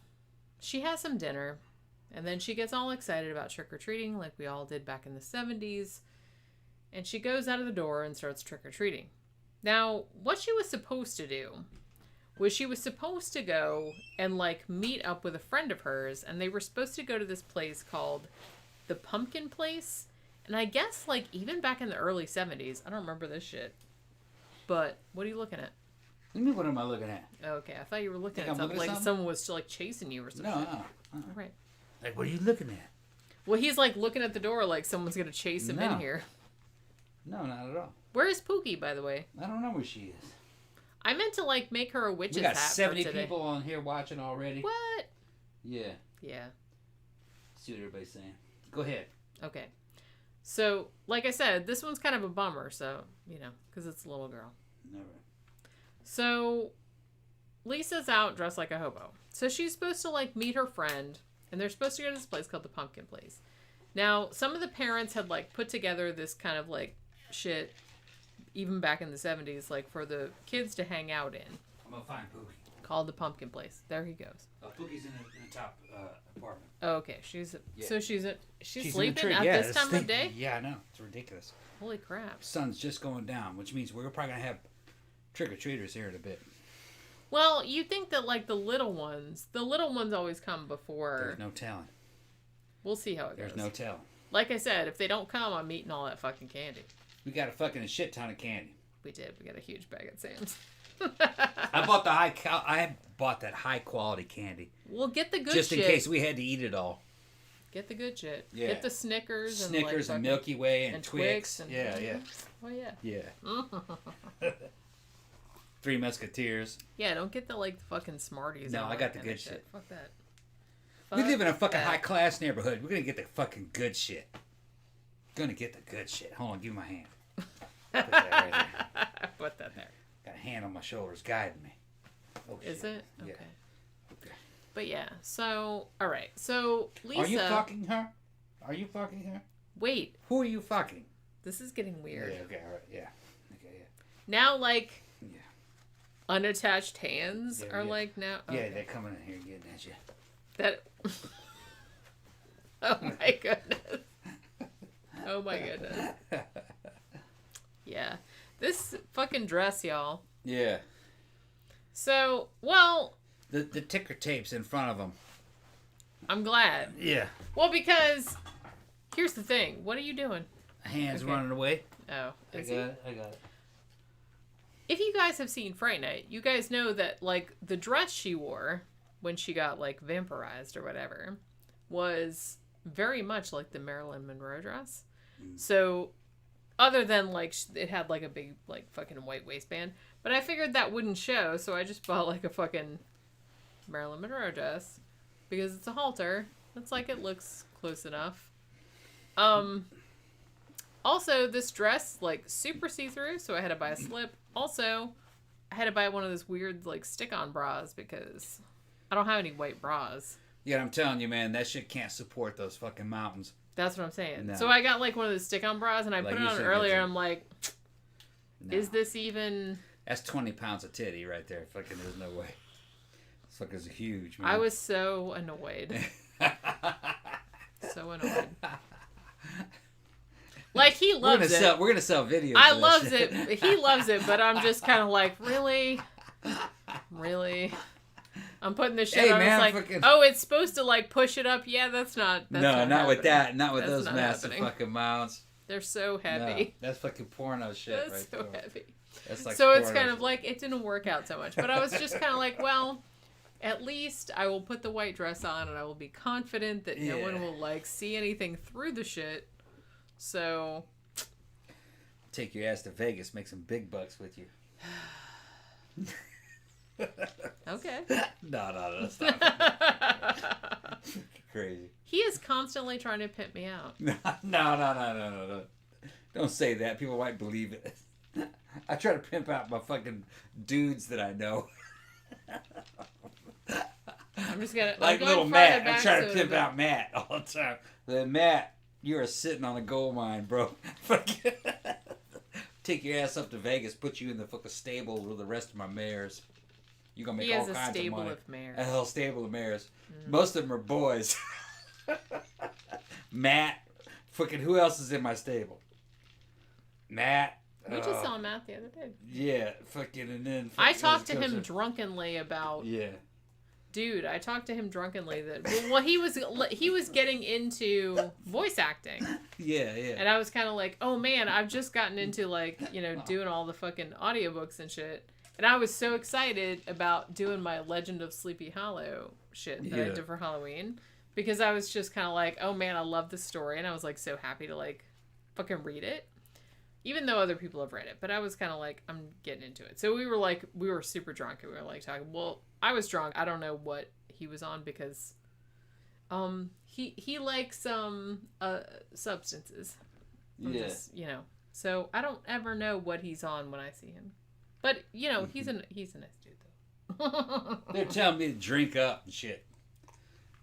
she has some dinner and then she gets all excited about trick-or-treating like we all did back in the 70s. And she goes out of the door and starts trick-or-treating. Now, what she was supposed to do was she was supposed to go and like meet up with a friend of hers, and they were supposed to go to this place called the Pumpkin Place. And I guess like even back in the early 70s, I don't remember this shit. But what are you looking at? What am I looking at? Okay, I thought you were looking at something like someone was like chasing you or something. No. All right. Like, what are you looking at? Well, he's like looking at the door like someone's gonna chase him in here. No, not at all. Where is Pookie, by the way? I don't know where she is. I meant to like make her a witch's hat. We got 70 people on here watching already. What? Yeah. Yeah. See what everybody's saying. Go ahead. Okay. So, like I said, this one's kind of a bummer, so, you know, because it's a little girl. Never. So, Lisa's out dressed like a hobo. So she's supposed to, like, meet her friend, and they're supposed to go to this place called the Pumpkin Place. Now, some of the parents had, like, put together this kind of, like, shit, even back in the 70s, like, for the kids to hang out in. I'm gonna find Pookie. Called the Pumpkin Place. There he goes. Pookie's in the top apartment. Oh, okay. She's sleeping in at this time of day? Yeah, I know. It's ridiculous. Holy crap. Sun's just going down, which means we're probably going to have trick-or-treaters here in a bit. Well, you think that, like, the little ones always come before. There's no telling. We'll see how it goes. There's no telling. Like I said, if they don't come, I'm eating all that fucking candy. We got a shit ton of candy. We did. We got a huge bag at Sam's. I bought that high quality candy. We'll get the good shit. Just in case we had to eat it all. Get the good shit. Yeah. Get the Snickers and Milky Way and Twix. And, yeah. Oh yeah. Yeah. Three Musketeers. Yeah, don't get the like fucking Smarties. No, I got the good shit. Fuck that. We live in a fucking high class neighborhood. We're gonna get the fucking good shit. Gonna get the good shit. Hold on, give me my hand. Put that right there. Put that there. Got a hand on my shoulders guiding me. Oh, Is shit. it? Okay. Yeah. But yeah, so, alright. So, Lisa... Are you fucking her? Are you fucking her? Wait. Who are you fucking? This is getting weird. Yeah, okay, alright, yeah. Okay, yeah. Now, like... Yeah. unattached hands Yeah, are yeah. like now. Yeah, Okay. they're coming in here getting at you. That. Oh my goodness. Oh my goodness. Yeah. This fucking dress, y'all. Yeah. So, well, The ticker tape's in front of them. I'm glad. Yeah. Well, because here's the thing. What are you doing? Hands Okay. running away. Oh, I is got he? it. If you guys have seen Fright Night, you guys know that, like, the dress she wore when she got, like, vampirized or whatever was very much like the Marilyn Monroe dress. So, other than, like, it had, like, a big, like, fucking white waistband. But I figured that wouldn't show, so I just bought, like, a fucking Marilyn Monroe dress. Because it's a halter. It's like, it looks close enough. Also, this dress, like, super see-through, so I had to buy a slip. Also, I had to buy one of those weird, like, stick-on bras because I don't have any white bras. Yeah, I'm telling you, man, that shit can't support those fucking mountains. That's what I'm saying. No. So I got, like, one of those stick-on bras, and I Like put you it on said, earlier, it's and I'm like, No. is this even... That's 20 pounds of titty right there. Fucking, there's no way. This fucker's huge, man. I was so annoyed. So annoyed. Like, he loves it. We're gonna sell videos. I of that loves shit. it. He loves it, but I'm just kind of like, really? Really? I'm putting this shit Hey, on. man, It's like, fucking- oh, it's supposed to, like, push it up. Yeah, that's not No, not not with happening. that. Not with That's those not massive happening. fucking mounts. They're so No, heavy. that's fucking porno shit That's right so there. heavy. That's like So it's porno kind of shit. like, it didn't work out so much. But I was just kind of like, well, at least I will put the white dress on and I will be confident that no one Yeah. will, like, see anything through the shit. So... Take your ass to Vegas, make some big bucks with you. Okay. No, stop. Crazy. He is constantly trying to pimp me out. No. Don't say that. People might believe it. I try to pimp out my fucking dudes that I know. I'm just gonna Like I'm little going farther Matt. I'm back trying to so pimp that- out Matt all the time. Matt, you are sitting on a gold mine, bro. Fucking take your ass up to Vegas, put you in the fucking stable with the rest of my mares. You're gonna make He all has a kinds of stable money. of mares. A whole stable of mares. Most of them are boys. Matt, fucking who else is in my stable? Matt. We just saw Matt the other day. Yeah, fucking, and then I fucking talked to goes him to- drunkenly about. Yeah. Dude, I talked to him drunkenly that well he was getting into voice acting. Yeah. And I was kind of like, "Oh man, I've just gotten into like, doing all the fucking audiobooks and shit." And I was so excited about doing my Legend of Sleepy Hollow shit that I Yeah. did for Halloween because I was just kind of like, "Oh man, I love this story." And I was like so happy to like fucking read it. Even though other people have read it, but I was kind of like, I'm getting into it. So we were super drunk and we were like talking. Well, I was drunk. I don't know what he was on because, he likes substances. I'm Yeah. just, so I don't ever know what he's on when I see him. But he's a nice dude though. They're telling me to drink up and shit.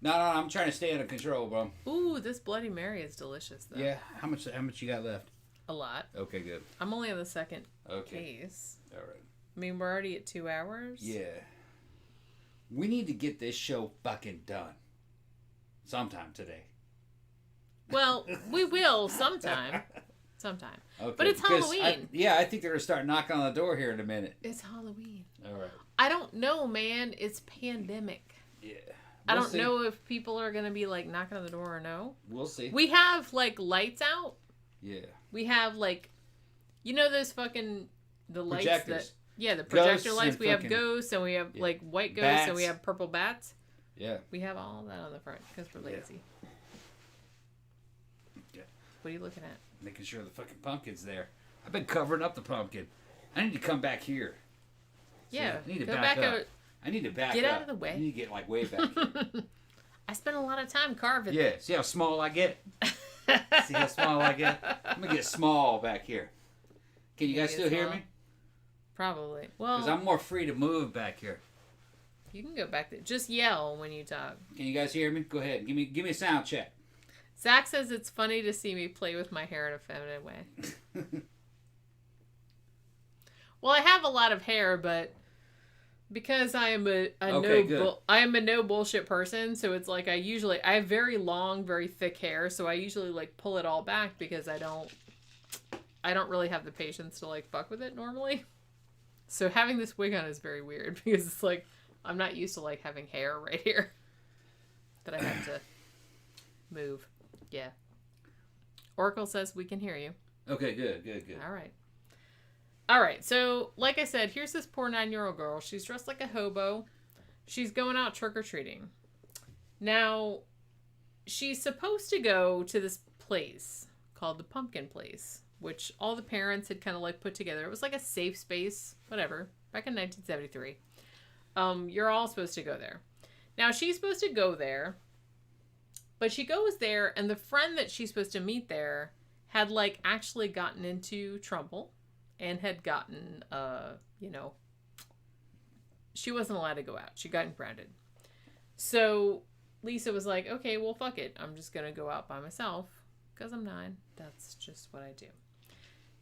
No, I'm trying to stay under control, bro. Ooh, this Bloody Mary is delicious though. Yeah. How much you got left? A lot. Okay, good. I'm only on the second Okay. case. All right. I mean, we're already at 2 hours. Yeah. We need to get this show fucking done. Sometime today. Well, we will sometime. Sometime. Okay. But it's because Halloween. I think they're going to start knocking on the door here in a minute. It's Halloween. All right. I don't know, man. It's pandemic. Yeah. I We'll don't see. know if people are going to be, like, knocking on the door or no. We'll see. We have, like, lights out. Yeah. We have, like, those fucking, the lights Projectors. the projector Ghosts lights. and We have fucking- ghosts, and we have, yeah. like, white ghosts, Bats. and we have purple bats. Yeah. We have all that on the front, because we're lazy. Yeah. What are you looking at? Making sure the fucking pumpkin's there. I've been covering up the pumpkin. I need to come back here. Yeah, I need to go back up. out. I need to back Get up. out of the way. I need to get like way back here. I spent a lot of time carving. Yeah, see how small I get? See how small I get? I'm gonna get small back here. Can you guys get still hear small? me? Probably. Well, Because I'm more free to move back here. you can go back there. Just yell when you talk. Can you guys hear me? Go ahead. Give me a sound check. Zach says it's funny to see me play with my hair in a feminine way. Well, I have a lot of hair, but Because I am a Okay, I am a no bullshit person, so it's like I have very long, very thick hair, so I usually like pull it all back because I don't really have the patience to like fuck with it normally. So having this wig on is very weird because it's like I'm not used to like having hair right here that I have to move. Yeah. Oracle says we can hear you. Okay, good. All right, so like I said, here's this poor 9-year-old girl. She's dressed like a hobo. She's going out trick-or-treating. Now, she's supposed to go to this place called the Pumpkin Place, which all the parents had kind of like put together. It was like a safe space, whatever, back in 1973. You're all supposed to go there. Now, she's supposed to go there, but she goes there, and the friend that she's supposed to meet there had like actually gotten into trouble. And had gotten, she wasn't allowed to go out. She got grounded. So Lisa was like, okay, well, fuck it. I'm just going to go out by myself because I'm 9. That's just what I do.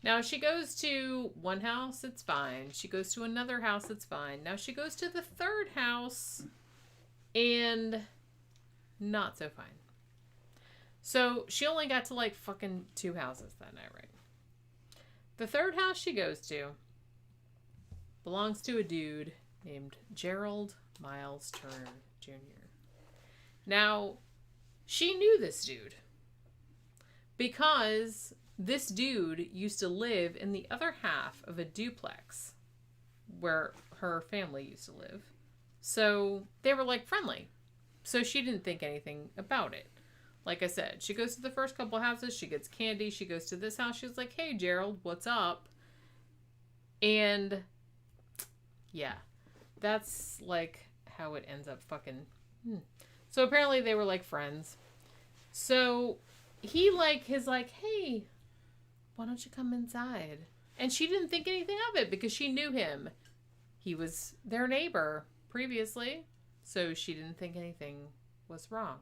Now, she goes to one house, it's fine. She goes to another house, it's fine. Now, she goes to the third house and not so fine. So she only got to like fucking 2 houses that night, right? The third house she goes to belongs to a dude named Gerald Miles Turner Jr. Now, she knew this dude because this dude used to live in the other half of a duplex where her family used to live. So they were like friendly. So she didn't think anything about it. Like I said, she goes to the first couple houses, she gets candy, she goes to this house, she's like, hey, Gerald, what's up? And, yeah, that's, like, how it ends up fucking... So apparently they were, like, friends. So he, like, is like, hey, why don't you come inside? And she didn't think anything of it because she knew him. He was their neighbor previously, so she didn't think anything was wrong.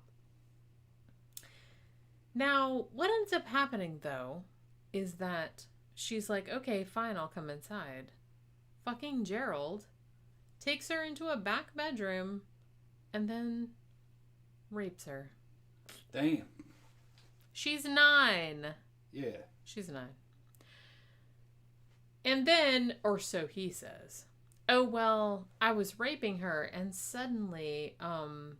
Now, what ends up happening, though, is that she's like, okay, fine, I'll come inside. Fucking Gerald takes her into a back bedroom and then rapes her. Damn. She's 9. Yeah. She's 9. And then, or so he says, oh, well, I was raping her and suddenly,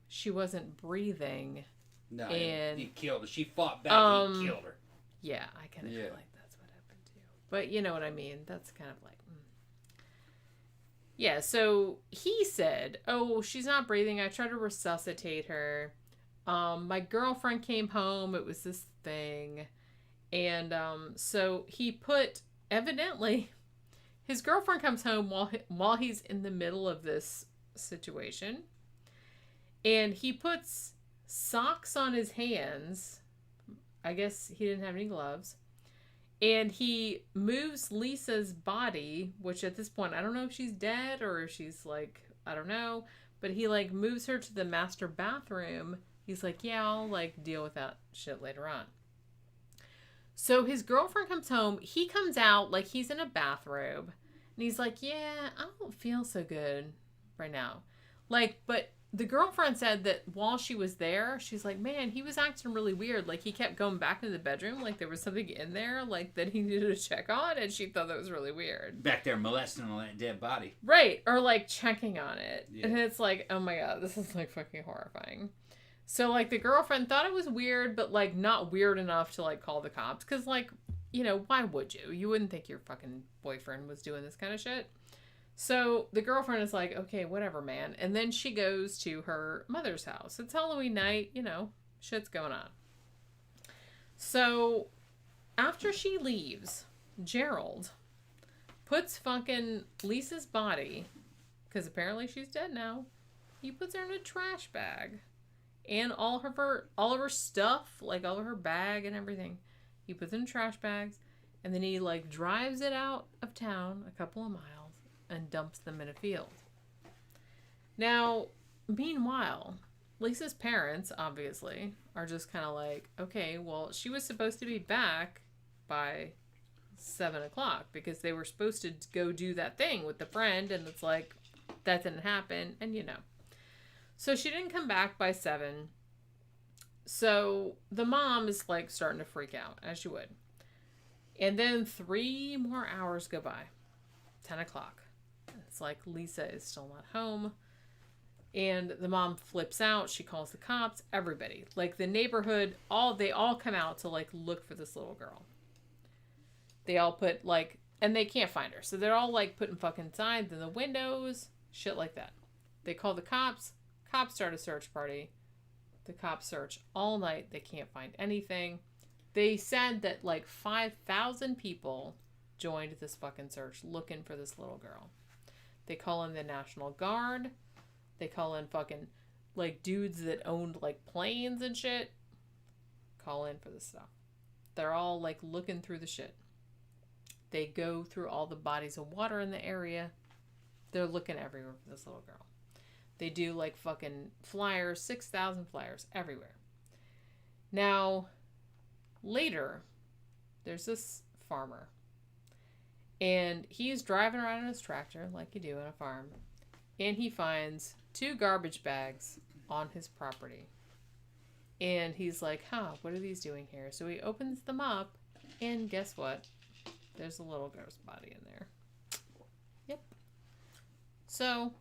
she wasn't breathing. No, and he killed her. She fought back and he killed her. Yeah, I kind of feel like that's what happened too. But you know what I mean? That's kind of like... Yeah, so he said, oh, she's not breathing. I tried to resuscitate her. My girlfriend came home. It was this thing. And so he put... Evidently, his girlfriend comes home while he's in the middle of this situation. And he puts... socks on his hands. I guess he didn't have any gloves. And he moves Lisa's body, which at this point, I don't know if she's dead or if she's like, I don't know. But he like moves her to the master bathroom. He's like, yeah, I'll like deal with that shit later on. So his girlfriend comes home. He comes out like he's in a bathrobe. And he's like, yeah, I don't feel so good right now. Like, but the girlfriend said that while she was there, she's like, man, he was acting really weird. Like, he kept going back into the bedroom. Like, there was something in there, like, that he needed to check on. And she thought that was really weird. Back there molesting on that dead body. Right. Or, like, checking on it. Yeah. And it's like, oh, my God, this is, like, fucking horrifying. So, like, the girlfriend thought it was weird, but, like, not weird enough to, like, call the cops. Because, like, you know, why would you? You wouldn't think your fucking boyfriend was doing this kind of shit. So the girlfriend is like, okay, whatever, man. And then she goes to her mother's house. It's Halloween night, you know, shit's going on. So after she leaves, Gerald puts fucking Lisa's body, because apparently she's dead now, he puts her in a trash bag. And all of her stuff, like all of her bag and everything, he puts it in trash bags. And then he like drives it out of town a couple of miles and dumps them in a field. Now, meanwhile, Lisa's parents, obviously, are just kind of like, okay, well, she was supposed to be back by 7 o'clock because they were supposed to go do that thing with the friend, and it's like, that didn't happen, and So she didn't come back by 7. So the mom is like starting to freak out, as you would. And then 3 more hours go by. 10 o'clock. It's like Lisa is still not home. And the mom flips out. She calls the cops. Everybody. Like the neighborhood, they all come out to like look for this little girl. They all put like, and they can't find her. So they're all like putting fucking signs in the windows. Shit like that. They call the cops. Cops start a search party. The cops search all night. They can't find anything. They said that like 5,000 people joined this fucking search looking for this little girl. They call in the National Guard. They call in fucking like dudes that owned like planes and shit. Call in for this stuff. They're all like looking through the shit. They go through all the bodies of water in the area. They're looking everywhere for this little girl. They do like fucking flyers, 6,000 flyers everywhere. Now, later, there's this farmer. And he's driving around in his tractor like you do on a farm. And he finds 2 garbage bags on his property. And he's like, what are these doing here? So he opens them up. And guess what? There's a little girl's body in there. Yep. So.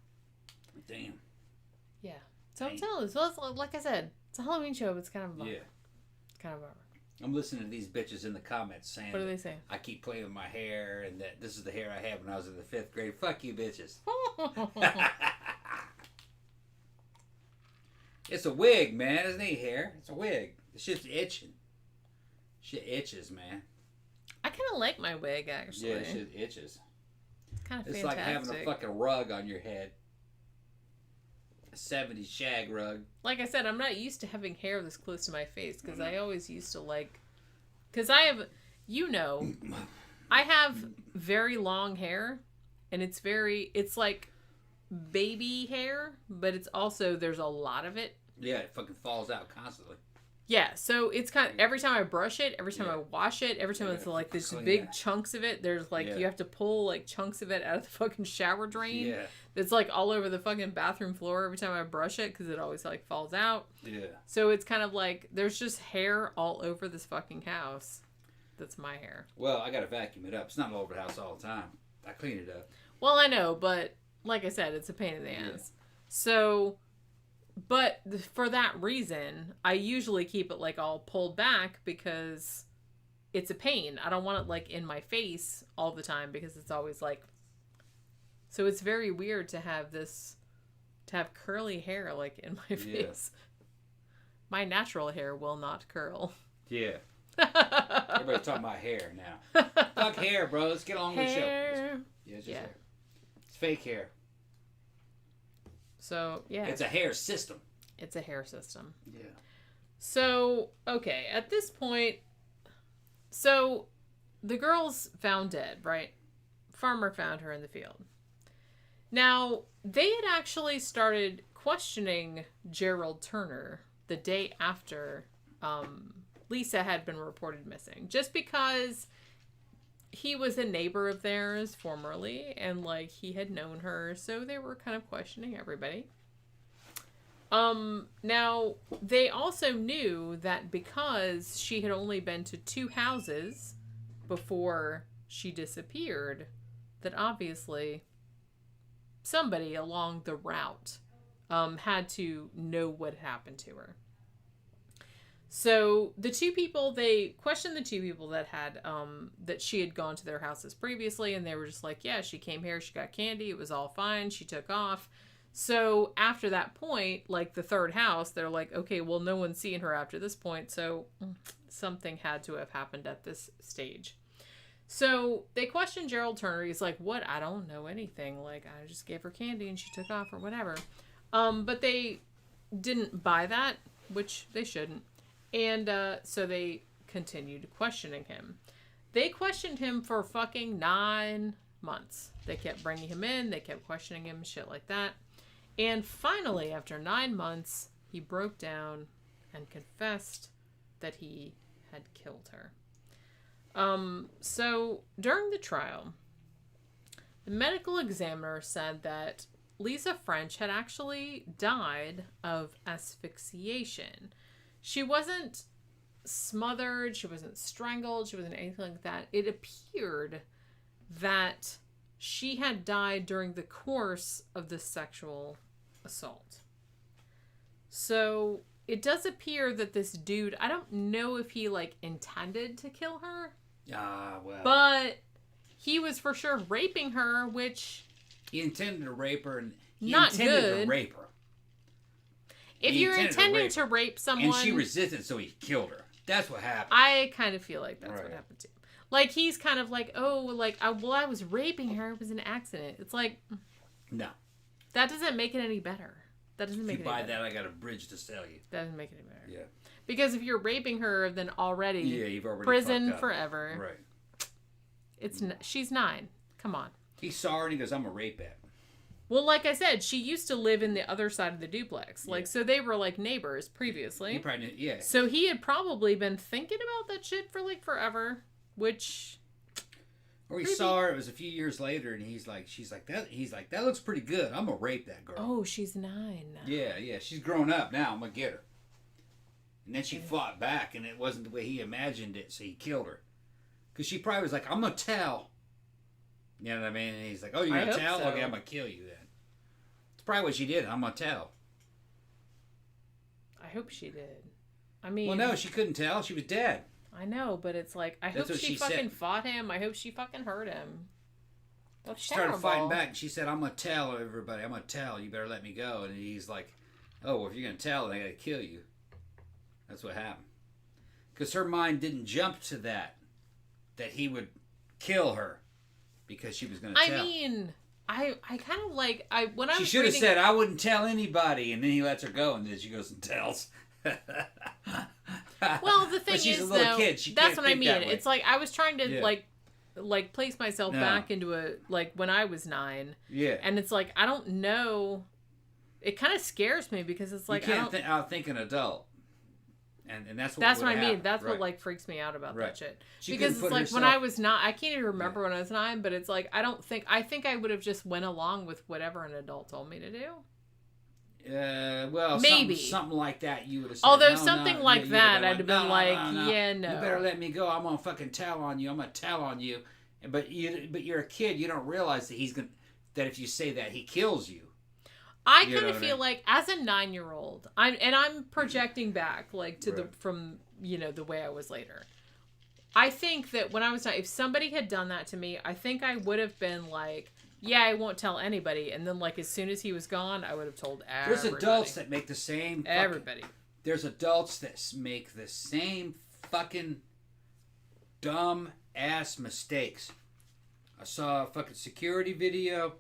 Damn. Yeah. So I'm telling you. So like I said, it's a Halloween show, but it's kind of a bummer. Yeah. It's kind of a bummer. I'm listening to these bitches in the comments saying, what do they say? I keep playing with my hair and that this is the hair I had when I was in the 5th grade. Fuck you, bitches. It's a wig, man. It ain't hair. It's a wig. The shit's itching. Shit itches, man. I kind of like my wig, actually. Yeah, shit itches. It's kind of It's fantastic. like having a fucking rug on your head. A 70s shag rug. Like I said, I'm not used to having hair this close to my face because I always used to like... Because I have... I have very long hair and it's like baby hair, but it's also, there's a lot of it. Yeah, it fucking falls out constantly. Yeah, so it's kind of, every time I brush it, every time I wash it, every time it's like this big chunks of it, there's like, you have to pull like chunks of it out of the fucking shower drain. Yeah. It's like all over the fucking bathroom floor every time I brush it because it always like falls out. Yeah. So it's kind of like, there's just hair all over this fucking house. That's my hair. Well, I gotta vacuum it up. It's not all over the house all the time. I clean it up. Well, I know, but like I said, it's a pain in the ass. So... But for that reason, I usually keep it like all pulled back because it's a pain. I don't want it like in my face all the time because it's always like... So it's very weird to have curly hair like in my face. My natural hair will not curl. Yeah. Everybody's talking about hair now. Fuck hair, bro. Let's get on with the show. Yeah, it's just hair. It's fake hair. So, yeah. It's a hair system. It's a hair system. Yeah. So, okay. At this point, so the girl's found dead, right? Farmer found her in the field. Now, they had actually started questioning Gerald Turner the day after Lisa had been reported missing. Just because he was a neighbor of theirs formerly, and like he had known her, so they were kind of questioning everybody. Now they also knew that because she had only been to 2 houses before she disappeared, that obviously somebody along the route had to know what happened to her. So they questioned the 2 people that had, that she had gone to their houses previously, and they were just like, yeah, she came here, she got candy, it was all fine, she took off. So after that point, like the 3rd house, they're like, okay, well, no one's seen her after this point, so something had to have happened at this stage. So they questioned Gerald Turner. He's like, what? I don't know anything. Like, I just gave her candy and she took off or whatever. But they didn't buy that, which they shouldn't. And so they continued questioning him. They questioned him for fucking 9 months. They kept bringing him in. They kept questioning him, shit like that. And finally, after 9 months, he broke down and confessed that he had killed her. So during the trial, the medical examiner said that Lisa French had actually died of asphyxiation. She wasn't smothered, she wasn't strangled, she wasn't anything like that. It appeared that she had died during the course of the sexual assault. So it does appear that this dude, I don't know if he like intended to kill her. Well. But he was for sure raping her, which... He intended to rape her, and he not intended good. to rape her. If you're intending to rape someone... And she resisted, so he killed her. That's what happened. I kind of feel like that's right. what happened to him. Like, he's kind of like, oh, like, I was raping her. It was an accident. It's like... No. That doesn't make it any better. That doesn't make it any better. If you buy that, I got a bridge to sell you. That doesn't make it any better. Yeah. Because if you're raping her, then already... Yeah, you've already prison fucked up. forever. Right. She's 9. Come on. He saw her and he goes, I'm a rape it. Well, like I said, she used to live in the other side of the duplex. Like, so they were like neighbors previously. He probably knew, yeah. So he had probably been thinking about that shit for like forever, which... Or he saw her, it was a few years later, and he's like, that looks pretty good. I'm gonna rape that girl. Oh, she's 9 now. Yeah, she's grown up now. I'm gonna get her. And then she fought back, and it wasn't the way he imagined it, so he killed her. Because she probably was like, I'm gonna tell. You know what I mean? And he's like, oh, you're gonna tell? So. Okay, I'm gonna kill you then. It's probably what she did. I'm gonna tell. I hope she did. I mean... Well, no, she couldn't tell. She was dead. I know, but it's like, I hope she fucking fought him. I hope she fucking hurt him. That's she started fighting back, and she said, I'm gonna tell everybody. I'm gonna tell. You better let me go. And he's like, oh, well, if you're gonna tell, then I gotta kill you. That's what happened. Because her mind didn't jump to that he would kill her because she was going to tell. I mean, I kind of like, when I was She should have said, I wouldn't tell anybody, and then he lets her go, and then she goes and tells. Well, the thing she's is, a little though, kid. She that's can't what I think mean. that way. It's like, I was trying to, like place myself back into when I was 9. Yeah. And it's like, I don't know. It kind of scares me because it's like, you can't outthink an adult. And that's what I mean. happen. That's what like freaks me out about that shit. She because it's like when I was 9, I can't even remember when I was 9, but it's like I think I would have just went along with whatever an adult told me to do. Well, maybe something like that you would have said. Although something like that, I'd have been like, no. yeah, no. You better let me go. I'm gonna fucking tell on you. I'm gonna tell on you. But you're a kid. You don't realize that that if you say that, he kills you. I kind of feel like as a 9-year-old, I'm projecting back like to from the way I was later. I think that when I was 9, if somebody had done that to me, I think I would have been like, yeah, I won't tell anybody. And then like as soon as he was gone, I would have told everybody. There's adults that make the same. Everybody. There's adults that make the same fucking dumb ass mistakes. I saw a fucking security video.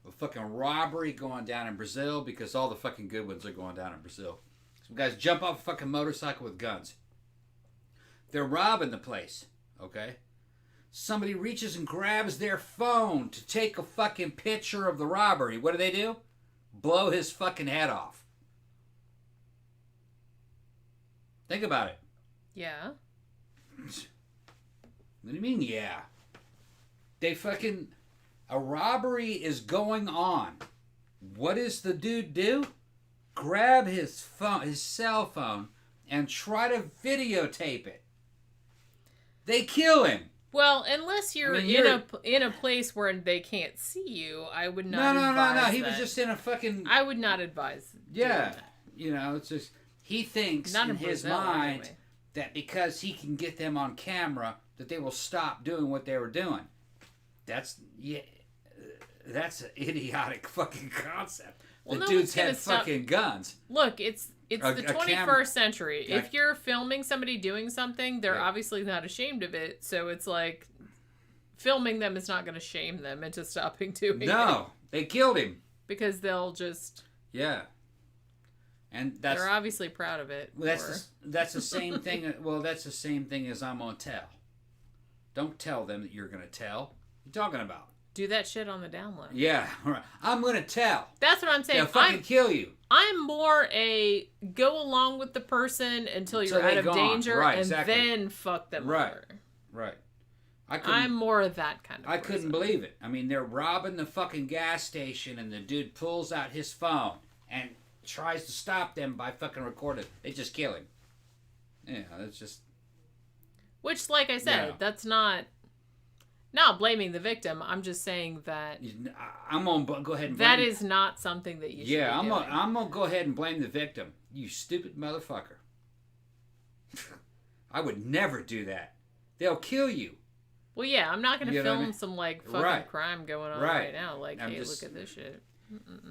A fucking robbery going down in Brazil because all the fucking good ones are going down in Brazil. Some guys jump off a fucking motorcycle with guns. They're robbing the place, okay? Somebody reaches and grabs their phone to take a fucking picture of the robbery. What do? Blow his fucking head off. Think about it. Yeah. What do you mean, yeah? They fucking... A robbery is going on. What does the dude do? Grab his cell phone, and try to videotape it. They kill him. Well, unless you're in a place where they can't see you, I would not. No. He was just in a fucking. I would not advise. Yeah, it's just he thinks in his mind that because he can get them on camera, that they will stop doing what they were doing. That's an idiotic fucking concept. The dudes had fucking guns. Look, it's the 21st century. If you're filming somebody doing something, they're obviously not ashamed of it. So it's like filming them is not going to shame them into stopping doing it. No, they killed him because they'll just and they're obviously proud of it. Well, that's the same thing. Well, that's the same thing as I'm gonna tell. Don't tell them that you're gonna tell. What are you talking about? Do that shit on the download. Yeah, right. I'm gonna tell. That's what I'm saying. They'll fucking kill you. I'm more a go along with the person until you're out of danger, and then fuck them over. Right. I'm more of that kind of person. I couldn't believe it. I mean, they're robbing the fucking gas station, and the dude pulls out his phone and tries to stop them by fucking recording. They just kill him. Yeah, that's just... Which, like I said, that's not blaming the victim. I'm just saying that... I'm going to go ahead and blame... That is not something that you should be doing. I'm going to go ahead and blame the victim. You stupid motherfucker. I would never do that. They'll kill you. Well, yeah, I'm not going to film some, like, fucking crime going on right now. Like, hey, just... look at this shit.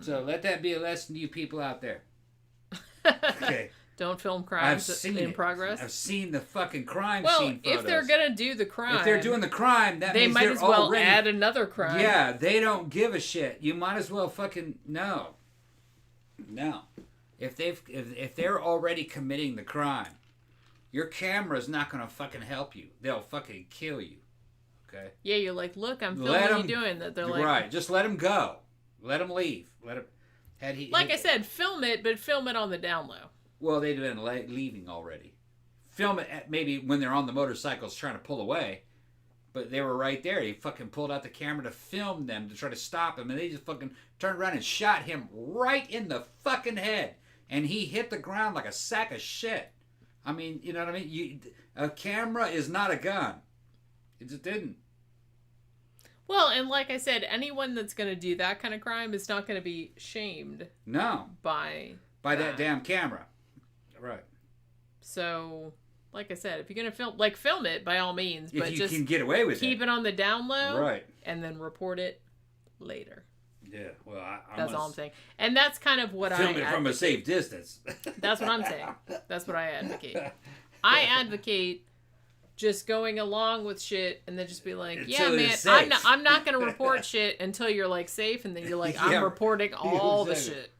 So let that be a lesson to you people out there. Okay. Don't film crimes in progress. I've seen the fucking crime Well, scene if they're going to do the crime... If they're doing the crime, that means they might as well already... add another crime. Yeah, they don't give a shit. You might as well fucking... No. If they're already committing the crime, your camera's not going to fucking help you. They'll fucking kill you. Okay? Yeah, you're like, look, I'm filming you doing that. They're like... Right, just let them go. Let them leave. Let him... I said, film it, but film it on the down low. Well, they'd been leaving already. Film it maybe when they're on the motorcycles trying to pull away. But they were right there. He fucking pulled out the camera to film them, to try to stop him. And they just fucking turned around and shot him right in the fucking head. And he hit the ground like a sack of shit. I mean, you know what I mean? A camera is not a gun. It just didn't. Well, and like I said, anyone that's going to do that kind of crime is not going to be shamed. No. By that damn camera. Right. So, like I said, if you're going to film it by all means. If but you just can get away with keep it on the down low. Right. And then report it later. Yeah, well, that's all I'm saying. And that's kind of what film it from a safe distance. That's what I'm saying. That's what I advocate. I advocate just going along with shit and then just be like, yeah, man, I'm not going to report shit until you're like safe, and then you're like, I'm reporting all the shit.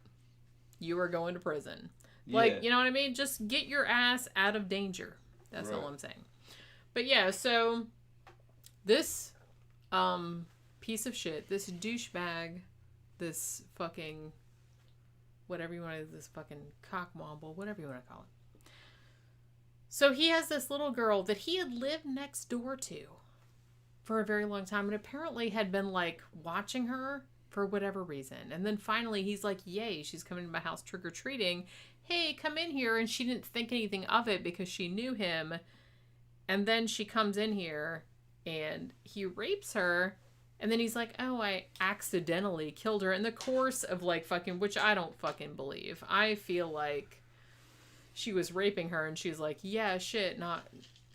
You are going to prison. Like, you know what I mean? Just get your ass out of danger. That's all I'm saying. But yeah, so this piece of shit, this douchebag, this fucking whatever you want to, this fucking cockwomble, whatever you want to call it. So he has this little girl that he had lived next door to for a very long time, and apparently had been like watching her for whatever reason. And then finally he's like, yay, she's coming to my house trick-or-treating. Hey, come in here. And she didn't think anything of it because she knew him. And then she comes in here and he rapes her. And then he's like, oh, I accidentally killed her in the course of like fucking, which I don't fucking believe. I feel like she was raping her and she's like, yeah, shit, not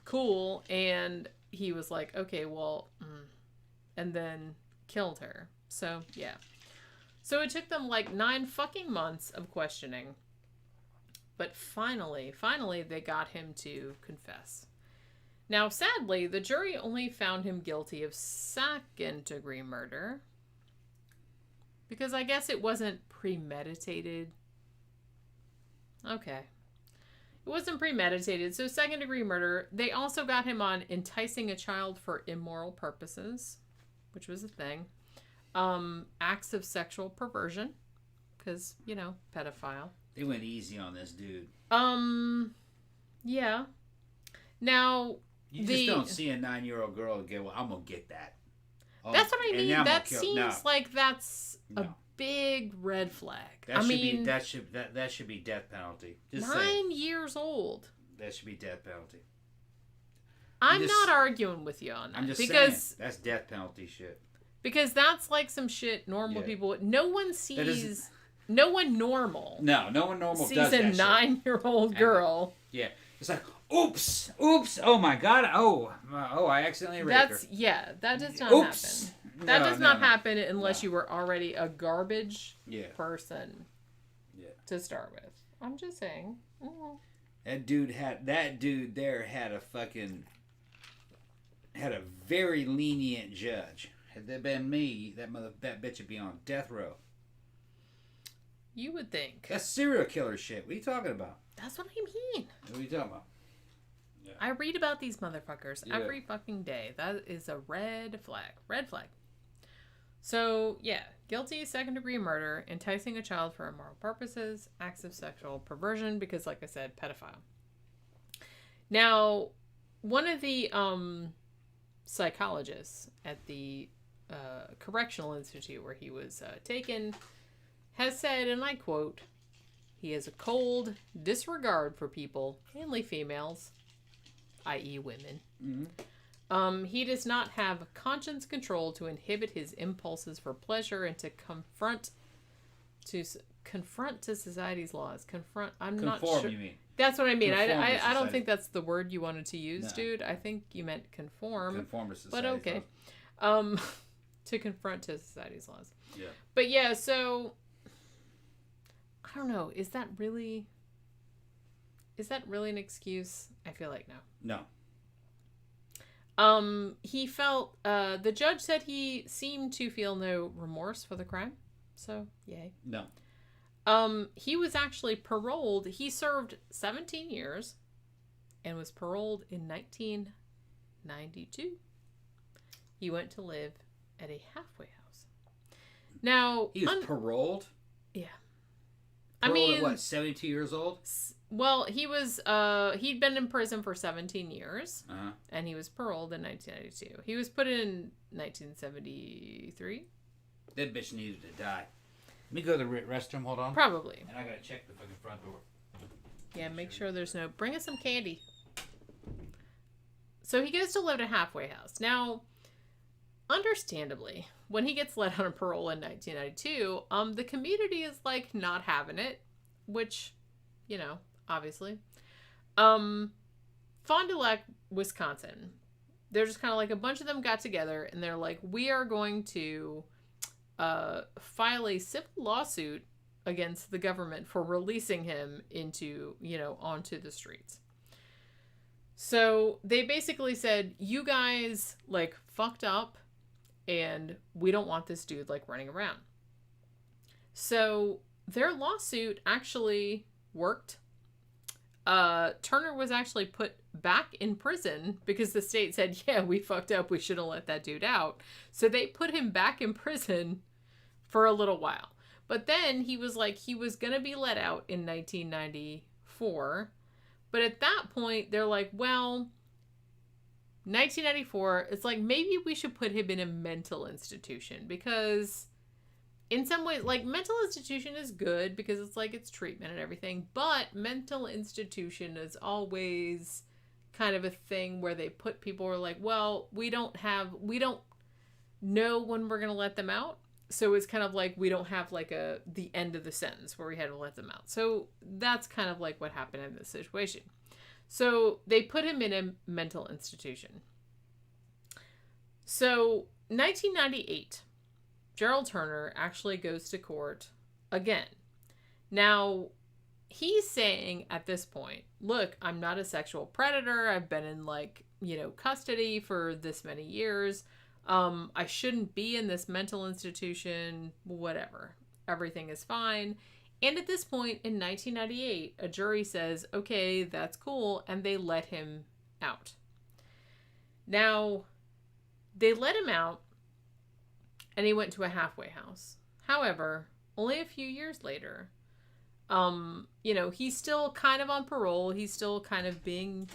cool. And he was like, okay, well, and then killed her. So, yeah. So it took them like 9 fucking months of questioning. But finally, they got him to confess. Now, sadly, the jury only found him guilty of second-degree murder. Because I guess it wasn't premeditated. Okay. It wasn't premeditated, so second-degree murder. They also got him on enticing a child for immoral purposes, which was a thing. Acts of sexual perversion, because, you know, pedophile. They went easy on this dude. Yeah. Now, you just don't see a 9-year-old girl and go, well, I'm going to get that. That's what I mean. That seems like that's a big red flag. That should be death penalty. Just 9 years old. That should be death penalty. I'm not arguing with you on that. I'm just saying, that's death penalty shit. Because that's like some shit normal people... No one sees... No one normal. No one normal sees does that a 9-year-old girl. Yeah. It's like, oops, oh my God, I accidentally raped her. Yeah, that does not happen. That does not happen unless you were already a garbage person to start with. I'm just saying. Mm-hmm. That dude there had a very lenient judge. Had that been me, that bitch would be on death row. You would think. That's serial killer shit. What are you talking about? That's what I mean. What are you talking about? Yeah. I read about these motherfuckers every fucking day. That is a red flag. Red flag. So, yeah. Guilty second-degree murder, enticing a child for immoral purposes, acts of sexual perversion, because, like I said, pedophile. Now, one of the psychologist at the correctional institute where he was taken, has said, and I quote, "He has a cold disregard for people, mainly females, i.e. women. He does not have conscience control to inhibit his impulses for pleasure and to confront to society's laws. I'm not sure. You mean? That's what I mean. I don't think that's the word you wanted to use, dude. I think you meant conform. Conform to society's laws. But okay. To confront to society's laws. Yeah. But yeah, so I don't know. Is that really an excuse? I feel like no. He felt, the judge said he seemed to feel no remorse for the crime. So, yay. No. He was actually paroled. He served 17 years and was paroled in 1992. He went to live at a halfway house. Now, he was paroled? Yeah. Paroled at what, 72 years old? Well, he was, he'd been in prison for 17 years, and he was paroled in 1992. He was put in 1973. That bitch needed to die. Let me go to the restroom, hold on. Probably. And I gotta check the fucking front door. Yeah, make sure there's no... Bring us some candy. So he goes to live at a halfway house. Now, understandably, when he gets let on a parole in 1992, the community is, like, not having it, which, you know... Obviously. Fond du Lac, Wisconsin. They're just kind of like a bunch of them got together and they're like, we are going to file a civil lawsuit against the government for releasing him onto the streets. So they basically said, you guys like fucked up and we don't want this dude like running around. So their lawsuit actually worked. Turner was actually put back in prison because the state said, yeah, we fucked up. We should have let that dude out. So they put him back in prison for a little while. But then he was going to be let out in 1994. But at that point, they're like, well, 1994, it's like, maybe we should put him in a mental institution because... In some ways, like, mental institution is good because it's like it's treatment and everything, but mental institution is always kind of a thing where they put people who are like, well, we don't know when we're going to let them out. So it's kind of like we don't have like the end of the sentence where we had to let them out. So that's kind of like what happened in this situation. So they put him in a mental institution. So 1998. Gerald Turner actually goes to court again. Now, he's saying at this point, look, I'm not a sexual predator. I've been in custody for this many years. I shouldn't be in this mental institution, whatever. Everything is fine. And at this point in 1998, a jury says, okay, that's cool. And they let him out. Now, they let him out. And he went to a halfway house. However, only a few years later, he's still kind of on parole. He's still kind of being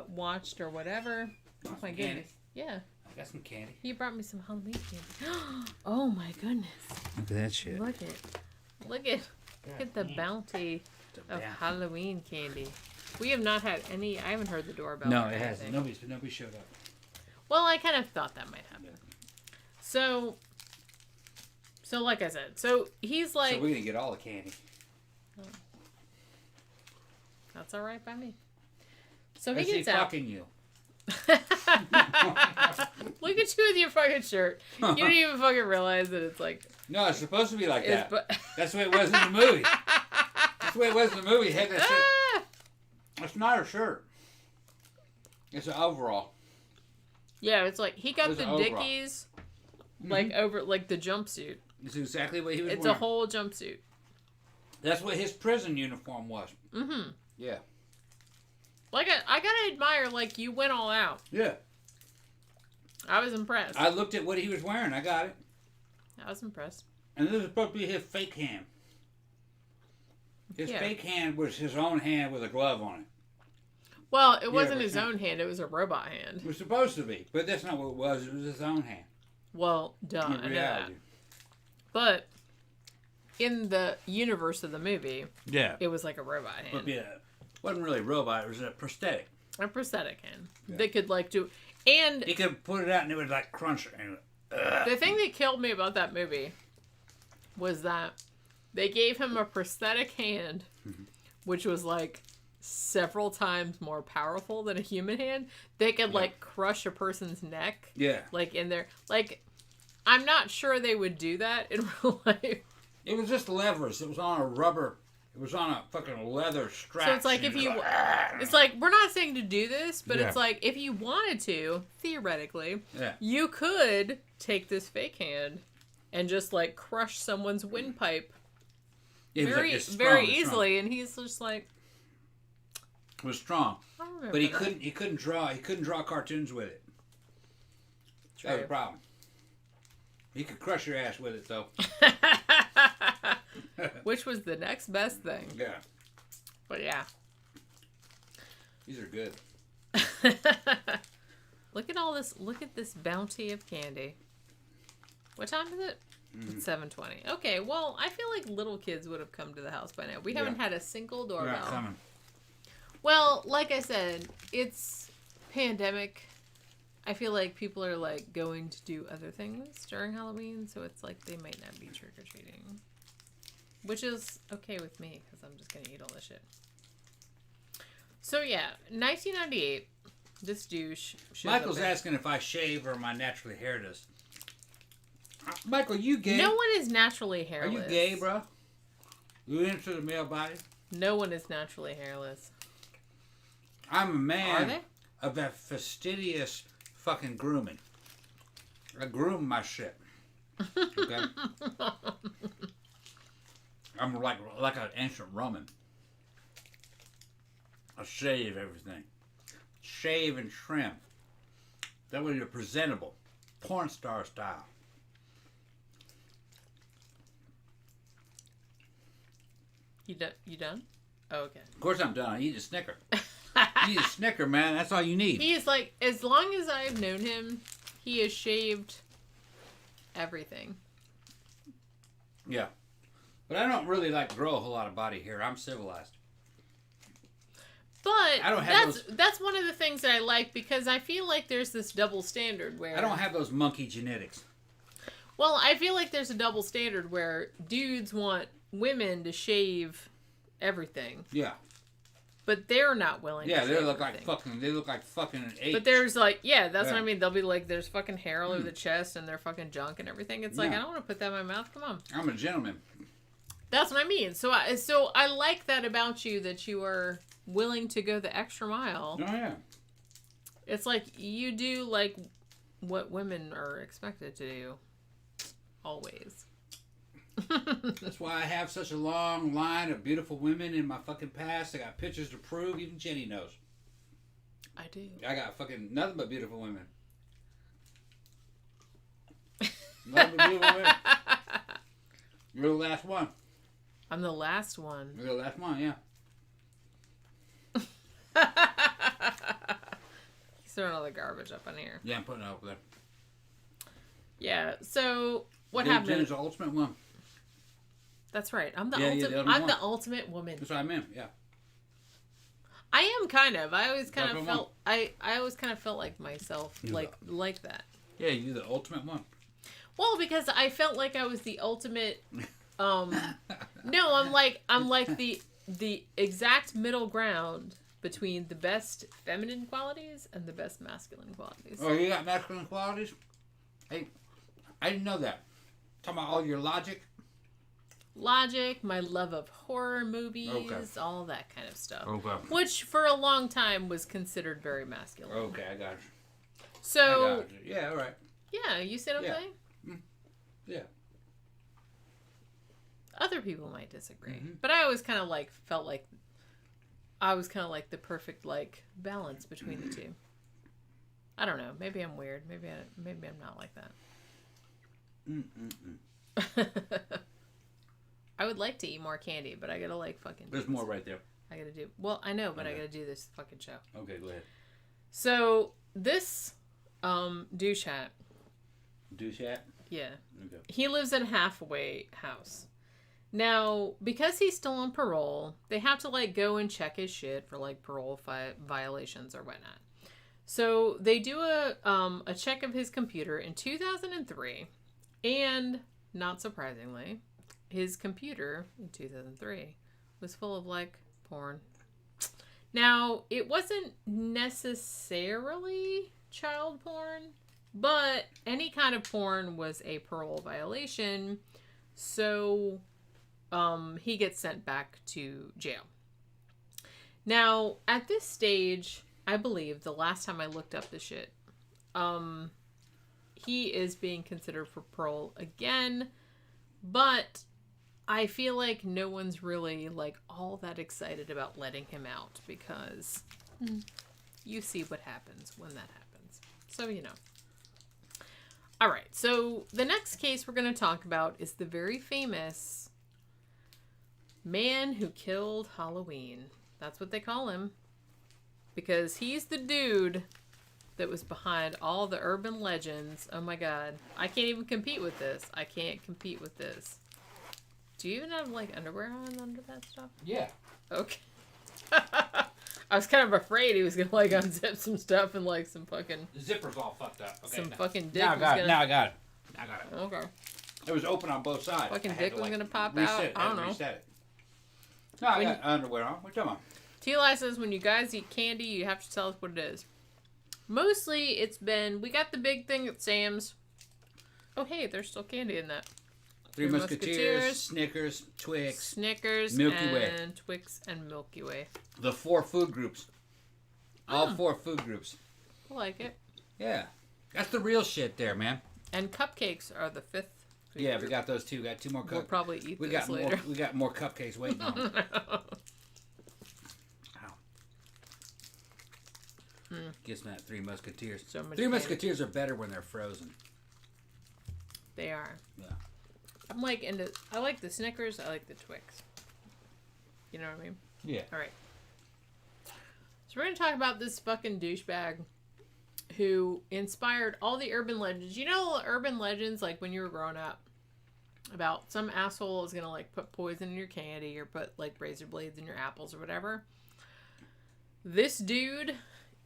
watched or whatever. Oh my goodness. Yeah. I got some candy. He brought me some Halloween candy. Oh my goodness. Look at that shit. Look at the bounty of Halloween candy. We have not had any. I haven't heard the doorbell. No, it hasn't. Nobody showed up. Well, I kind of thought that might happen. So like I said, he's like... So we're going to get all the candy. Oh. That's all right by me. So he gets out. Fucking you. Look at you with your fucking shirt. You don't even fucking realize that it's like... No, it's supposed to be like that. That's the way it was in the movie. That's the way it was in the movie. He had that shirt. It's not a shirt. It's an overall. Yeah, it's like he got the Dickies, over the jumpsuit. It's exactly what he was wearing. It's a whole jumpsuit. That's what his prison uniform was. Mm-hmm. Yeah. I gotta admire, you went all out. Yeah. I was impressed. I looked at what he was wearing. I got it. I was impressed. And this is supposed to be his fake hand. His fake hand was his own hand with a glove on it. Well, it wasn't but his it's not. own hand. It was a robot hand. It was supposed to be, but that's not what it was. It was his own hand. Well, duh, In I know that. reality. But in the universe of the movie, Yeah. it was like a robot hand. But yeah, it wasn't really a robot. It was a prosthetic. A prosthetic hand. Yeah. They could like do... And He could put it out and it would like crunch it. And the thing that killed me about that movie was that they gave him a prosthetic hand, which was like several times more powerful than a human hand. They could like crush a person's neck. Yeah. Like in there. Like, I'm not sure they would do that in real life. It was just levers. It was on a rubber. It was on a fucking leather strap. So it's like if you... It's like, we're not saying to do this, but it's like, if you wanted to, theoretically, you could take this fake hand and just like crush someone's windpipe very easily. And he's just like... It was strong. I don't remember But he that. couldn't draw cartoons with it. That was a problem. He could crush your ass with it though. Which was the next best thing. Yeah. But yeah. These are good. Look at all this. Look at this bounty of candy. What time is it? It's 7:20. Okay, well, I feel like little kids would have come to the house by now. We haven't had a single They're doorbell. not coming. Well, like I said, it's pandemic. I feel like people are like going to do other things during Halloween, so it's like they might not be trick-or-treating. Which is okay with me, because I'm just going to eat all this shit. So yeah, 1998, this douche shows Michael's up in- asking if I shave or my naturally hair does. Michael, you gay? No one is naturally Are hairless. you gay, bro? You into the male body? No one is naturally hairless. I'm a Are man they? of that fastidious fucking grooming. I groom my shit. Okay? I'm like an ancient Roman. I shave everything. Shave and trim. That way you're presentable. Porn star style. You done? Oh, okay. Of course I'm done. I eat a Snicker. You eat a Snicker, man. That's all you need. He is like, as long as I've known him, he has shaved everything. Yeah. But I don't really like grow a whole lot of body hair. I'm civilized. But I don't have that's one of the things that I like, because I feel like there's this double standard where... I don't have those monkey genetics. Well, I feel like there's a double standard where dudes want women to shave everything. Yeah. But they're not willing to Yeah, shave they look everything. like fucking an ape. But there's like, that's Yeah. what I mean. They'll be like, there's fucking hair all over the chest and their fucking junk and everything. It's like, Yeah. I don't want to put that in my mouth. Come on. I'm a gentleman. That's what I mean. So I like that about you, that you are willing to go the extra mile. Oh, yeah. It's like you do like what women are expected to do. Always. That's why I have such a long line of beautiful women in my fucking past. I got pictures to prove. Even Jenny knows. I do. I got fucking nothing but beautiful women. Nothing but beautiful women. You're the last one. I'm the last one. You're the last one, yeah. He's throwing all the garbage up in here. Yeah, I'm putting it up there. Yeah, so what Jen's happened? the ultimate one. That's right. I'm the Yeah, ultimate. the other I'm one. the ultimate woman. That's what I meant, yeah. I am kind of. I always kind That's of what I felt. I always kind of felt like myself, You like that. Yeah, you're the ultimate one. Well, because I felt like I was the ultimate. No, I'm like the exact middle ground between the best feminine qualities and the best masculine qualities. Oh, you got masculine qualities? Hey, I didn't know that. Talking about all your logic? Logic, my love of horror movies, Okay. all that kind of stuff. Okay. Which for a long time was considered very masculine. Okay, I got you. So, I got you. Yeah, all right. yeah, you see what I'm Yeah. saying? Yeah. Other people might disagree. Mm-hmm. But I always kind of like felt like I was kind of like the perfect like balance between the two. I don't know. Maybe I'm weird. Maybe I'm not like that. I would like to eat more candy, but I gotta like fucking. There's more right there. I gotta do. Well, I know, but I gotta do this fucking show. Okay, go ahead. So this douche hat. Douche hat? Yeah. Okay. He lives in a halfway house. Now, because he's still on parole, they have to like go and check his shit for like parole violations or whatnot. So they do a check of his computer in 2003, and not surprisingly, his computer in 2003 was full of like porn. Now, it wasn't necessarily child porn, but any kind of porn was a parole violation. So he gets sent back to jail. Now, at this stage, I believe the last time I looked up the shit, he is being considered for parole again, but I feel like no one's really like all that excited about letting him out because you see what happens when that happens. So, you know. All right. So the next case we're going to talk about is the very famous man who killed Halloween. That's what they call him. Because he's the dude that was behind all the urban legends. Oh my god. I can't even compete with this. I can't compete with this. Do you even have, like, underwear on under that stuff? Yeah. Okay. I was kind of afraid he was going to, like, unzip some stuff and, like, some fucking... The zipper's all fucked up. Okay, some fucking dick now I got was it. gonna... Now I got it. Okay. It was open on both sides. Fucking I had dick to, was like, going to pop reset out. it. I don't know. Reset it. No, I got underwear on. What are you talking about? T-Li says when you guys eat candy, you have to tell us what it is. Mostly, it's been... We got the big thing at Sam's. Oh, hey, there's still candy in that. Three Musketeers, Snickers, Twix, Milky Way. And Twix and Milky Way. The 4 food groups. All 4 food groups. I like it. Yeah. That's the real shit there, man. And cupcakes are the 5th food Yeah, group. we got those too. Got 2 more cupcakes. We'll probably eat we those got later. More, we got more cupcakes waiting on us. Ow. Gives me that 3 Musketeers. So much 3 candy. Musketeers are better when they're frozen. They are. Yeah. I'm like into... I like the Snickers. I like the Twix. You know what I mean? Yeah. All right. So we're going to talk about this fucking douchebag who inspired all the urban legends. You know urban legends, like when you were growing up, about some asshole is going to like put poison in your candy or put like razor blades in your apples or whatever. This dude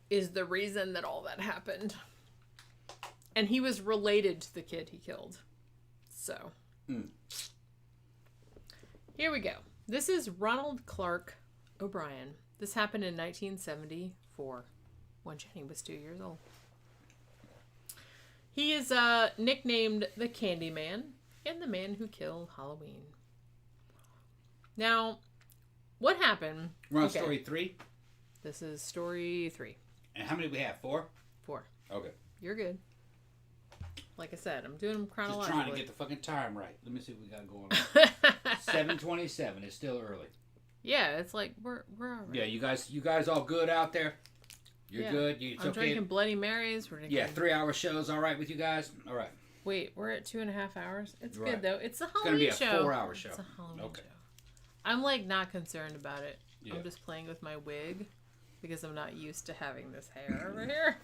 is the reason that all that happened. And he was related to the kid he killed. So, here we go. This is Ronald Clark O'Brien. This happened in 1974 when Jenny was 2 years old. He is nicknamed the Candyman and the man who killed Halloween. Now, what happened? We're on story 3? This is story 3. And how many do we have? 4? 4. Okay. You're good. Like I said, I'm doing them chronologically. Just trying to get the fucking time right. Let me see what we got going on. 7:27. It's still early. Yeah, it's like we're all right. Yeah, you guys all good out there? You're good? It's I'm okay? drinking Bloody Marys. We're drinking... Yeah, 3-hour shows all right with you guys? All right. Wait, we're at 2.5 hours? It's Right. good, though. It's a It's going Halloween to be a show. 4-hour show. It's a Halloween Okay. show. I'm, like, not concerned about it. Yeah. I'm just playing with my wig because I'm not used to having this hair over here.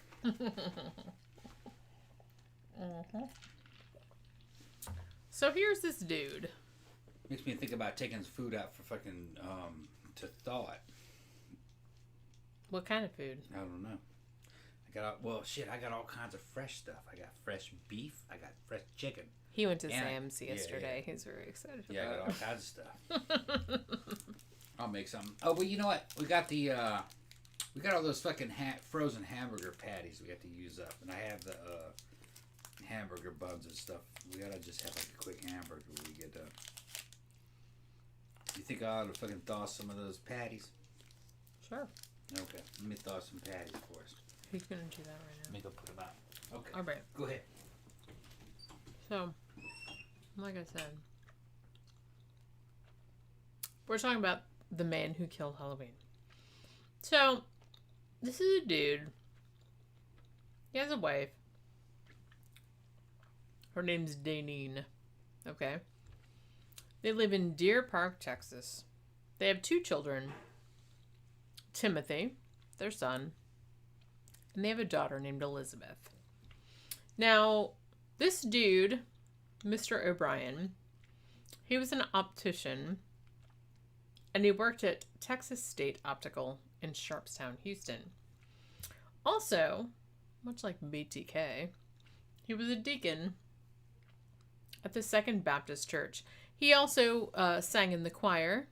So here's this dude. Makes me think about taking food out for fucking, to thaw it. What kind of food? I don't know. I got all kinds of fresh stuff. I got fresh beef. I got fresh chicken. He went to Yeah. Sam's yesterday. Yeah. He's very excited Yeah, I about got all kinds of stuff. I'll make something. Oh, well, you know what? We got all those fucking frozen hamburger patties we got to use up. And I have the hamburger buns and stuff. We gotta just have like a quick hamburger when we get done. You think I ought to fucking thaw some of those patties? Sure. Okay, let me thaw some patties for us. He's going to do that right Let me go put them out. Okay. now. All right. Go ahead. So, like I said, we're talking about the man who killed Halloween. So, this is a dude. He has a wife. Her name's Denise. Okay. They live in Deer Park, Texas. They have 2 children. Timothy, their son, and they have a daughter named Elizabeth. Now, this dude, Mr. O'Brien, he was an optician, and he worked at Texas State Optical in Sharpstown, Houston. Also, much like BTK, he was a deacon at the Second Baptist Church. He also sang in the choir,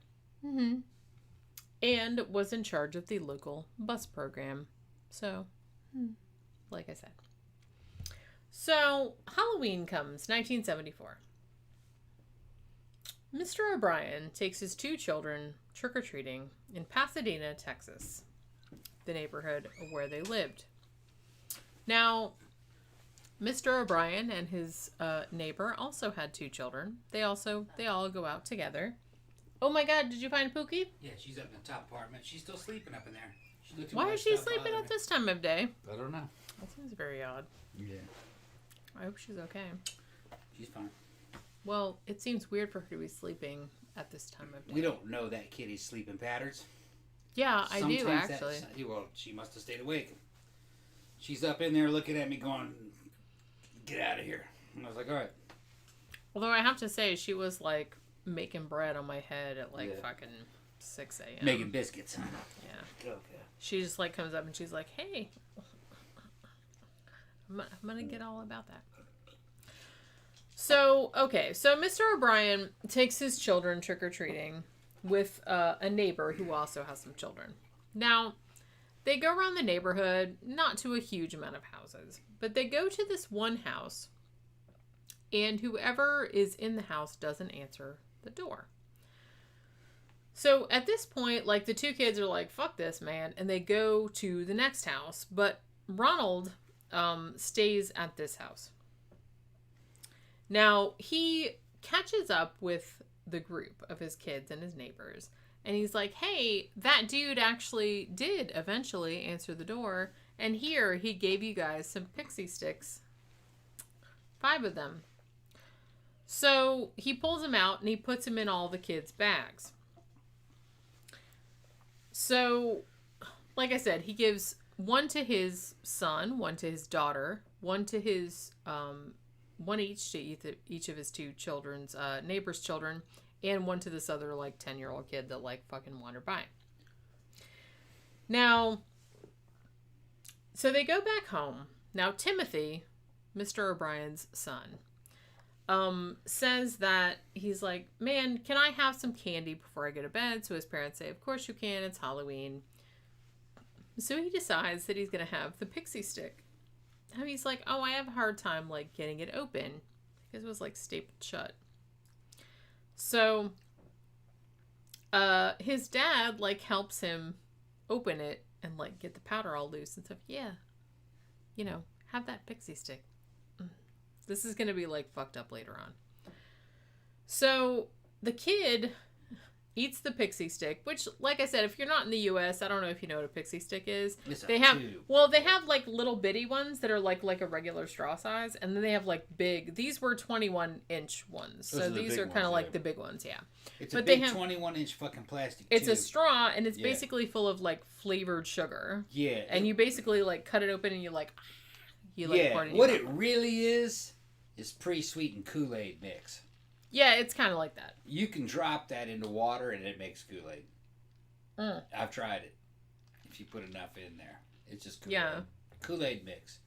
and was in charge of the local bus program. So, like I said. So, Halloween comes, 1974. Mr. O'Brien takes his 2 children trick-or-treating in Pasadena, Texas, the neighborhood where they lived. Now, Mr. O'Brien and his neighbor also had 2 children. They all go out together. Oh my God, did you find Pookie? Yeah, she's up in the top apartment. She's still sleeping up in there. Why is she sleeping at this time of day? I don't know. That seems very odd. Yeah. I hope she's okay. She's fine. Well, it seems weird for her to be sleeping at this time of day. We don't know that kitty's sleeping patterns. Yeah, I do, actually. Well, she must have stayed awake. She's up in there looking at me going, get out of here. And I was like, all right. Although I have to say, she was like making bread on my head at like fucking 6 a.m. Making biscuits. Yeah. Okay. She just like comes up and she's like, hey, I'm gonna get all about that. So, okay. So Mr. O'Brien takes his children trick-or-treating with a neighbor who also has some children. Now, they go around the neighborhood, not to a huge amount of houses, but they go to this one house, and whoever is in the house doesn't answer the door. So at this point, like, the 2 kids are like, fuck this, man, and they go to the next house, but Ronald stays at this house. Now, he catches up with the group of his kids and his neighbors, and he's like, hey, that dude actually did eventually answer the door, and here he gave you guys some pixie sticks. 5 of them. So he pulls them out and he puts them in all the kids' bags. So, like I said, he gives one to his son, one to his daughter, one to his, one each to each of his 2 children's, neighbor's children, and one to this other, like, 10-year-old kid that, like, fucking wandered by. Now, so they go back home. Now, Timothy, Mr. O'Brien's son, says that he's like, man, can I have some candy before I go to bed? So his parents say, of course you can. It's Halloween. So he decides that he's going to have the pixie stick. Now he's like, oh, I have a hard time, like, getting it open because it was, like, stapled shut. So, his dad, like, helps him open it and, like, get the powder all loose and stuff. Yeah. You know, have that pixie stick. This is going to be, like, fucked up later on. So, the kid eats the pixie stick, which, like I said, if you're not in the U.S., I don't know if you know what a pixie stick is. They have like little bitty ones that are like a regular straw size, and then they have like big. These were 21-inch ones, so these are kind of like the big ones, yeah. It's a big 21-inch fucking plastic. It's a straw, and it's basically full of like flavored sugar. Yeah, and you basically like cut it open, and you like pour it in what your it really is pre-sweetened Kool-Aid mix. Yeah, it's kind of like that. You can drop that into water and it makes Kool-Aid. I've tried it. If you put enough in there, it's just Kool-Aid. Yeah. Kool-Aid mix.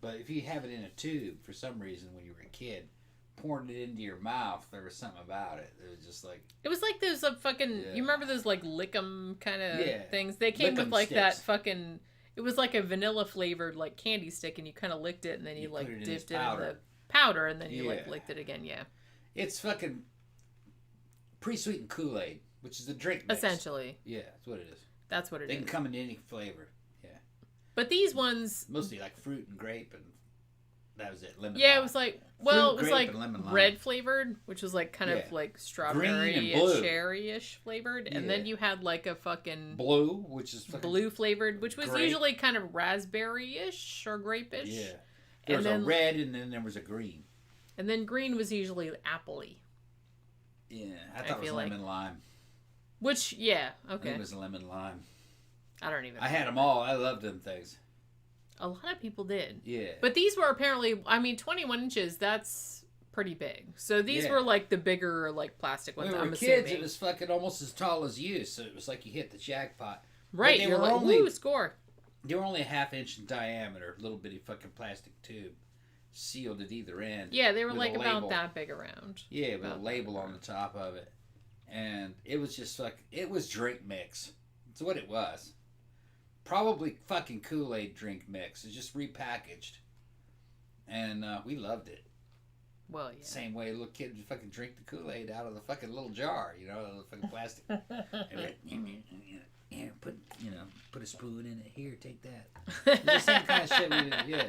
But if you have it in a tube, for some reason, when you were a kid, pouring it into your mouth, there was something about it. It was just like... It was like those fucking... Yeah. You remember those like Lick'em kind of things? They came with like sticks. That fucking... It was like a vanilla flavored like candy stick, and you kind of licked it, and then you like dipped it in the powder, and then you like licked it again, yeah. It's fucking pre-sweetened Kool-Aid, which is a drink mix. Essentially. Yeah, that's what it is. That's what it is. They can come in any flavor. Yeah. But these ones... Mostly like fruit and grape, and that was it. Lemon yeah, lime. It was like... Well, fruit, it was like red flavored, which was like kind of like strawberry-ish, cherry-ish flavored. And then you had like a fucking... Blue, which is fucking... Blue flavored, which was usually kind of raspberry-ish or grape-ish. Yeah. There was a red, and then there was a green. And then green was usually apple-y. Yeah, I thought it was lemon lime. Which, yeah, okay. It was lemon lime. I don't even. I had them all. I loved them things. A lot of people did. Yeah. But these were apparently, I mean, 21 inches. That's pretty big. So these were like the bigger, like plastic ones. When we were kids, assuming. it was fucking almost as tall as you, so it was like you hit the jackpot. Right. You're like, woo, score. They were only a half-inch in diameter, little bitty fucking plastic tube, sealed at either end. Yeah, they were like about that big around. Yeah, with a label on the top of it. And it was just like, it was drink mix. That's what it was. Probably fucking Kool-Aid drink mix. It's just repackaged. And we loved it. Well, yeah. Same way a little kid would fucking drink the Kool-Aid out of the fucking little jar, you know, the fucking plastic. Yeah, put a spoon in it. Here, take that. The same kind of shit we did. Yeah.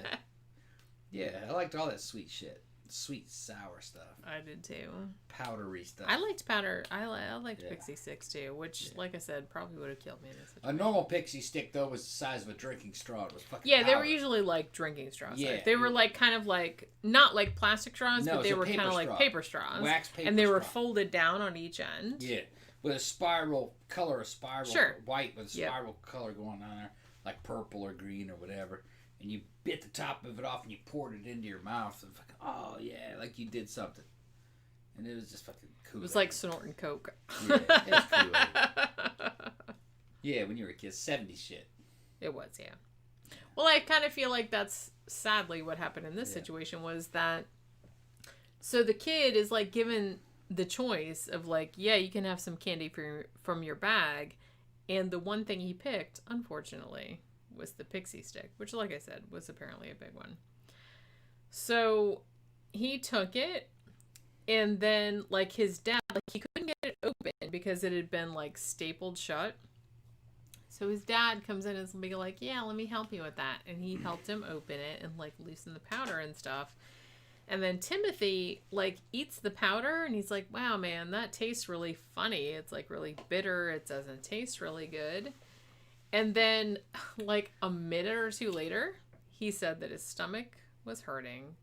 Yeah, I liked all that sweet shit. Sweet, sour stuff. I did too. Powdery stuff. I liked powder. I liked Pixie Sticks too, which, like I said, probably would have killed me in this situation. A normal Pixie Stick, though, was the size of a drinking straw. It was fucking Yeah, powder. they were usually like drinking straws. Yeah. They were like kind of like, not like plastic straws, No, but they it's a were paper kind of like straw. paper straws. Wax paper and they were straw. folded down on each end. Yeah, with a spiral color, white with a spiral color going on there, like purple or green or whatever. And you bit the top of it off and you poured it into your mouth. And fucking, oh yeah, like you did something. And it was just fucking cool. It was like snorting Coke. Yeah, it was cool. Yeah, when you were a kid, 70s shit. It was, yeah. Well, I kind of feel like that's sadly what happened in this situation was that. So the kid is like given the choice of like, yeah, you can have some candy from your bag, and the one thing he picked, unfortunately, was the Pixie Stick, which, like I said, was apparently a big one. So he took it, and then like his dad, like he couldn't get it open because it had been like stapled shut. So his dad comes in and be like, yeah, let me help you with that. And he helped him open it and like loosen the powder and stuff. And then Timothy like eats the powder and he's like, wow, man, that tastes really funny. It's like really bitter. It doesn't taste really good. And then like a minute or two later, he said that his stomach was hurting.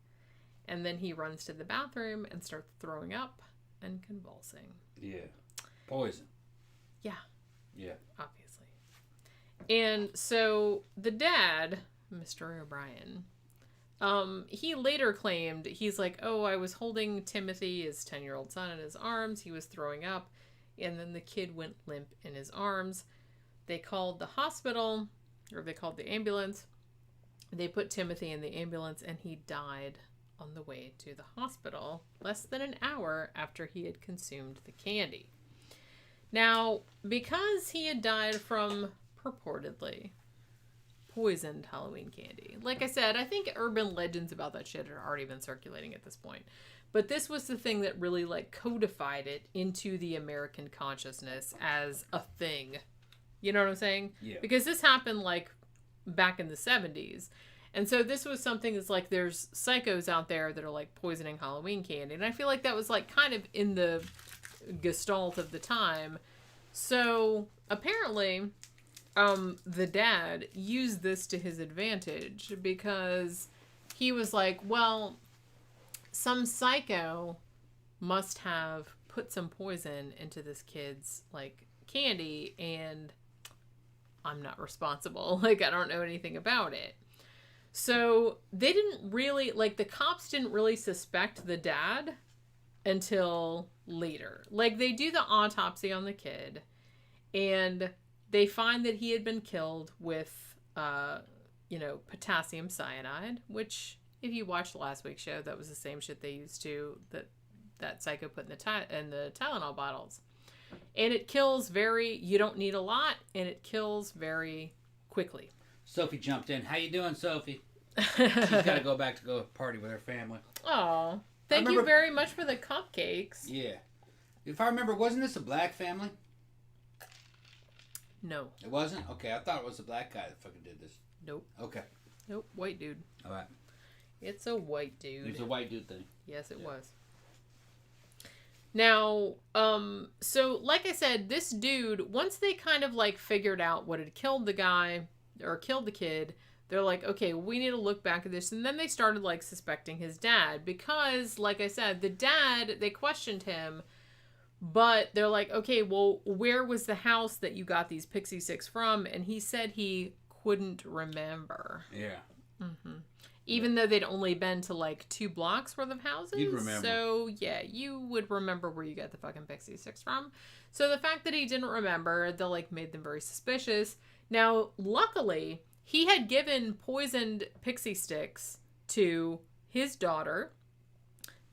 And then he runs to the bathroom and starts throwing up and convulsing. Yeah. Poison. Yeah. Yeah. Obviously. And so the dad, Mr. O'Brien, he later claimed, he's like, oh, I was holding Timothy, his 10-year-old son, in his arms. He was throwing up. And then the kid went limp in his arms. They called the hospital, or they called the ambulance. They put Timothy in the ambulance, and he died on the way to the hospital less than an hour after he had consumed the candy. Now, because he had died from purportedly poisoned Halloween candy. Like I said, I think urban legends about that shit had already been circulating at this point. But this was the thing that really like codified it into the American consciousness as a thing. You know what I'm saying? Yeah. Because this happened like back in the 70s. And so this was something that's like there's psychos out there that are like poisoning Halloween candy. And I feel like that was like kind of in the gestalt of the time. So apparently the dad used this to his advantage because he was like, well, some psycho must have put some poison into this kid's like candy and I'm not responsible. Like, I don't know anything about it. So they didn't really, like, the cops didn't really suspect the dad until later. Like, they do the autopsy on the kid and they find that he had been killed with, potassium cyanide, which if you watched last week's show, that was the same shit they used to, that psycho put in the Tylenol bottles. And it kills you don't need a lot, and it kills very quickly. Sophie jumped in. How you doing, Sophie? She's got to go back to go party with her family. Oh, thank you very much for the cupcakes. Yeah. If I remember, wasn't this a black family? No. It wasn't? Okay, I thought it was a black guy that fucking did this. Nope. Okay. Nope, white dude. All right. It's a white dude. It's a white dude thing. Yes, it was. Now, so like I said, this dude, once they kind of like figured out what had killed the guy or killed the kid, they're like, okay, we need to look back at this. And then they started like suspecting his dad because, like I said, the dad, they questioned him But they're like, okay, well, where was the house that you got these pixie sticks from? And he said he couldn't remember. Yeah. Mm-hmm. Even though they'd only been to like 2 blocks worth of houses. You'd remember. So, yeah, you would remember where you got the fucking pixie sticks from. So the fact that he didn't remember, that like made them very suspicious. Now, luckily, he had given poisoned pixie sticks to his daughter,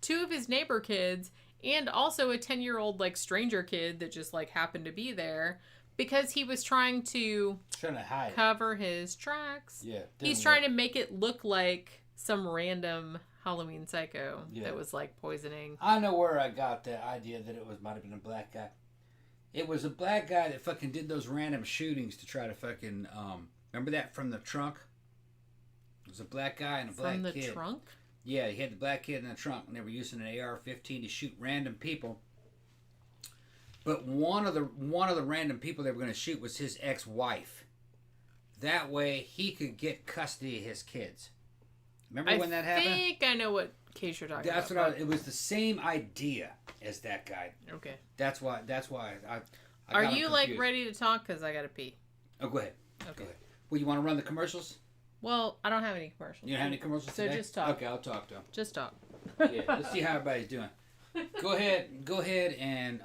2 of his neighbor kids, and also a 10-year-old like stranger kid that just like happened to be there. Because he was trying to hide, cover his tracks. Yeah. He's trying to make it look like some random Halloween psycho that was like poisoning. I know where I got the idea that it might have been a black guy. It was a black guy that fucking did those random shootings to try to fucking remember that from the trunk? It was a black guy and a black kid. From the trunk? Yeah, he had the black kid in the trunk and they were using an AR-15 to shoot random people. But one of the random people they were going to shoot was his ex-wife. That way, he could get custody of his kids. Remember when that happened? I think I know what case you're talking about. That's what it was the same idea as that guy. Okay. That's why I Are you like ready to talk? Because I got to pee. Oh, go ahead. Okay. Go ahead. Well, you want to run the commercials? Well, I don't have any commercials. You don't have any commercials so today? Just talk. Okay, I'll talk to him. Just talk. Yeah, let's see how everybody's doing. Go ahead and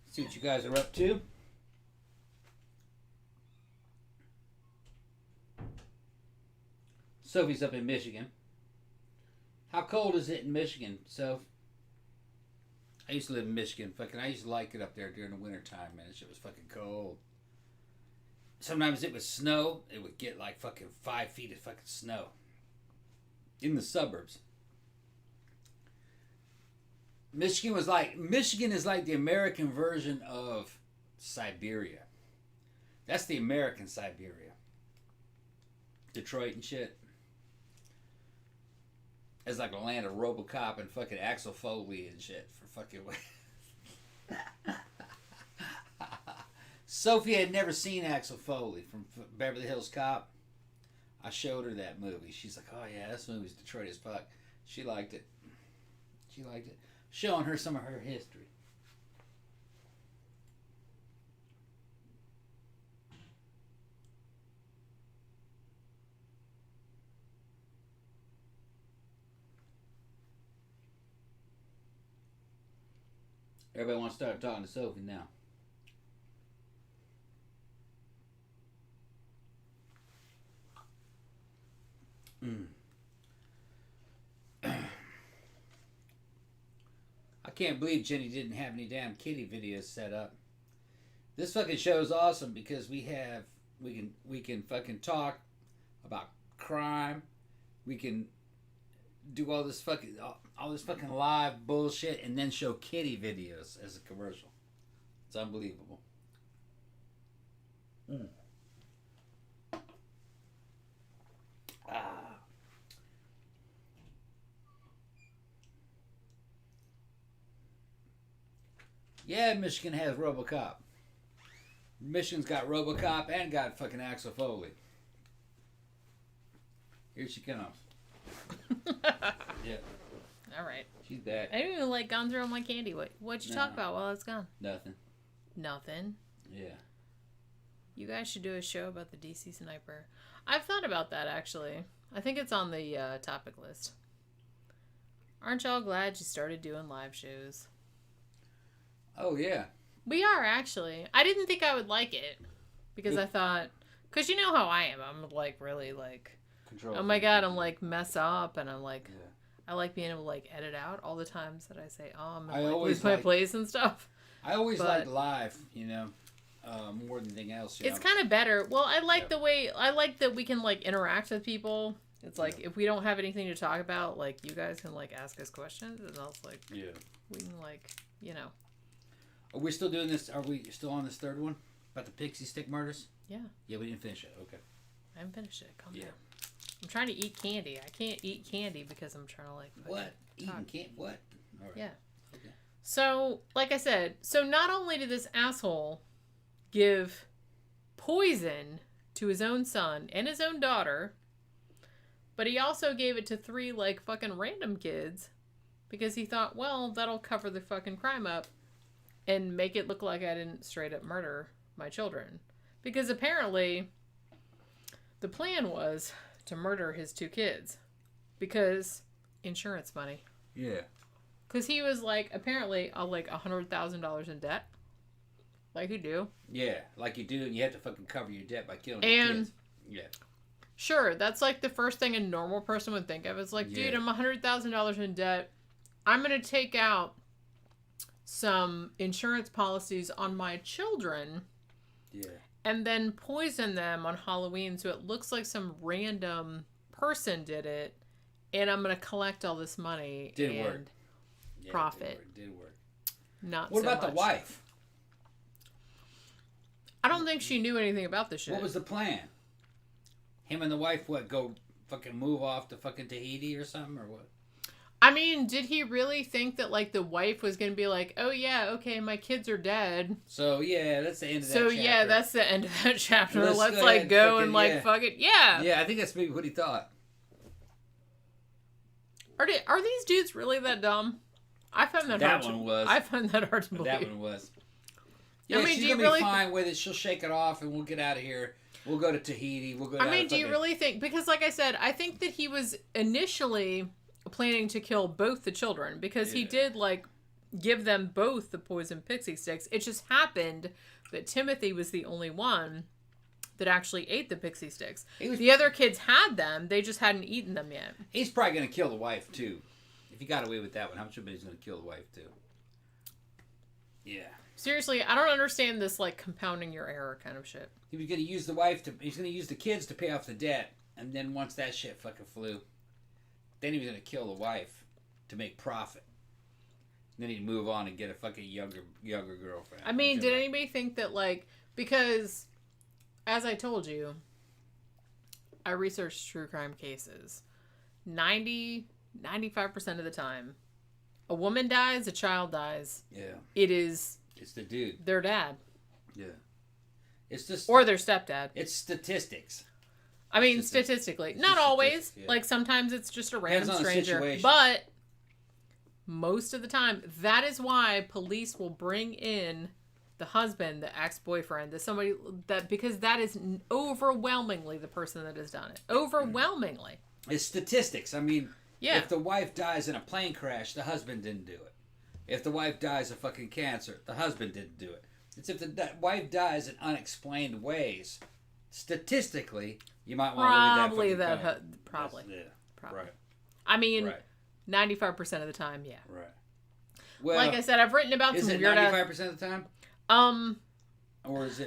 see what you guys are up to. Sophie's up in Michigan. How cold is it in Michigan, Soph? I used to live in Michigan. I used to like it up there during the wintertime, man. That shit was fucking cold. Sometimes it would snow. It would get like fucking 5 feet of fucking snow. In the suburbs. Michigan is like the American version of Siberia. That's the American Siberia. Detroit and shit. It's like a land of RoboCop and fucking Axel Foley and shit for fucking. Sophie had never seen Axel Foley from Beverly Hills Cop. I showed her that movie. She's like, "Oh yeah, this movie's Detroit as fuck." She liked it. Showing her some of her history. Everybody wants to start talking to Sophie now. I can't believe Jenny didn't have any damn kitty videos set up. This fucking show is awesome because we can fucking talk about crime. We can do all this fucking live bullshit and then show kitty videos as a commercial. It's unbelievable. Yeah, Michigan has RoboCop. Michigan's got RoboCop and got fucking Axel Foley. Here she comes. Yeah. All right. She's back. I haven't even gone through all my candy. What'd you talk about while it's gone? Nothing. Yeah. You guys should do a show about the DC sniper. I've thought about that actually. I think it's on the topic list. Aren't y'all glad you started doing live shows? Oh yeah. We are actually. I didn't think I would like it because I thought, because you know how I am. I'm really control. Oh my god, I'm mess up and I'm I like being able to edit out all the times that I say I'm gonna lose my place and stuff. I always like live, more than anything else. It's kind of better. Well, I like the way that we can interact with people. It's if we don't have anything to talk about, you guys can ask us questions and I was we can Are we still doing this? Are we still on this third one about the pixie stick murders? Yeah. Yeah, we didn't finish it. Okay. I haven't finished it. Calm down. I'm trying to eat candy. I can't eat candy because I'm trying to what? Eating candy? What? All right. Yeah. Okay. So, like I said, not only did this asshole give poison to his own son and his own daughter, but he also gave it to 3 fucking random kids because he thought, well, that'll cover the fucking crime up and make it look like I didn't straight up murder my children. Because apparently the plan was to murder his 2 kids because insurance money. Yeah. Because he was like, apparently, like $100,000 in debt. Like you do. Yeah, like you do, and you have to fucking cover your debt by killing your kids. Yeah. Sure, that's like the first thing a normal person would think of. It's like, dude, I'm $100,000 in debt. I'm going to take out some insurance policies on my children. Yeah. And then poison them on Halloween so it looks like some random person did it. And I'm going to collect all this money. Didn't work. Profit. Didn't work. Not what so about much. the wife? I don't think she knew anything about this shit. What was the plan? Him and the wife, go fucking move off to fucking Tahiti or something, or what? I mean, did he really think that, like, the wife was going to be like, oh, yeah, okay, my kids are dead. So, yeah, that's the end of that chapter. So, yeah, that's the end of that chapter. Let's go like, go fucking, and, like, fuck it. Yeah. Yeah, I think that's maybe what he thought. Are these dudes really that dumb? I find that hard. That one was. I find that hard to believe. That one was. Yeah, I mean, she's going to be fine with it. She'll shake it off and we'll get out of here. We'll go to Tahiti. We'll go down do you really think... Because, like I said, I think that he was initially planning to kill both the children. Because he did, like, give them both the poison pixie sticks. It just happened that Timothy was the only one that actually ate the pixie sticks. The other kids had them. They just hadn't eaten them yet. He's probably going to kill the wife, too. If he got away with that one, how much of it he's going to kill the wife, too? Yeah. Seriously, I don't understand this, like, compounding your error kind of shit. He was going to use the wife to... He's going to use the kids to pay off the debt. And then once that shit fucking flew, then he was going to kill the wife to make profit. And then he'd move on and get a fucking younger girlfriend. I mean, did anybody think that, like... Because, as I told you, I researched true crime cases. 95% of the time, a woman dies, a child dies. Yeah. It's the dude. Their dad. Yeah. It's just... Or their stepdad. It's statistics. I mean, statistically. Not always. Yeah. Like, sometimes it's just a random stranger. But most of the time, that is why police will bring in the husband, the ex-boyfriend, because that is overwhelmingly the person that has done it. Overwhelmingly. It's statistics. I mean, if the wife dies in a plane crash, the husband didn't do it. If the wife dies of fucking cancer, the husband didn't do it. It's if the wife dies in unexplained ways, statistically, you might want to leave that fucking probably. Yeah. Probably. Right. I mean, 95% of the time, yeah. Right. Well, like I said, I've written about some weird... Is it 95% of the time? Or is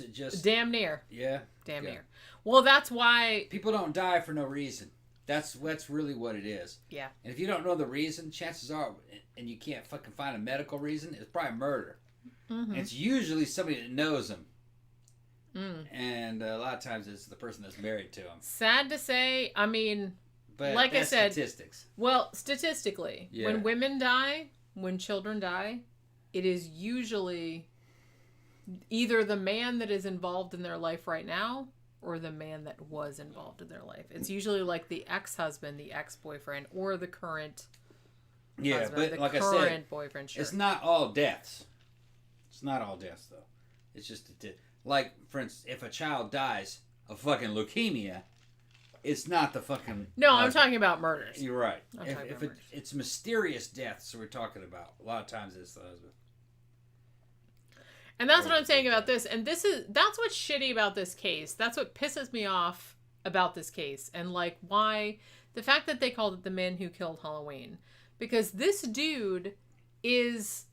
it just... Damn near. Yeah? Damn near. Well, that's why... People don't die for no reason. That's really what it is. Yeah. And if you don't know the reason, chances are, and you can't fucking find a medical reason, it's probably murder. Mm-hmm. And it's usually somebody that knows them. Mm. And a lot of times it's the person that's married to them. Sad to say, I mean, but like I said... statistics. Well, statistically, when women die, when children die, it is usually either the man that is involved in their life right now or the man that was involved in their life. It's usually like the ex-husband, the ex-boyfriend, or the current husband, but like I said, boyfriend. Sure. It's not all deaths. It's not all deaths, though. It's just like, for instance, if a child dies of fucking leukemia, it's not the fucking... No, I'm talking about murders. You're right. If it's mysterious deaths we're talking about, a lot of times it's the husband. And that's what I'm saying about this. And that's what's shitty about this case. That's what pisses me off about this case. And, like, why... The fact that they called it The Men Who Killed Halloween. Because this dude is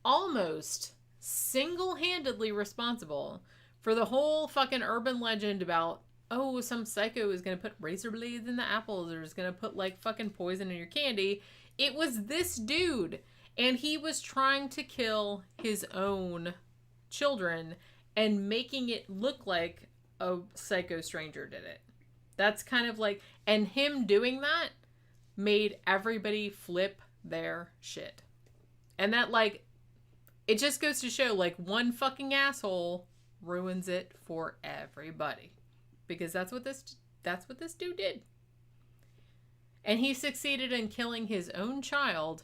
almost single-handedly responsible for the whole fucking urban legend about, oh, some psycho is going to put razor blades in the apples or is going to put, like, fucking poison in your candy. It was this dude. And he was trying to kill his own children and making it look like a psycho stranger did it. That's kind of like... And him doing that made everybody flip their shit. And that, like... It just goes to show, like, one fucking asshole ruins it for everybody. Because that's what this dude did. And he succeeded in killing his own child.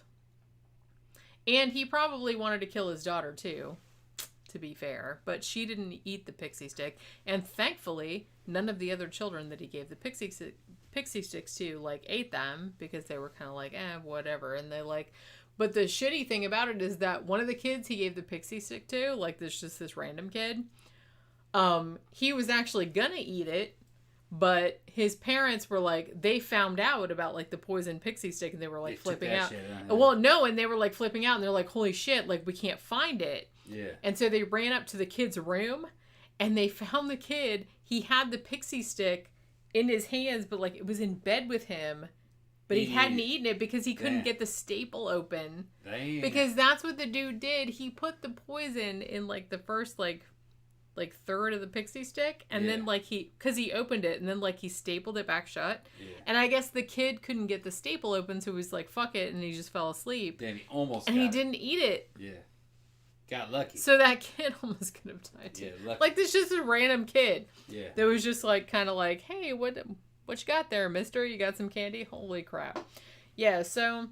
And he probably wanted to kill his daughter too, to be fair. But she didn't eat the pixie stick. And thankfully, none of the other children that he gave the pixie sticks to, like, ate them. Because they were kind of like, whatever. And they, like... But the shitty thing about it is that one of the kids he gave the pixie stick to, like, this random kid, he was actually gonna eat it. But his parents were like, they found out about, like, the poison pixie stick, and they were, like, flipping out. Well, no, and they were, like, flipping out, and they're like, holy shit, like, we can't find it. Yeah. And so they ran up to the kid's room, and they found the kid. He had the pixie stick in his hands, but, like, it was in bed with him. But he hadn't eaten it because he couldn't get the staple open. Damn. Because that's what the dude did. He put the poison in, like, the first, like third of the pixie stick, and then, like, because he opened it, and then, like, he stapled it back shut. Yeah. And I guess the kid couldn't get the staple open, so he was like, fuck it, and he just fell asleep. Then he almost and he didn't eat it. Yeah. Got lucky. So that kid almost could have died too. Yeah, lucky. Like, this just a random kid. Yeah. That was just, like, kind of like, hey, what you got there, mister? You got some candy? Holy crap. Yeah, so,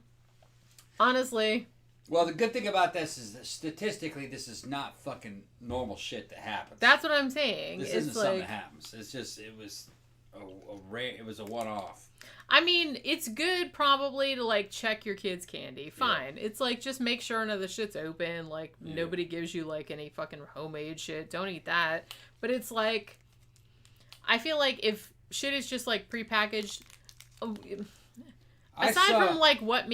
honestly... Well, the good thing about this is that statistically, this is not fucking normal shit that happens. That's what I'm saying. This isn't something that happens. It's just, it was a one-off. I mean, it's good probably to, like, check your kids' candy. Fine. Yeah. It's like, just make sure none of the shit's open. Like, nobody gives you, like, any fucking homemade shit. Don't eat that. But it's like, I feel like if shit is just, like, prepackaged... Aside from, like, what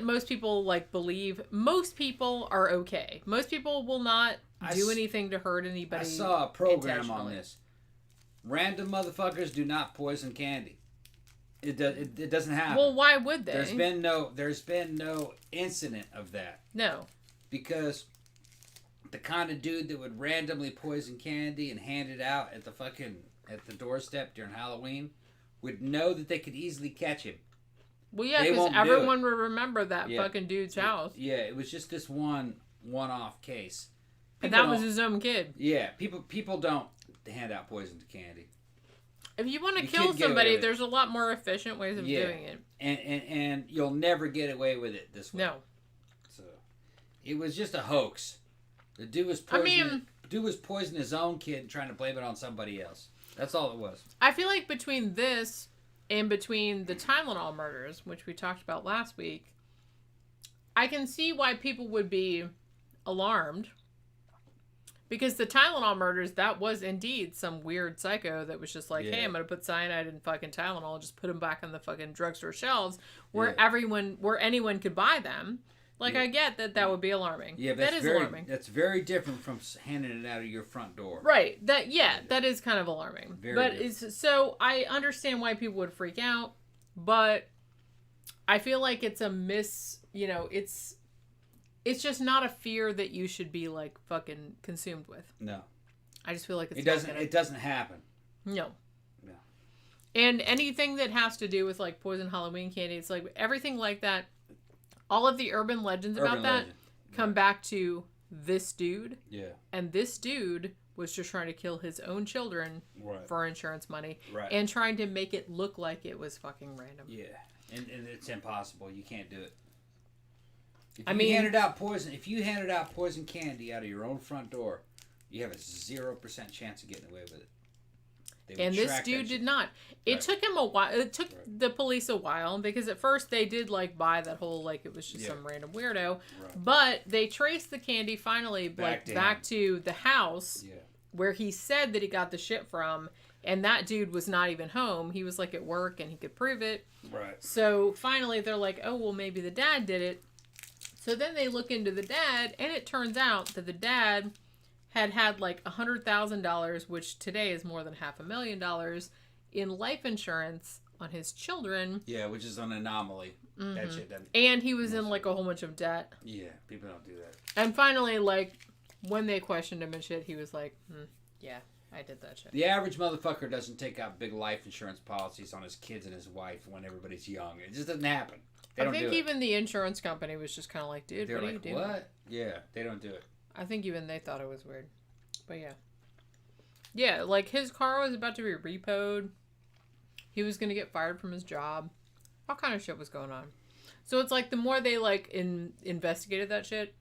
most people, like, believe, most people are okay. Most people will not do anything to hurt anybody. I saw a program on this. Random motherfuckers do not poison candy. It doesn't happen. Well, why would they? There's been no incident of that. No. Because the kind of dude that would randomly poison candy and hand it out at the doorstep during Halloween would know that they could easily catch him. Well, yeah, because everyone would remember that fucking dude's house. Yeah, it was just this one-off case. And that was his own kid. Yeah, people don't hand out poison to candy. If you want to kill somebody, there's a lot more efficient ways of doing it. And you'll never get away with it this way. No. So, it was just a hoax. The dude was poisoning his own kid and trying to blame it on somebody else. That's all it was. I feel like between this... and between the Tylenol murders, which we talked about last week, I can see why people would be alarmed. Because the Tylenol murders, that was indeed some weird psycho that was just like, hey, I'm going to put cyanide in fucking Tylenol, just put them back on the fucking drugstore shelves where anyone could buy them. Like, I get that would be alarming. Yeah, but that is alarming. That's very different from handing it out of your front door. Right. That is kind of alarming. So I understand why people would freak out, but I feel like it's it's just not a fear that you should be, like, fucking consumed with. No. I just feel like it doesn't happen. No. No. And anything that has to do with, like, poison Halloween candy, it's like everything like that. All of the urban legends about that come back to this dude. Yeah. And this dude was just trying to kill his own children for insurance money. Right. And trying to make it look like it was fucking random. Yeah. And it's impossible. You can't do it. If you handed out poison candy out of your own front door, you have a 0% chance of getting away with it. And this dude did not. It took him a while. It took the police a while because at first they did, like, buy that whole, like, it was just some random weirdo. Right. But they traced the candy finally back to the house where he said that he got the shit from. And that dude was not even home. He was, like, at work and he could prove it. Right. So finally they're like, oh, well, maybe the dad did it. So then they look into the dad, and it turns out that the dad had like $100,000, which today is more than $500,000, in life insurance on his children. Yeah, which is an anomaly. Mm-hmm. That shit doesn't. And he was in, like, a whole bunch of debt. Yeah, people don't do that. And finally, like, when they questioned him and shit, he was like, yeah, I did that shit. The average motherfucker doesn't take out big life insurance policies on his kids and his wife when everybody's young. It just doesn't happen. I think even the insurance company was just kind of like, dude, what are you doing? What? Yeah, they don't do it. I think even they thought it was weird. But yeah. Yeah, like his car was about to be repoed. He was going to get fired from his job. All kind of shit was going on. So it's like the more they like investigated that shit,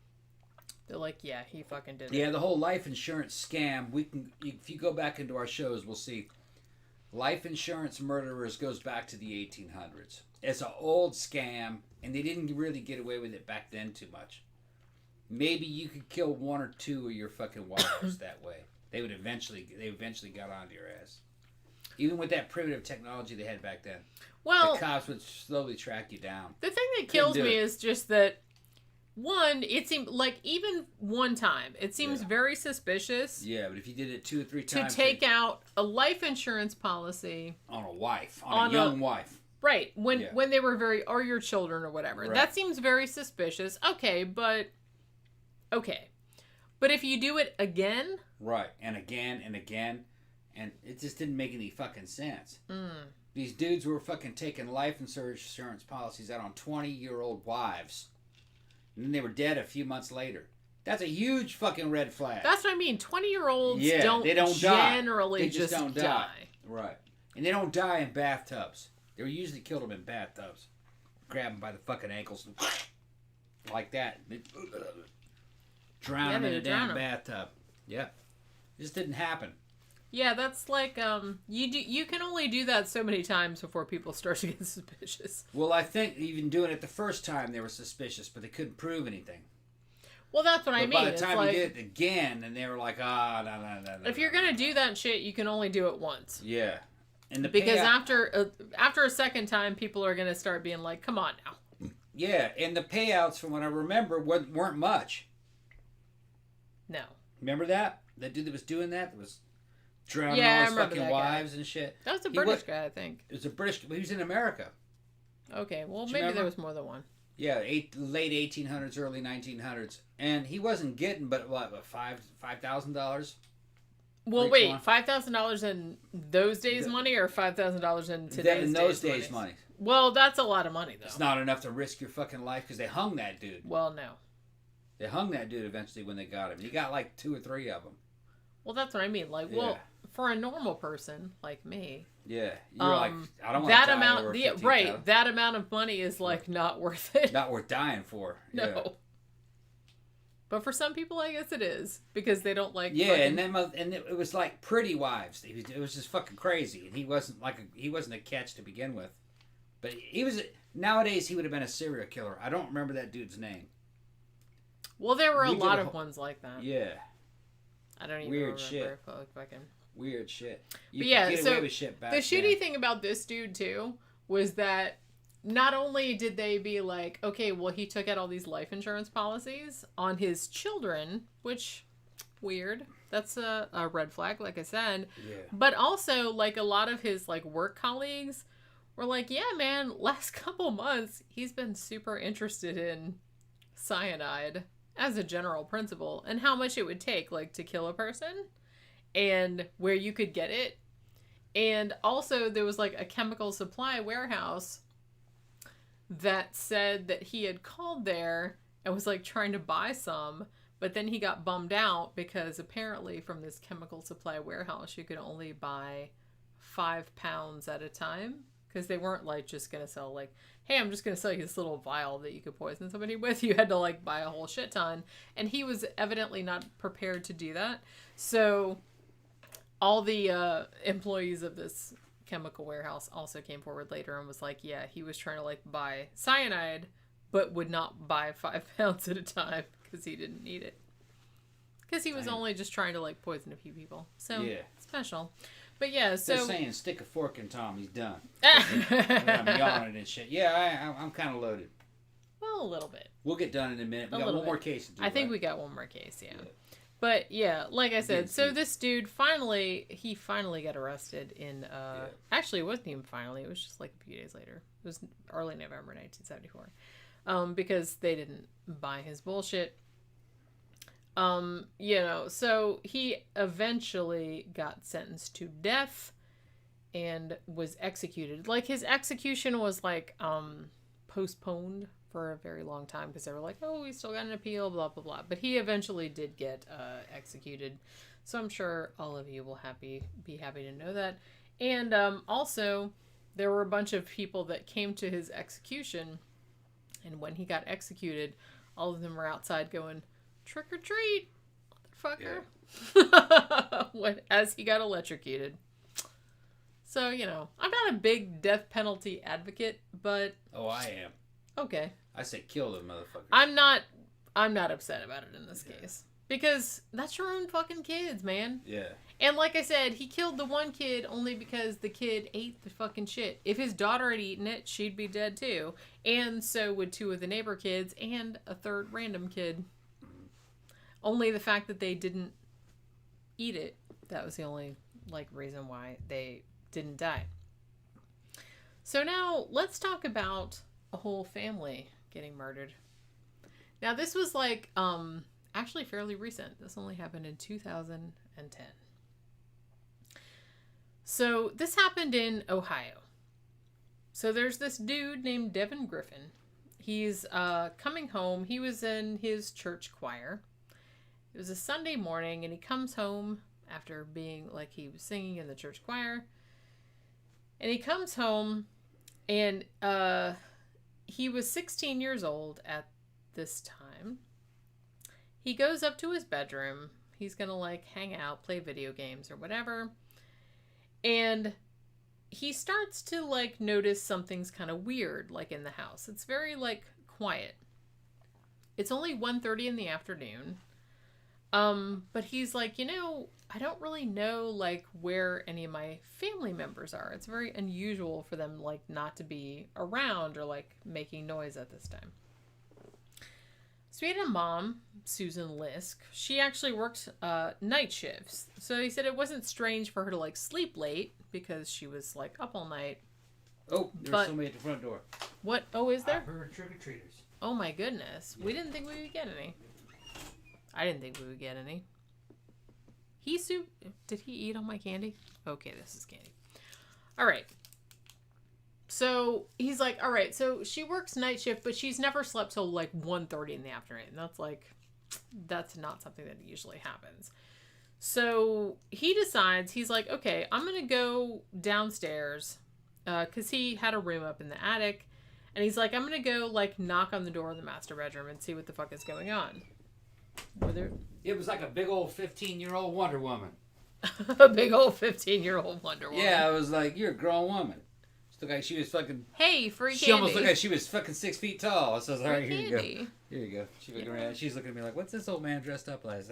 they're like, yeah, he fucking did it. Yeah, the whole life insurance scam. If you go back into our shows, we'll see. Life insurance murderers goes back to the 1800s. It's an old scam, and they didn't really get away with it back then too much. Maybe you could kill one or two of your fucking wives that way. They eventually got onto your ass. Even with that primitive technology they had back then. Well, the cops would slowly track you down. The thing that kills me is just that, one, it seemed like even one time, it seems very suspicious. Yeah, but if you did it 2 or 3 times. To take out a life insurance policy. On a wife. On a young wife. Right. When they were or your children or whatever. Right. That seems very suspicious. Okay, but. But if you do it again. Right. And again and again. And it just didn't make any fucking sense. Mm. These dudes were fucking taking life insurance policies out on 20-year-old wives. And then they were dead a few months later. That's a huge fucking red flag. That's what I mean. 20-year-olds they don't generally die. They just don't die. Right. And they don't die in bathtubs. They usually killed them in bathtubs. Grab them by the fucking ankles. Like that. Drown them in a damn bathtub. Yeah. It just didn't happen. Yeah, that's like you can only do that so many times before people start to get suspicious. Well, I think even doing it the first time they were suspicious, but they couldn't prove anything. Well, that's what I mean. By the time you did it again, and they were like, no. If you're gonna do that shit, you can only do it once. Yeah, and because after a second time, people are gonna start being like, come on now. Yeah, and the payouts, from what I remember, weren't much. No. Remember that? That dude that was doing that was drowning all his fucking wives and shit. That was a British guy, I think. It was a British, but he was in America. Okay, well, maybe there was more than one. Yeah, late 1800s, early 1900s. And he wasn't getting but, what, $5,000? Well, wait, $5,000 in those days' money or $5,000 in today's days' in those days' money? Well, that's a lot of money, though. It's not enough to risk your fucking life because they hung that dude. Well, no. They hung that dude eventually when they got him. He got like 2 or 3 of them. Well, that's what I mean. Like, well, for a normal person like me. Yeah. You're like, I don't want to die over $15,000. Right. That amount of money is like not worth it. Not worth dying for. No. Yeah. But for some people, I guess it is because they don't like. Yeah, and it was like pretty wives. It was just fucking crazy, and he wasn't a catch to begin with. But nowadays he would have been a serial killer. I don't remember that dude's name. Well, there were a lot of ones like that. Yeah. I don't even remember. Shit. Weird shit. But yeah, so the shitty thing about this dude too was that not only did they be like, okay, well, he took out all these life insurance policies on his children, which weird. That's a red flag, like I said. Yeah. But also, like, a lot of his like work colleagues were like, yeah, man, last couple months he's been super interested in cyanide as a general principle and how much it would take like to kill a person and where you could get it. And also there was like a chemical supply warehouse that said that he had called there and was like trying to buy some, but then he got bummed out because apparently from this chemical supply warehouse you could only buy 5 pounds at a time. Because they weren't, like, just going to sell, like, hey, I'm just going to sell you this little vial that you could poison somebody with. You had to, like, buy a whole shit ton. And he was evidently not prepared to do that. So all the employees of this chemical warehouse also came forward later and was like, yeah, he was trying to, like, buy cyanide, but would not buy 5 pounds at a time because he didn't need it. Because he was only just trying to, like, poison a few people. So, special. But yeah, so... They're saying stick a fork in Tom, he's done. I'm yawning and shit. Yeah, I'm kind of loaded. Well, a little bit. We'll get done in a minute. We got one more case to do. I think we got one more case, yeah. But yeah, like I said, so this dude finally got arrested in... Actually, it wasn't even finally. It was just like a few days later. It was early November 1974. Because they didn't buy his bullshit. So he eventually got sentenced to death and was executed. Like, his execution was, like, postponed for a very long time because they were like, oh, we still got an appeal, blah, blah, blah. But he eventually did get executed. So I'm sure all of you will be happy to know that. And also, there were a bunch of people that came to his execution, and when he got executed, all of them were outside going, "Trick or treat, motherfucker." Yeah. As he got electrocuted. So, you know, I'm not a big death penalty advocate, but... Oh, I am. Okay. I say kill the motherfucker. I'm not upset about it in this case. Because that's your own fucking kids, man. Yeah. And like I said, he killed the one kid only because the kid ate the fucking shit. If his daughter had eaten it, she'd be dead too. And so would two of the neighbor kids and a third random kid. Only the fact that they didn't eat it, that was the only, like, reason why they didn't die. So now, let's talk about a whole family getting murdered. Now, this was, like, actually fairly recent. This only happened in 2010. So, this happened in Ohio. So, there's this dude named Devin Griffin. He's coming home. He was in his church choir. It was a Sunday morning, and he comes home after being, like, he was singing in the church choir. And he comes home, and he was 16 years old at this time. He goes up to his bedroom. He's gonna, like, hang out, play video games or whatever. And he starts to, like, notice something's kind of weird, like, in the house. It's very, like, quiet. It's only 1:30 in the afternoon. But he's like, you know, I don't really know, like, where any of my family members are. It's very unusual for them, like, not to be around or, like, making noise at this time. So he had a mom, Susan Lisk. She actually worked night shifts. So he said it wasn't strange for her to, like, sleep late because she was, like, up all night. Oh, there's somebody at the front door. What? Oh, is there? I heard trick-or-treaters. Oh, my goodness. Yeah. We didn't think we would get any. I didn't think we would get any. Did he eat all my candy? Okay, this is candy. All right. So he's like, all right, so she works night shift, but she's never slept till like 1:30 in the afternoon. That's not something that usually happens. So he decides, he's like, okay, I'm going to go downstairs because he had a room up in the attic. And he's like, I'm going to go like knock on the door of the master bedroom and see what the fuck is going on. It was like a big old 15-year-old Wonder Woman. A big old 15-year-old Wonder Woman. Yeah, I was like, you're a grown woman. She looked like she was fucking... Hey, free candy. She almost looked like she was fucking 6 feet tall. So I was like, all right, here you go. Here you go. She's looking at me like, what's this old man dressed up as?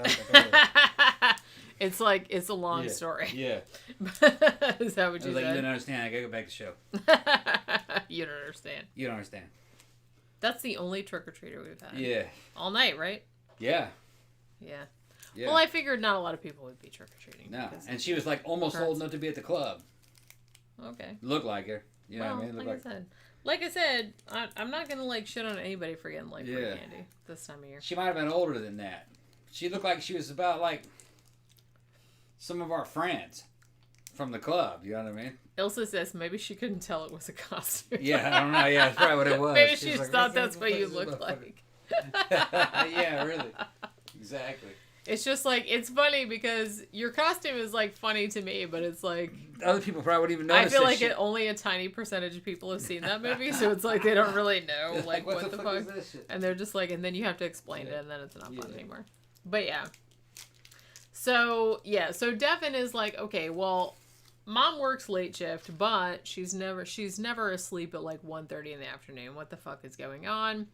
It's like, it's a long story. Yeah. Is that what you said? You don't understand. I gotta go back to the show. You don't understand. You don't understand. That's the only trick-or-treater we've had. Yeah. All night, right? Yeah. Yeah. Yeah. Well, I figured not a lot of people would be trick-or-treating. No. And she was like almost old enough to be at the club. Okay. Looked like her. You know what I mean? Like I said, I'm not going to like shit on anybody for getting like free candy this time of year. She might have been older than that. She looked like she was about like some of our friends from the club. You know what I mean? Ilse says maybe she couldn't tell it was a costume. Yeah, I don't know. Yeah, that's probably what it was. Maybe she just thought that's what you looked like. Yeah, really. Exactly. It's just like, it's funny because your costume is like funny to me, but it's like... Other people probably wouldn't even notice. I feel like only a tiny percentage of people have seen that movie, so it's like they don't really know like what the fuck. Is this shit? And they're just like, and then you have to explain it, and then it's not fun anymore. But yeah. So Devin is like, okay, well, mom works late shift, but she's never asleep at like 1:30 in the afternoon. What the fuck is going on?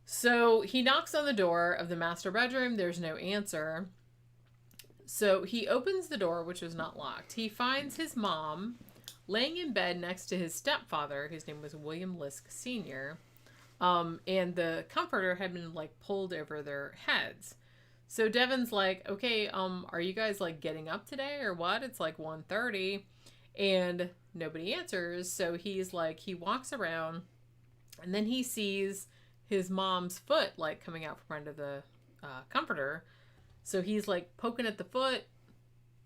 So he knocks on the door of the master bedroom. There's no answer. So he opens the door, which was not locked. He finds his mom laying in bed next to his stepfather, whose name was William Lisk Sr. And the comforter had been like pulled over their heads. So Devin's like, okay, are you guys like getting up today or what? It's like 1:30 and nobody answers. So he's like, he walks around and then he sees his mom's foot like coming out from under the comforter. So he's like poking at the foot.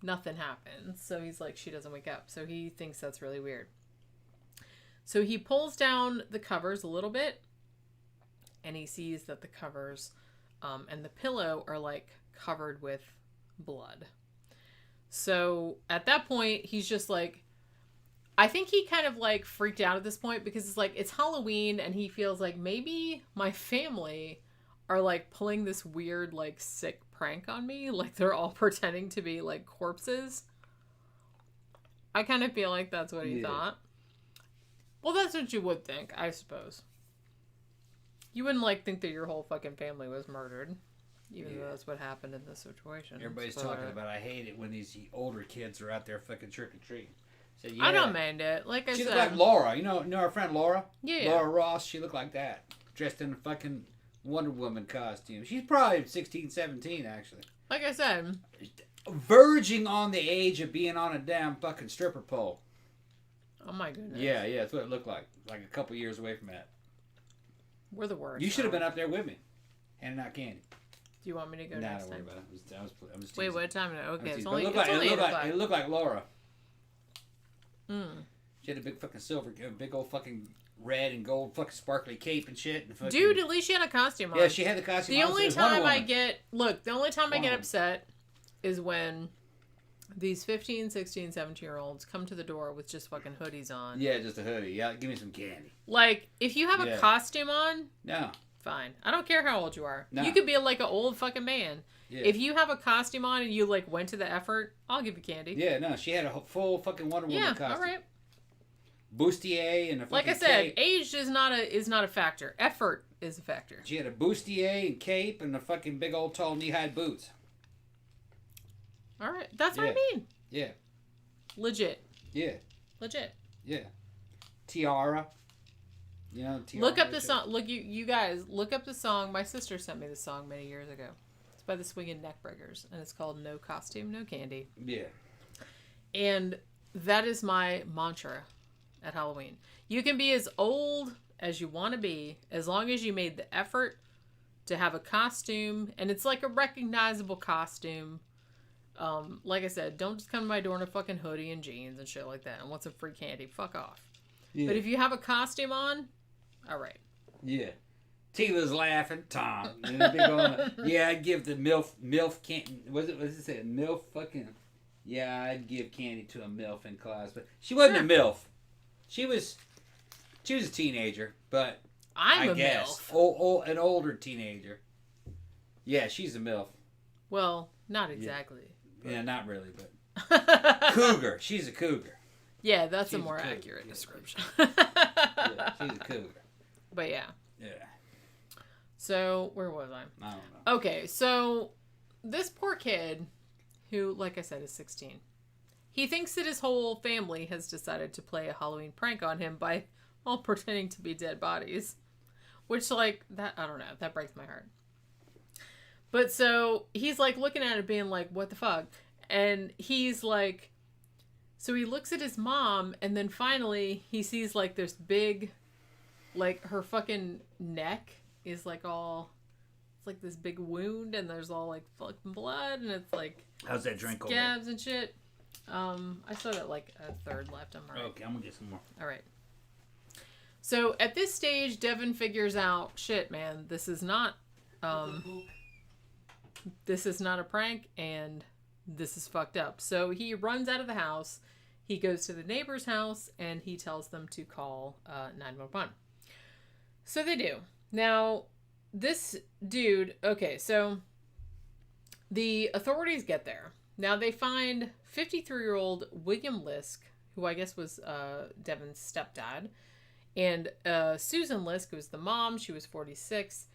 Nothing happens. So he's like, she doesn't wake up. So he thinks that's really weird. So he pulls down the covers a little bit and he sees that the covers and the pillow are like covered with blood. So at that point, he's just like, I think he kind of like freaked out at this point because it's like it's Halloween and he feels like maybe my family are like pulling this weird like sick prank on me, like they're all pretending to be like corpses. I kind of feel like that's what he thought. Well, that's what you would think, I suppose. You wouldn't like think that your whole fucking family was murdered, even though that's what happened in this situation. Everybody's talking about. I hate it when these older kids are out there fucking trick or treating. So, I don't mind it. Like I said, she looked like Laura. You know our friend Laura. Yeah. Laura Ross. She looked like that, dressed in a fucking Wonder Woman costume. She's probably 16, 17, actually. Like I said, verging on the age of being on a damn fucking stripper pole. Oh my goodness. Yeah, that's what it looked like. Like a couple years away from that. We're the worst. You should have been up there with me, handing out candy. Do you want me to go next time? Don't worry about it. I was teasing. Wait, what time? Okay, it's it only looked 8 o'clock. It looked like Laura. Mm. She had a big fucking silver, big old fucking red and gold fucking sparkly cape and shit. And fucking... Dude, at least she had a costume on. Yeah, she had the costume the on. Only time I get upset is when these 15, 16, 17-year-olds come to the door with just fucking hoodies on. Yeah, just a hoodie. Yeah, give me some candy. Like, if you have a costume on, no, fine. I don't care how old you are. No. You could be like an old fucking man. Yeah. If you have a costume on and you like went to the effort, I'll give you candy. Yeah, no, she had a full fucking Wonder Woman costume. Yeah, all right. Bustier and a fucking like I said, cape. age is not a factor. Effort is a factor. She had a bustier and cape and a fucking big old tall knee-high boots. All right, that's what I mean. Yeah. Legit. Yeah. Legit. Yeah. Ciarra. You know, Ciarra. Look up the song. Look, you guys, look up the song. My sister sent me the song many years ago. It's by the Swingin' Neckbreakers, and it's called No Costume, No Candy. Yeah. And that is my mantra at Halloween. You can be as old as you want to be, as long as you made the effort to have a costume, and it's like a recognizable costume. Like I said, don't just come to my door in a fucking hoodie and jeans and shit like that and want some free candy. Fuck off. Yeah. But if you have a costume on, all right. Yeah. Tila's laughing. Tom. Yeah, I'd give the MILF candy. Was it say MILF fucking? Yeah, I'd give candy to a MILF in class, but she wasn't a MILF. She was a teenager, but I guess MILF. An older teenager. Yeah, she's a MILF. Well, not exactly. Yeah, not really, but cougar. She's a cougar. Yeah, that's a more accurate description. Yeah, she's a cougar. But yeah. Yeah. So, where was I? I don't know. Okay, so this poor kid, who, like I said, is 16, he thinks that his whole family has decided to play a Halloween prank on him by all pretending to be dead bodies. Which, like, that, I don't know, that breaks my heart. But so he's like looking at it being like, what the fuck? And he's like, so he looks at his mom and then finally he sees like this big, like her fucking neck is like all, it's like this big wound and there's all like fucking blood and it's like. How's that drink over? Scabs and shit. I still got like a third left. I'm alright. Okay, I'm gonna get some more. Alright. So at this stage, Devin figures out, shit man, this is not a prank, and this is fucked up. So he runs out of the house. He goes to the neighbor's house, and he tells them to call 911. So they do. Now, this dude... Okay, so the authorities get there. Now, they find 53-year-old William Lisk, who I guess was Devin's stepdad, and Susan Lisk, who was the mom. She was 46.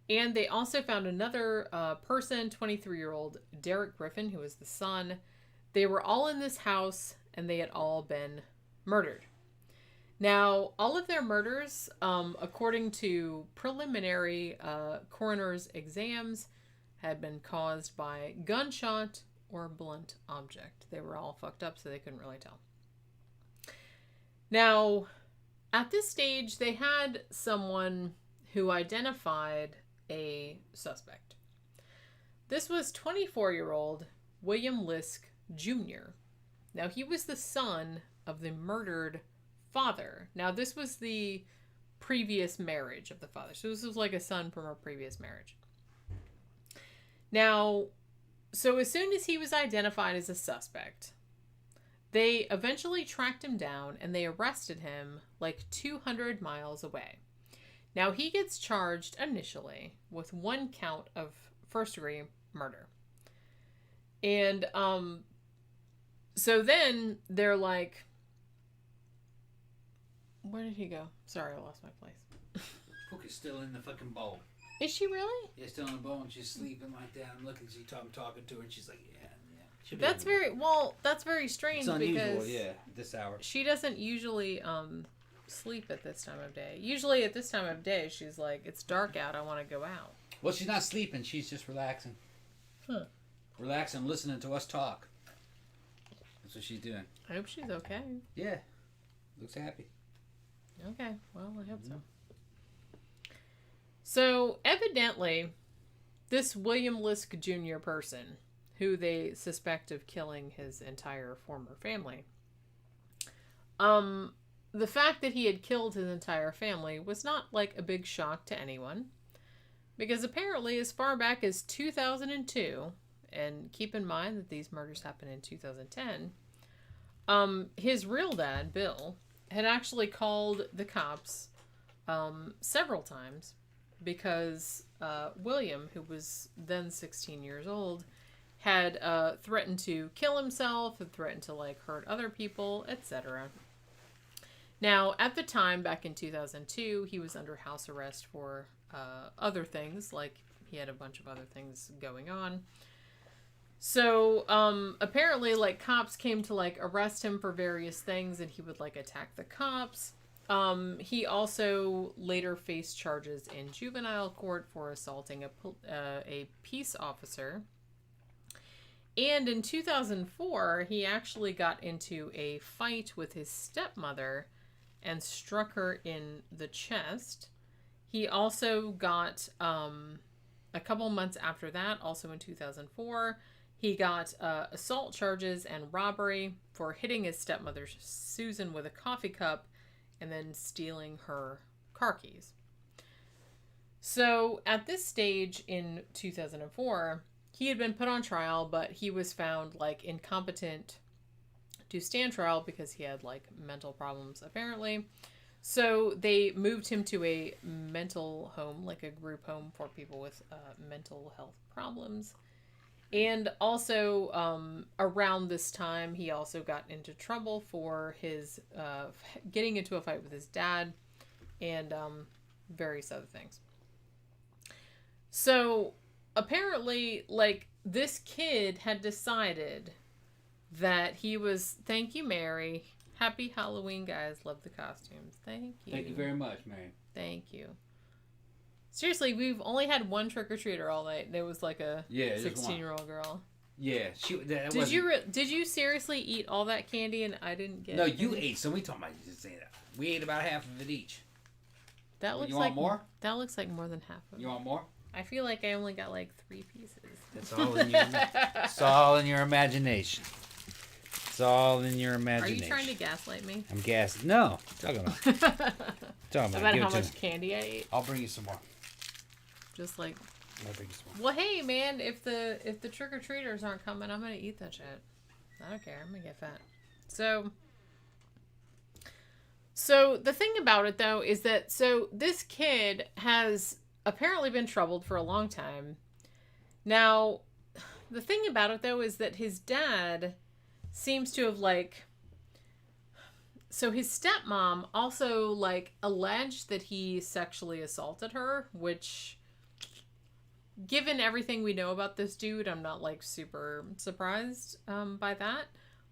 And they also found another person, 23-year-old Derek Griffin, who was the son. They were all in this house, and they had all been murdered. Now, all of their murders, according to preliminary coroner's exams, had been caused by gunshot or blunt object. They were all fucked up, so they couldn't really tell. Now, at this stage, they had someone who identified a suspect. This was 24-year-old William Lisk Jr. Now, he was the son of the murdered father. Now, this was the previous marriage of the father. So this was like a son from a previous marriage. Now, so as soon as he was identified as a suspect, They eventually tracked him down and they arrested him like 200 miles away. Now, he gets charged initially with 1 count of first-degree murder. And so then they're like, where did he go? Sorry, I lost my place. Cook is still in the fucking bowl. Is she really? Yeah, still in the bowl, and she's sleeping like that. I'm looking, I'm talking to her, and she's like, yeah. That's very strange. It's unusual, because this hour. She doesn't usually sleep at this time of day. Usually at this time of day, she's like, it's dark out, I want to go out. Well, she's not sleeping, she's just relaxing. Huh. Relaxing, listening to us talk. That's what she's doing. I hope she's okay. Yeah. Looks happy. Okay, well, I hope so. So, evidently, this William Lisk Jr. person, who they suspect of killing his entire former family, the fact that he had killed his entire family was not, like, a big shock to anyone. Because apparently, as far back as 2002, and keep in mind that these murders happened in 2010, his real dad, Bill, had actually called the cops several times because William, who was then 16 years old, had threatened to kill himself, had threatened to like hurt other people, etc. Now, at the time, back in 2002, he was under house arrest for other things, like he had a bunch of other things going on. So, apparently, like, cops came to, like, arrest him for various things, and he would, like, attack the cops. He also later faced charges in juvenile court for assaulting a peace officer. And in 2004, he actually got into a fight with his stepmother and struck her in the chest. He also got, a couple months after that, also in 2004, he got assault charges and robbery for hitting his stepmother, Susan, with a coffee cup and then stealing her car keys. So at this stage in 2004, he had been put on trial, but he was found like incompetent to stand trial because he had like mental problems apparently. So they moved him to a mental home, like a group home for people with mental health problems. And also, around this time, he also got into trouble for his getting into a fight with his dad and various other things. So, apparently, like, this kid had decided that he was... Thank you, Mary. Happy Halloween, guys. Love the costumes. Thank you. Thank you very much, Mary. Thank you. Seriously, we've only had one trick-or-treater all night. There was like a 16-year-old girl. Yeah. Did you seriously eat all that candy and I didn't get it? No, you ate some. We talking about you just saying that. We ate about half of it each. That looks you want more? That looks like more than half of it. You want more? I feel like I only got like 3 pieces. It's all in your it's all in your imagination. It's all in your imagination. Are you trying to gaslight me? I'm gassing. No. Talking about. About how much candy I ate? I'll bring you some more. Just like, I'll bring you some more. well, hey man, if the trick or treaters aren't coming, I'm gonna eat that shit. I don't care. I'm gonna get fat. So the thing about it though is that this kid has apparently been troubled for a long time. Now, the thing about it though is that his dad seems to have like. So his stepmom also like alleged that he sexually assaulted her, which, given everything we know about this dude, I'm not like super surprised by that.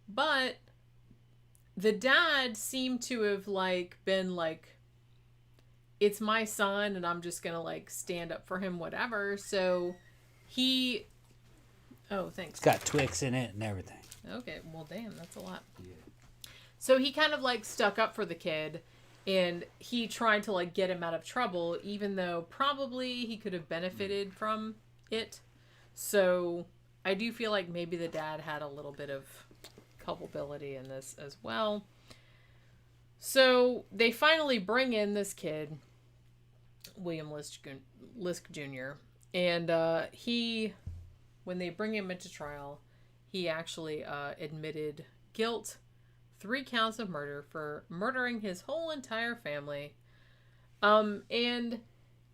But the dad seemed to have like been like, it's my son and I'm just gonna like stand up for him, whatever. So he, oh thanks. It's got Twix in it and everything. Okay, well damn, that's a lot. Yeah. So he kind of like stuck up for the kid and he tried to like get him out of trouble, even though probably he could have benefited from it. So I do feel like maybe the dad had a little bit of culpability in this as well. So they finally bring in this kid, William Lisk Jr. And when they bring him into trial, he actually admitted guilt 3 counts of murder for murdering his whole entire family. And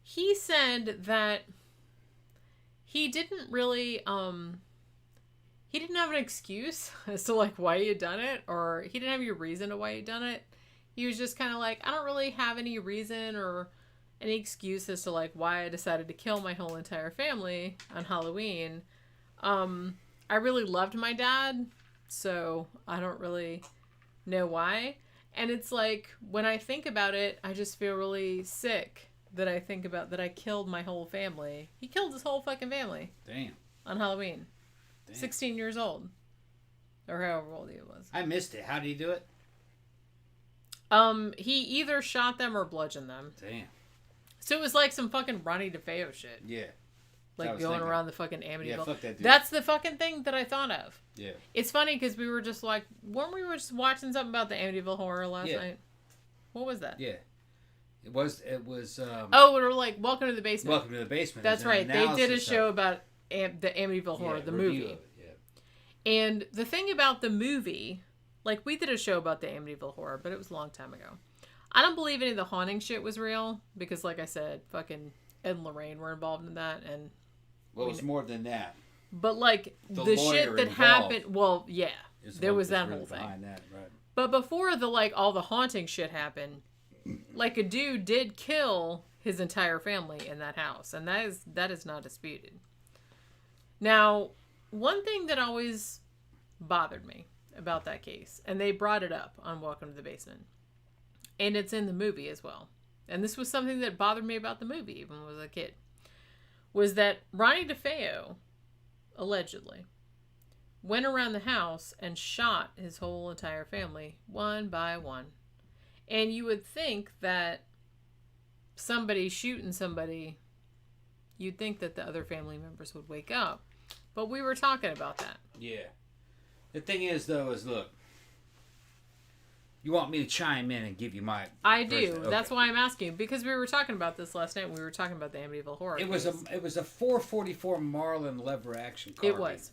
he said that he didn't really, he didn't have an excuse as to, like, why he had done it, or he didn't have any reason to why he had done it. He was just kind of like, I don't really have any reason or any excuse as to, like, why I decided to kill my whole entire family on Halloween. I really loved my dad, so I don't really know why. And it's like, when I think about it, I just feel really sick that I think about that I killed my whole family. He killed his whole fucking family. Damn. On Halloween. Damn. 16 years old. Or however old he was. I missed it. How did he do it? He either shot them or bludgeoned them. Damn. So it was like some fucking Ronnie DeFeo shit. Yeah. Like going around the fucking Amityville. Yeah, fuck that dude. That's the fucking thing that I thought of. Yeah. It's funny because we were just like, weren't we just watching something about the Amityville horror last night? What was that? Yeah. It was, oh, we were like, Welcome to the Basement. Welcome to the Basement. That's right. They did a show about the Amityville horror, the movie. Yeah. And the thing about the movie, like, we did a show about the Amityville horror, but it was a long time ago. I don't believe any of the haunting shit was real because, like I said, fucking Ed and Lorraine were involved in that, and well, it was more than that. But like the shit that happened, well, yeah, there was that whole thing. That, right. But before the like all the haunting shit happened, like a dude did kill his entire family in that house, and that is not disputed. Now, one thing that always bothered me about that case, and they brought it up on Welcome to the Basement, and it's in the movie as well. And this was something that bothered me about the movie even when I was a kid, was that Ronnie DeFeo, allegedly, went around the house and shot his whole entire family one by one. And you would think that somebody shooting somebody, you'd think that the other family members would wake up. But we were talking about that. Yeah. The thing is, though, is look, you want me to chime in and give you my... I do. Okay. That's why I'm asking. Because we were talking about this last night when we were talking about the Amityville horror It was a 444 Marlin lever action carbine. It was.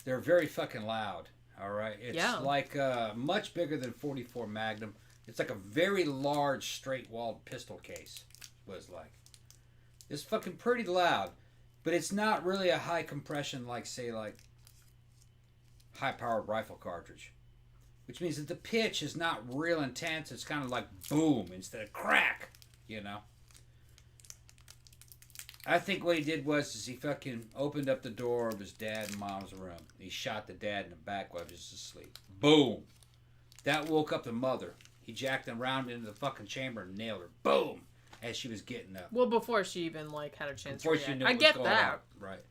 They're very fucking loud. All right? It's like much bigger than 44 Magnum. It's like a very large straight-walled pistol case. Was like. It's fucking pretty loud. But it's not really a high compression like, say, like high-powered rifle cartridge. Which means that the pitch is not real intense. It's kind of like boom instead of crack, you know. I think what he did was he fucking opened up the door of his dad and mom's room. He shot the dad in the back while he was asleep. Boom. That woke up the mother. He jacked them round into the fucking chamber and nailed her. Boom. As she was getting up. Well, before she even like had a chance before to react. She knew what was going on. Right.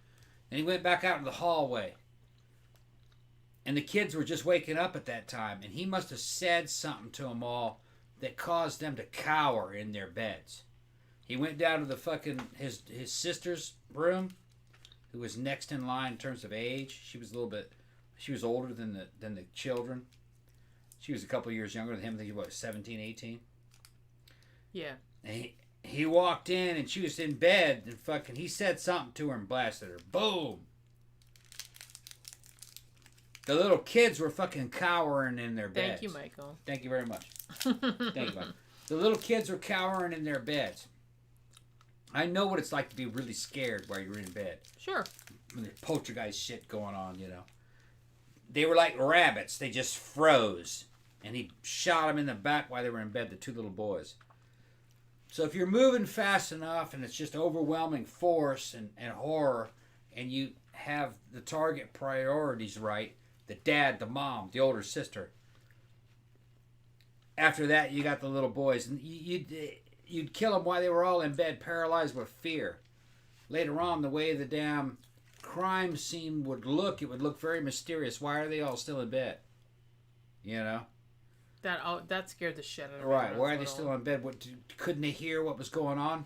And he went back out in the hallway. And the kids were just waking up at that time. And he must have said something to them all that caused them to cower in their beds. He went down to the fucking, his sister's room, who was next in line in terms of age. She was she was older than the children. She was a couple years younger than him. I think he was, 17, 18? Yeah. And he walked in and she was in bed and fucking, he said something to her and blasted her. Boom! The little kids were fucking cowering in their beds. Thank you, Michael. Thank you very much. Thank you, Michael. The little kids were cowering in their beds. I know what it's like to be really scared while you're in bed. Sure. When there's poltergeist shit going on, you know. They were like rabbits. They just froze. And he shot them in the back while they were in bed, the two little boys. So if you're moving fast enough and it's just overwhelming force and horror, and you have the target priorities right, the dad, the mom, the older sister. After that, you got the little boys. And you'd kill them while they were all in bed, paralyzed with fear. Later on, the way the damn crime scene would look, it would look very mysterious. Why are they all still in bed? You know? That scared the shit out of me. Right. Why are they still in bed? Couldn't they hear what was going on?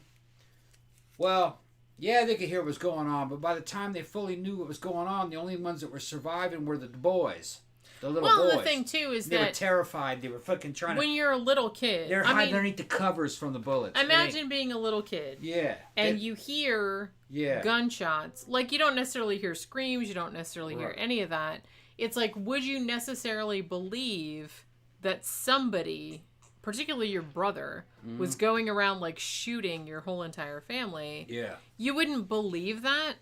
Well, yeah, they could hear what was going on, but by the time they fully knew what was going on, the only ones that were surviving were the boys. The little boys. Well, the thing, too, is they were terrified. They were fucking trying when you're a little kid... They're hiding underneath the covers from the bullets. Imagine being a little kid. Yeah. And you hear gunshots. Like, you don't necessarily hear screams. You don't necessarily hear any of that. It's like, would you necessarily believe that somebody, particularly your brother, was going around like shooting your whole entire family, you wouldn't believe that.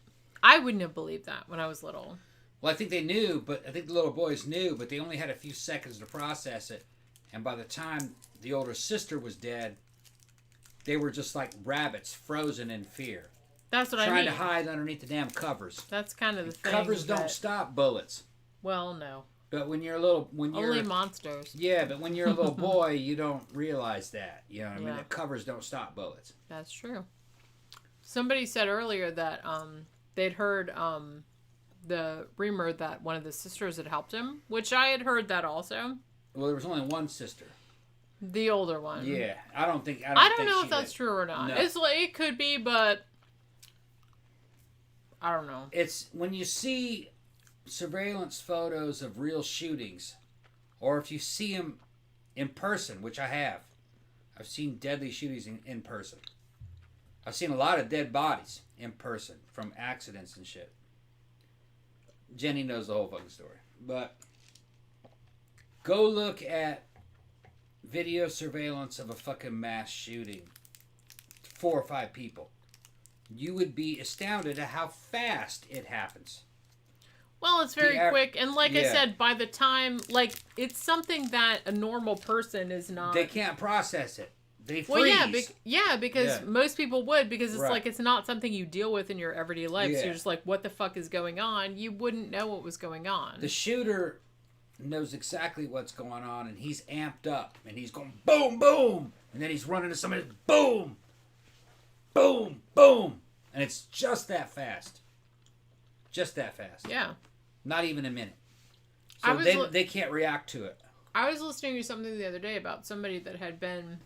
I wouldn't have believed that when I was little. Well, I think they knew, but I think the little boys knew, but they only had a few seconds to process it. And by the time the older sister was dead, they were just like rabbits, frozen in fear. That's what I mean. Trying to hide underneath the damn covers. That's kind of the thing. Covers don't stop bullets. Well, no. But when you're a little, only monsters. Yeah, but when you're a little boy, you don't realize that. You know what I mean? Yeah. The covers don't stop bullets. That's true. Somebody said earlier that they'd heard the rumor that one of the sisters had helped him, which I had heard that also. Well, there was only one sister. The older one. Yeah, I don't know if that's true or not. No. It could be, but I don't know. It's when you see surveillance photos of real shootings, or if you see them in person, which I have. I've seen deadly shootings in person. I've seen a lot of dead bodies in person from accidents and shit. Jenny knows the whole fucking story. But go look at video surveillance of a fucking mass shooting. 4 or 5 people. You would be astounded at how fast it happens. Well, it's very quick. And like I said, by the time, like, it's something that a normal person is not... They can't process it. They freeze. Well, because most people would, because it's like, it's not something you deal with in your everyday life. Yeah. So you're just like, what the fuck is going on? You wouldn't know what was going on. The shooter knows exactly what's going on, and he's amped up, and he's going boom, boom, and then he's running to somebody, boom, boom, boom, and it's just that fast. Just that fast. Yeah. Not even a minute. So they can't react to it. I was listening to something the other day about somebody that had been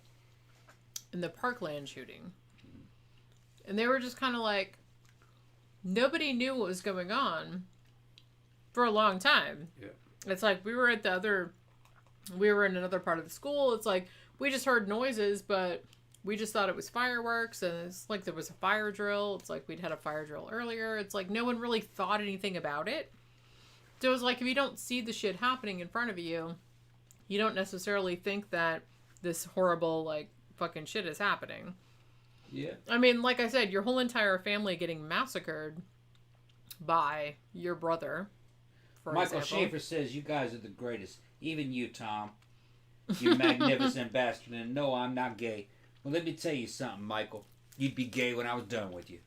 in the Parkland shooting. And they were just kind of like, nobody knew what was going on for a long time. Yeah. It's like, we were in another part of the school. It's like, we just heard noises, but we just thought it was fireworks. And it's like, there was a fire drill. It's like, we'd had a fire drill earlier. It's like, no one really thought anything about it. So it's like, if you don't see the shit happening in front of you, you don't necessarily think that this horrible, like, fucking shit is happening. Yeah. I mean, like I said, your whole entire family getting massacred by your brother, for Michael example. Schaefer says, you guys are the greatest. Even you, Tom. You magnificent bastard. And no, I'm not gay. Well, let me tell you something, Michael. You'd be gay when I was done with you.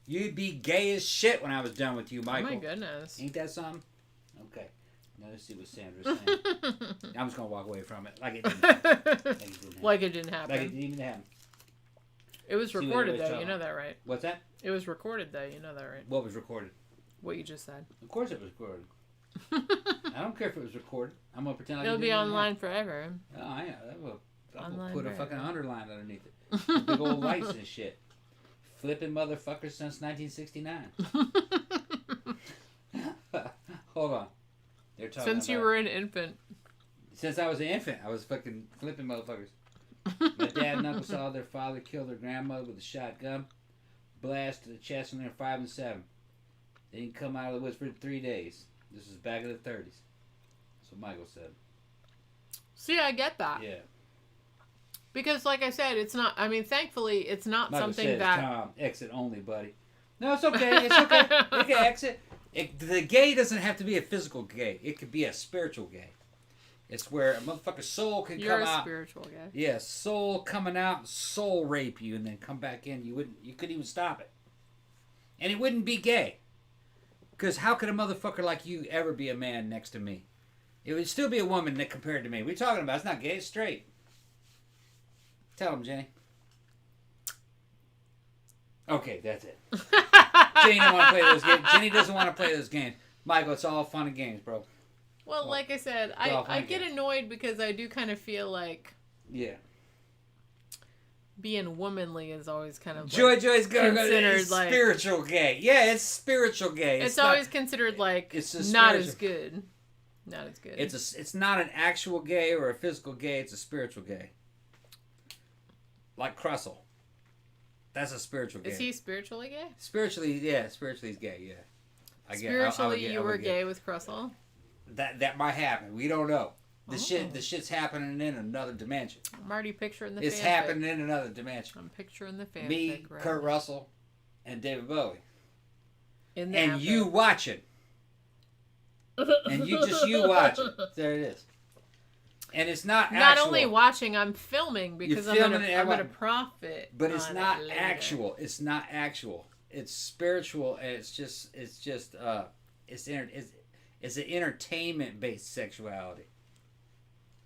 You'd be gay as shit when I was done with you, Michael. Oh, my goodness. Ain't that something? Okay. Now let's see what Sandra's saying. I'm just going to walk away from it. Like it didn't happen. Like it didn't happen. Like it didn't even happen. It was recorded, though. You know that, right? What's that? It was recorded, though. You know that, right? What was recorded? What you just said. Of course it was recorded. I don't care if it was recorded. I'm going to pretend like it'll be online forever. Oh, I will put a fucking underline underneath it. Big old lights and shit. Flipping motherfuckers since 1969. Hold on. They're talking since you were an infant. Since I was an infant, I was fucking flipping motherfuckers. My dad and uncle saw their father kill their grandmother with a shotgun. Blast to the chest when they were 5 and 7. They didn't come out of the woods for 3 days. This was back in the 30s. That's what Michael said. See, I get that. Yeah. Because, like I said, it's not... I mean, thankfully, it's not Michael something says, that... Tom, exit only, buddy. No, it's okay. It's okay. They can exit. The gay doesn't have to be a physical gay. It could be a spiritual gay. It's where a motherfucker's soul can come out. You're a spiritual gay. Yeah, soul coming out and soul rape you and then come back in. You couldn't even stop it. And it wouldn't be gay. Because how could a motherfucker like you ever be a man next to me? It would still be a woman compared to me. What are you talking about? It's not gay, it's straight. Tell him, Jenny. Okay, that's it. Jenny don't want to play those games. Jenny doesn't want to play those games. Michael, it's all fun and games, bro. Well, like I said, I get annoyed because I do kind of feel like... Yeah. Being womanly is always kind of Joy's considered like spiritual gay. Yeah, it's spiritual gay. It's always considered like not as good. Not as good. It's not an actual gay or a physical gay. It's a spiritual gay. Like Crussell. That's a spiritual gay. Is he spiritually gay? Spiritually, yeah. Spiritually, he's gay. Yeah. Spiritually, you were gay with Crussell. That might happen. We don't know. The shit's happening in another dimension. I'm already picturing the It's fanfic. happening in another dimension. I'm picturing the fanfic. Me, right Kurt now. Russell, and David Bowie. In the And outfit. you watching. And you watching. There it is. And it's not Not actual. only watching, I'm filming because I'm gonna profit. But it's on not it later. actual. It's not actual. It's spiritual, and it's an entertainment-based sexuality,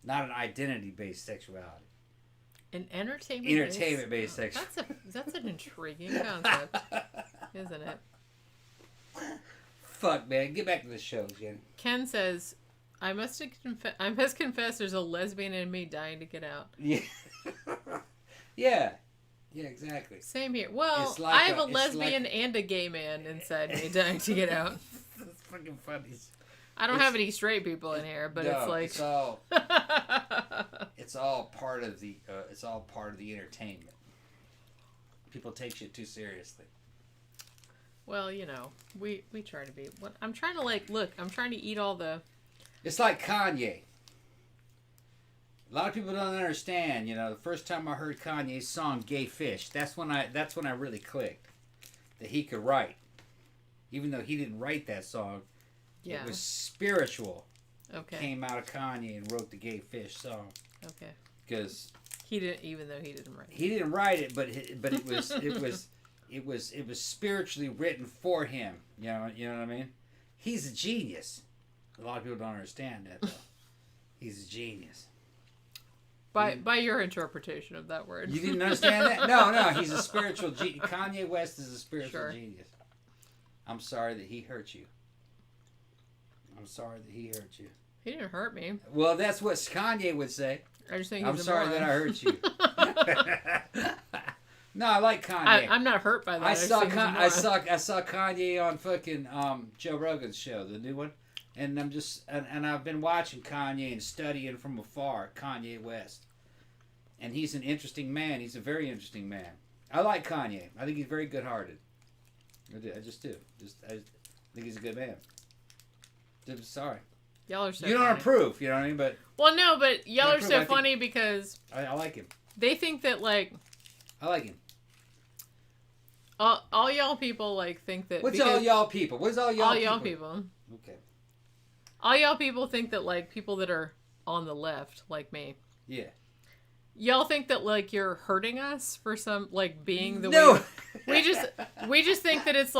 not an identity-based sexuality. An entertainment-based sexuality. That's an intriguing concept, isn't it? Fuck, man. Get back to the show, Jenny. Ken says, I must confess there's a lesbian in me dying to get out. Yeah. Yeah. Yeah, exactly. Same here. Well, It's like I have a lesbian and a gay man inside me dying to get out. That's fucking funny. I don't have any straight people in here, but it's like it's all part of the entertainment. People take shit too seriously. Well, you know, we try to be. I'm trying to I'm trying to eat all the. It's like Kanye. A lot of people don't understand. You know, the first time I heard Kanye's song "Gay Fish," that's when I really clicked that he could write, even though he didn't write that song. Yeah. It was spiritual. Okay. Came out of Kanye and wrote the "Gay Fish" song. Okay. Because he didn't, even though he didn't write it. He didn't write it, but it was spiritually written for him. You know what I mean? He's a genius. A lot of people don't understand that, though. He's a genius. By your interpretation of that word. You didn't understand that? No, he's a spiritual genius. Kanye West is a spiritual genius. I'm sorry that he hurt you. I'm sorry that he hurt you. He didn't hurt me. Well, that's what Kanye would say. I just think I'm sorry that I hurt you. No, I like Kanye. I'm not hurt by that. I saw Kanye on fucking Joe Rogan's show, the new one, and and I've been watching Kanye and studying from afar Kanye West, and he's an interesting man. He's a very interesting man. I like Kanye. I think he's very good-hearted. I just do. I think he's a good man. Sorry. Y'all are so You don't funny. approve, you know what I mean? But well, no, but y'all are so funny because I like him. They think that I like him. All y'all people think that. What's all y'all people? What's all y'all? All y'all people. Okay. All y'all people think that people that are on the left, like me. Yeah. Y'all think that you're hurting us for some being the no. way we just think that it's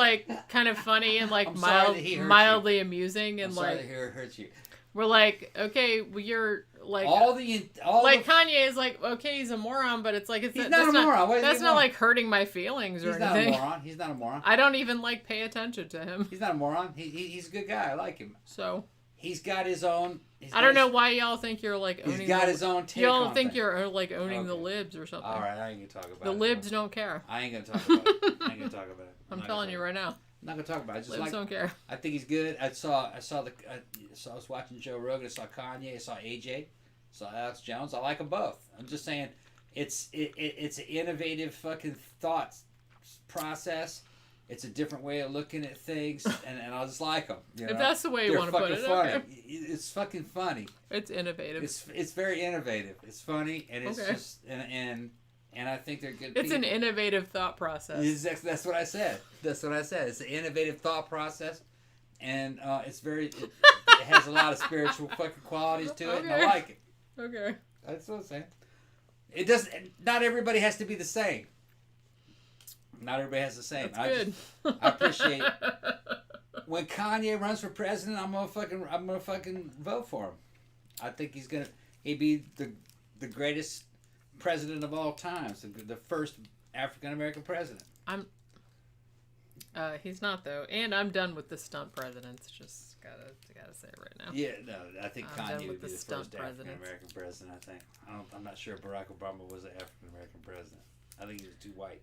kind of funny and mildly amusing and sorry to hear it hurts you. We're okay, well, you're Kanye is okay, he's a moron, but it's he's not a moron. That's not hurting my feelings or anything. He's not a moron. I don't even pay attention to him. He's not a moron. He's a good guy. I like him. So he's got his own. I don't know why y'all think you're owning. He's got his own take. Y'all think you're owning the libs or something. All right, I ain't gonna talk about the libs. Don't care. I ain't gonna talk about it. I'm telling you right now. I'm not gonna talk about it. Libs don't care. I think he's good. I was watching Joe Rogan. I saw Kanye. I saw AJ. I saw Alex Jones. I like them both. I'm just saying, it's an innovative fucking thought process. It's a different way of looking at things, and I just like them. You know? If that's the way you want to put it, funny. okay. It's fucking funny. It's innovative. It's very innovative. It's funny, and it's just and I think they're good. It's an innovative thought process. That's what I said. It's an innovative thought process, and it has a lot of spiritual fucking qualities to it, and I like it. Okay. That's what I'm saying. It doesn't. Not everybody has to be the same. Not everybody has the same. That's good. I appreciate when Kanye runs for president. I'm gonna fucking vote for him. I think he'd be the greatest president of all time. So the first African American president. He's not though, and I'm done with the stunt presidents. Just gotta say it right now. Yeah, no, I think Kanye would be the first presidents. African American president. I think. I'm not sure Barack Obama was an African American president. I think he was too white.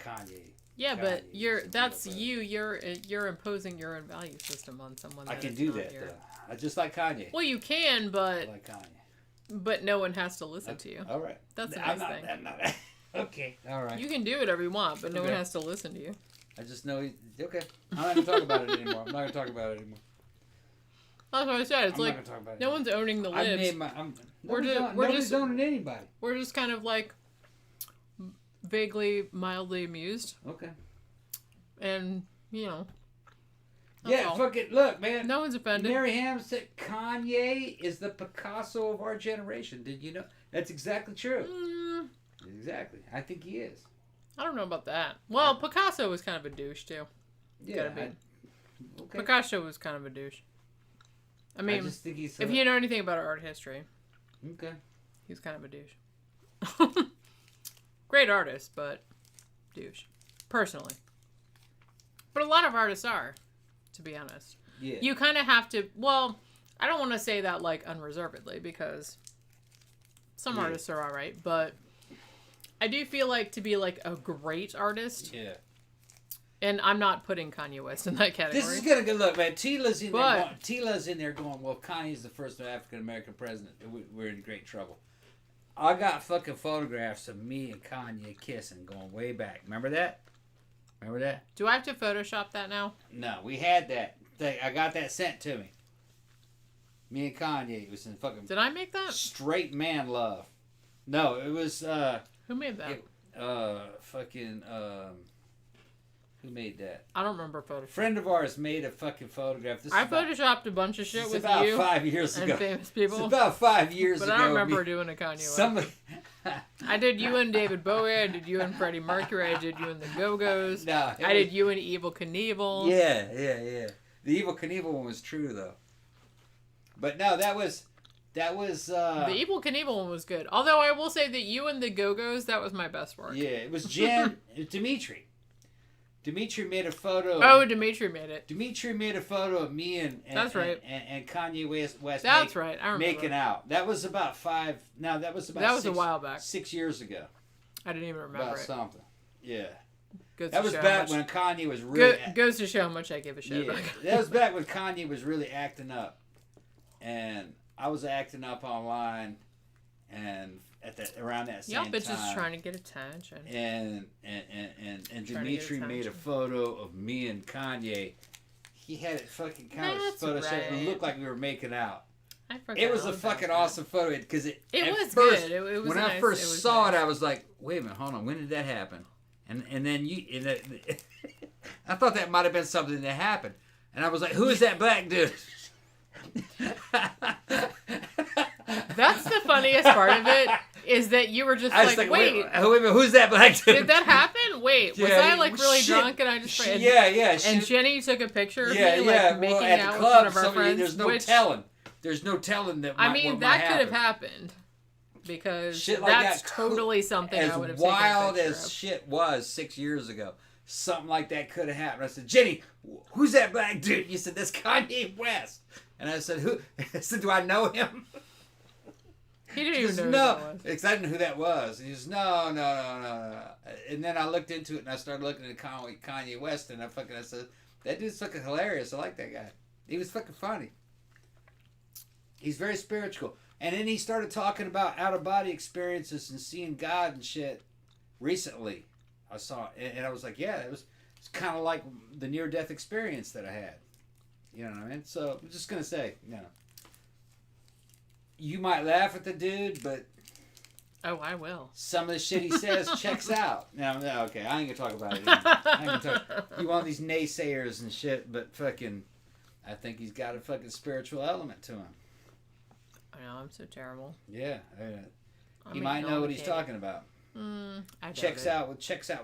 Kanye. Yeah, but that's you. You're imposing your own value system on someone. I can do that though. I just like Kanye. Well, you can, but I like Kanye. But no one has to listen to you. All right. That's the nice thing. I'm not, okay. All right. You can do whatever you want, but no one has to listen to you. I just know okay. I'm not gonna talk about it anymore. That's what I said. It's I'm like not gonna talk about it. no one's owning the libs. Nobody's owning anybody. We're just kind of like vaguely, mildly amused. Okay. And, you know. Yeah, all. fuck it. Look, man. No one's offended. Mary Ham said Kanye is the Picasso of our generation. Did you know? That's exactly true. Exactly. I think he is. I don't know about that. Well, Picasso was kind of a douche, too. Yeah. Okay. Picasso was kind of a douche. I mean, just think he's if you know anything about art history, okay, he's kind of a douche. Great artist, but douche. Personally. But a lot of artists are, to be honest. Yeah. You kind of have to, well, I don't want to say that, like, unreservedly, because some artists are alright, but I do feel like to be, like, a great artist. Yeah. And I'm not putting Kanye West in that category. This is gonna go. Look, man. Tila's in there going. Well, Kanye's the first African American president. We're in great trouble. I got fucking photographs of me and Kanye kissing going way back. Remember that? Do I have to Photoshop that now? No, we had that thing. I got that sent to me. Me and Kanye. It was in fucking. Did I make that? Straight man love. No, it was. Who made that? Who made that? I don't remember Photoshop. A friend of ours made a fucking photograph. I photoshopped a bunch of shit with about you 5 years ago. and famous people. It's about 5 years ago. But I don't remember doing a Kanye West. Somebody. I did you and David Bowie. I did you and Freddie Mercury. I did you and the Go-Go's. No, I did you and Evil Knievel. Yeah. The Evil Knievel one was true though. But no, that was. The Evil Knievel one was good. Although I will say that you and the Go-Go's, that was my best work. Yeah, it was Dimitri. Dimitri made a photo. Oh, Dimitri made it. Dimitri made a photo of me and that's right. And Kanye West. That's right. I remember making out. That was about five. No, that was about. That was a while back. 6 years ago. I didn't even remember about it. something. Yeah. That was back when Kanye was really. Goes to show how much I give a shit about. That was back when Kanye was really acting up, and I was acting up online, and around that same time. Y'all bitches trying to get attention. And Dimitri made a photo of me and Kanye. He had it fucking kind of photoshopped. Right. It looked like we were making out. It was a fucking awesome photo because it was first, good. It was when nice, I first saw it, I was like, "Wait a minute, hold on. When did that happen?" And then I thought that might have been something that happened, and I was like, "Who is that black dude?" That's the funniest part of it. Is that you were just like, wait a minute, who's that black dude? Did that happen? Wait, was I like really drunk and I just and Jenny took a picture of me like making out with one of our friends? There's no telling. There's no telling that. I mean, that could have happened because shit like that's totally something I would have taken a picture of. As wild as shit was 6 years ago, something like that could have happened. I said, Jenny, who's that black dude? You said, that's Kanye West. And I said, who? I said, do I know him? He didn't even know who that was. Because I didn't know who that was. And he says, no. And then I looked into it and I started looking at Kanye West and I said, that dude's fucking hilarious. I like that guy. He was fucking funny. He's very spiritual. And then he started talking about out-of-body experiences and seeing God and shit recently. I saw it. And I was like, yeah, it's kind of like the near-death experience that I had. You know what I mean? So I'm just going to say, you might laugh at the dude, but... Oh, I will. Some of the shit he says checks out. No, okay, I ain't going to talk about it anymore. You want these naysayers and shit, but fucking... I think he's got a fucking spiritual element to him. I know, I'm so terrible. Yeah. He might know what he's talking about. Checks out with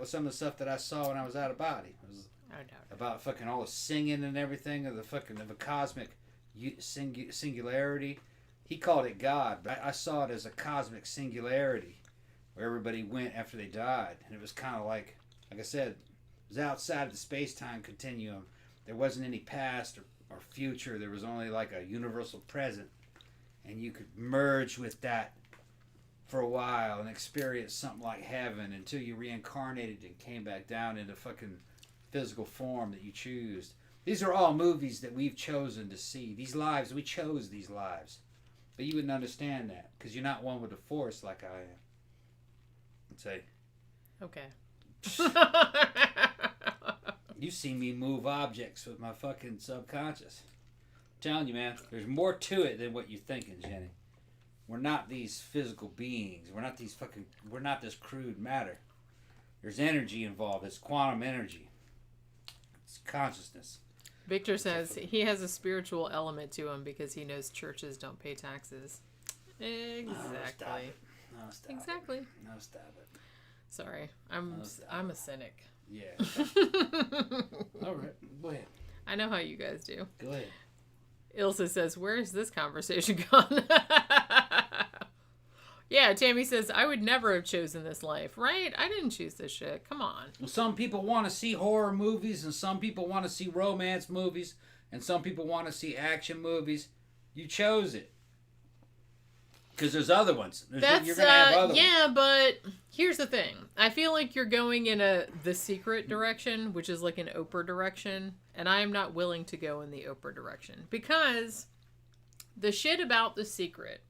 some of the stuff that I saw when I was out of body. It was about fucking all the singing and everything of a cosmic singularity. He called it God, but I saw it as a cosmic singularity where everybody went after they died. And it was kind of like I said, it was outside of the space-time continuum. There wasn't any past or future. There was only like a universal present. And you could merge with that for a while and experience something like heaven until you reincarnated and came back down into fucking physical form that you choose. These are all movies that we've chosen to see. These lives, we chose these lives. But you wouldn't understand that because you're not one with the force like I am. I'd say. Okay. You see me move objects with my fucking subconscious. telling you, man, there's more to it than what you're thinking, Jenny. We're not these physical beings. We're not this crude matter. There's energy involved. It's quantum energy. It's consciousness. Victor says he has a spiritual element to him because he knows churches don't pay taxes. Exactly. No, stop exactly. It. No, stop it. Sorry, I'm a cynic. Yeah. All right, go ahead. I know how you guys do. Go ahead. Ilse says, "Where's this conversation gone?" Yeah, Tammy says, "I would never have chosen this life, right? I didn't choose this shit. Come on." Well, some people want to see horror movies, and some people want to see romance movies, and some people want to see action movies. You chose it. Because there's other ones. You're going to have other ones. Yeah, but here's the thing. I feel like you're going in The Secret direction, which is like an Oprah direction, and I am not willing to go in the Oprah direction. Because the shit about The Secret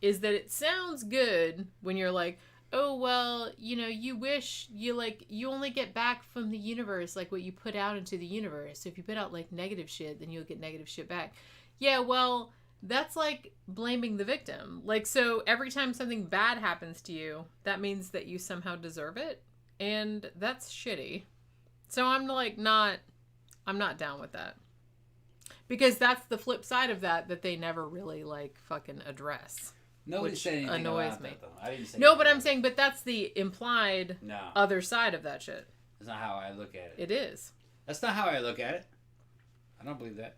is that it sounds good when you're like, oh, well, you know, you wish you only get back from the universe like what you put out into the universe. So if you put out like negative shit, then you'll get negative shit back. Yeah, well, that's like blaming the victim. Like, so every time something bad happens to you, that means that you somehow deserve it. And that's shitty. So I'm not down with that. Because that's the flip side of that they never really like fucking address. Nobody said anything annoys about me. that, though. I didn't say no, but I'm saying, but that's the implied no. other side of that shit. That's not how I look at it. It is. That's not how I look at it. I don't believe that.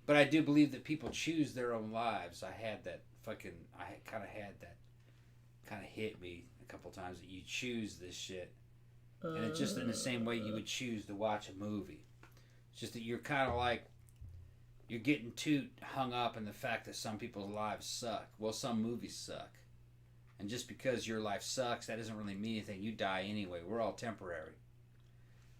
But I do believe that people choose their own lives. I kind of had that kind of hit me a couple times that you choose this shit. And it's just in the same way you would choose to watch a movie. It's just that you're kind of like, you're getting too hung up in the fact that some people's lives suck. Well, some movies suck. And just because your life sucks, that doesn't really mean anything. You die anyway. We're all temporary.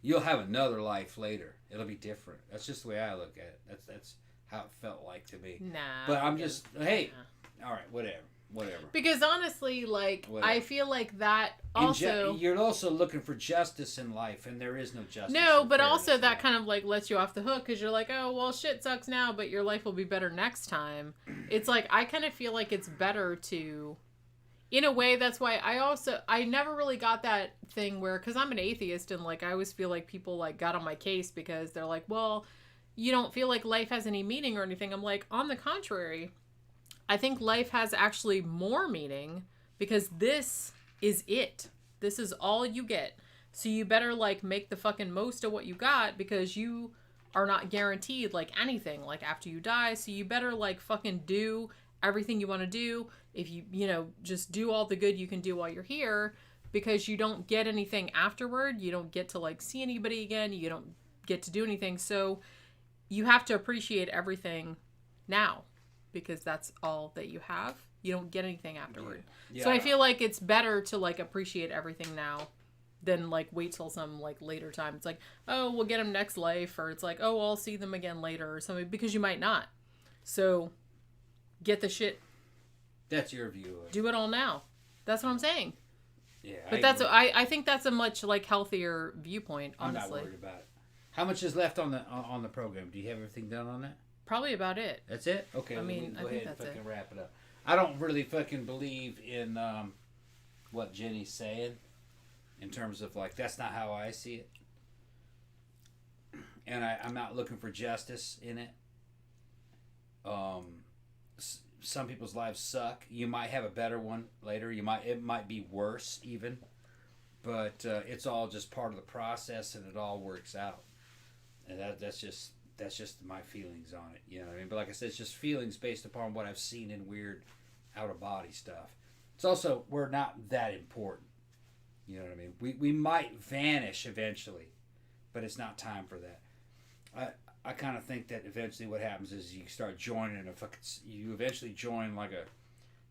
You'll have another life later. It'll be different. That's just the way I look at it. That's how it felt like to me. Nah. But I'm just, hey, all right, whatever. Because honestly, like, whatever. I feel like that also... You're also looking for justice in life, and there is no justice. No, but also that kind of, like, lets you off the hook, because you're like, oh, well, shit sucks now, but your life will be better next time. It's like, I kind of feel like it's better to... In a way, that's why I never really got that thing where... Because I'm an atheist, and, like, I always feel like people, like, got on my case because they're like, well, you don't feel like life has any meaning or anything. I'm like, on the contrary... I think life has actually more meaning because this is it. This is all you get. So you better like make the fucking most of what you got because you are not guaranteed like anything like after you die. So you better like fucking do everything you want to do. If you know, just do all the good you can do while you're here because you don't get anything afterward. You don't get to like see anybody again. You don't get to do anything. So you have to appreciate everything now. Because that's all that you have. You don't get anything afterward. Yeah. So I feel like it's better to like appreciate everything now than like wait till some like later time. It's like, oh, we'll get them next life. Or it's like, oh, I'll see them again later or something. Because you might not. So get the shit. That's your view of it. Do it all now. That's what I'm saying. Yeah. But I think that's a much like healthier viewpoint, honestly. I'm not worried about it. How much is left on the program? Do you have everything done on that? Probably about it. That's it? Okay. I mean, go ahead and fucking wrap it up. I don't really fucking believe in what Jenny's saying in terms of like that's not how I see it. And I'm not looking for justice in it. Some people's lives suck. You might have a better one later. It might be worse even. But it's all just part of the process and it all works out. And that's just my feelings on it, you know what I mean? But like I said, it's just feelings based upon what I've seen in weird out-of-body stuff. It's also, we're not that important, you know what I mean? We might vanish eventually, but it's not time for that. I kind of think that eventually what happens is you start joining you eventually join like a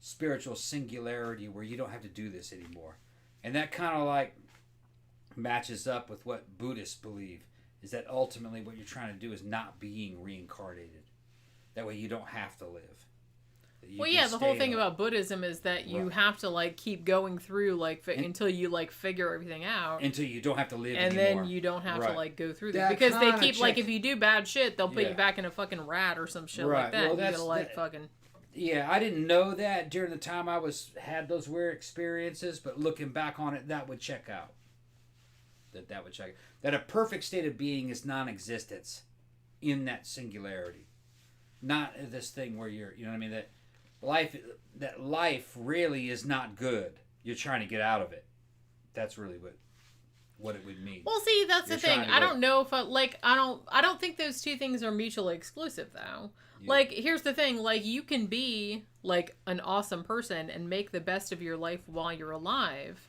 spiritual singularity where you don't have to do this anymore. And that kind of like matches up with what Buddhists believe. Is that ultimately what you're trying to do is not being reincarnated. That way you don't have to live. Well, yeah, the whole thing about Buddhism is that you have to like keep going through like until you like figure everything out. Until you don't have to live and anymore. then you don't have to like go through that because they keep like if you do bad shit, they'll put Yeah. you back in a fucking rat or some shit Right. like that. Well, You that's gotta like fucking. Yeah, I didn't know that during the time I had those weird experiences, but looking back on it, that would check out. That would check out. That a perfect state of being is non-existence in that singularity. Not this thing where you're, you know what I mean, that life really is not good. You're trying to get out of it. That's really what it would mean. Well, see, that's the thing. I don't know if I don't think those two things are mutually exclusive though. Yeah. Like, here's the thing, like you can be like an awesome person and make the best of your life while you're alive.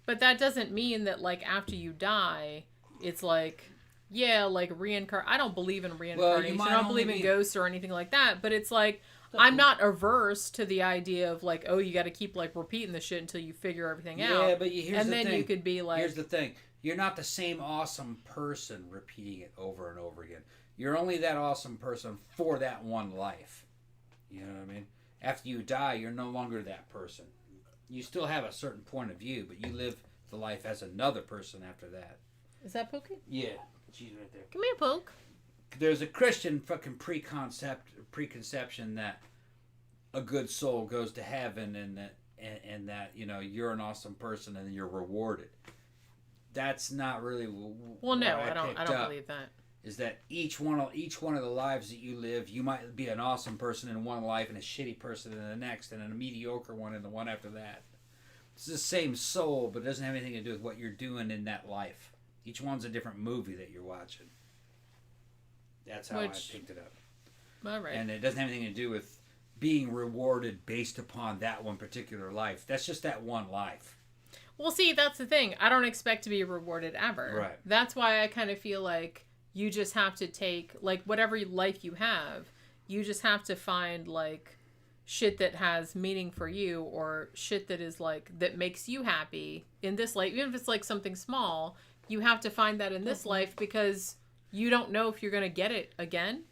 But that doesn't mean that like after you die, it's like like I don't believe in reincarnation. I don't believe in ghosts or anything like that, but it's like I'm not averse to the idea of like, oh, you got to keep like repeating the shit until you figure everything out. Yeah, but here's the thing. You could be like, here's the thing. You're not the same awesome person repeating it over and over again. You're only that awesome person for that one life. You know what I mean? After you die, you're no longer that person. You still have a certain point of view, but you live the life as another person after that. Is that Pookie? Yeah, she's right there. Come here, Poke. There's a Christian fucking preconception that a good soul goes to heaven and that you know you're an awesome person and you're rewarded. That's not really. Well, no, I don't believe that. Is that each one of the lives that you live, you might be an awesome person in one life and a shitty person in the next, and a mediocre one in the one after that. It's the same soul, but it doesn't have anything to do with what you're doing in that life. Each one's a different movie that you're watching. That's how I picked it up. All right. And it doesn't have anything to do with being rewarded based upon that one particular life. That's just that one life. Well, see, that's the thing. I don't expect to be rewarded ever. Right. That's why I kind of feel like you just have to take, like, whatever life you have, you just have to find, like, shit that has meaning for you or shit that is, like, that makes you happy in this life. Even if it's, like, something small, you have to find that in this life because you don't know if you're going to get it again.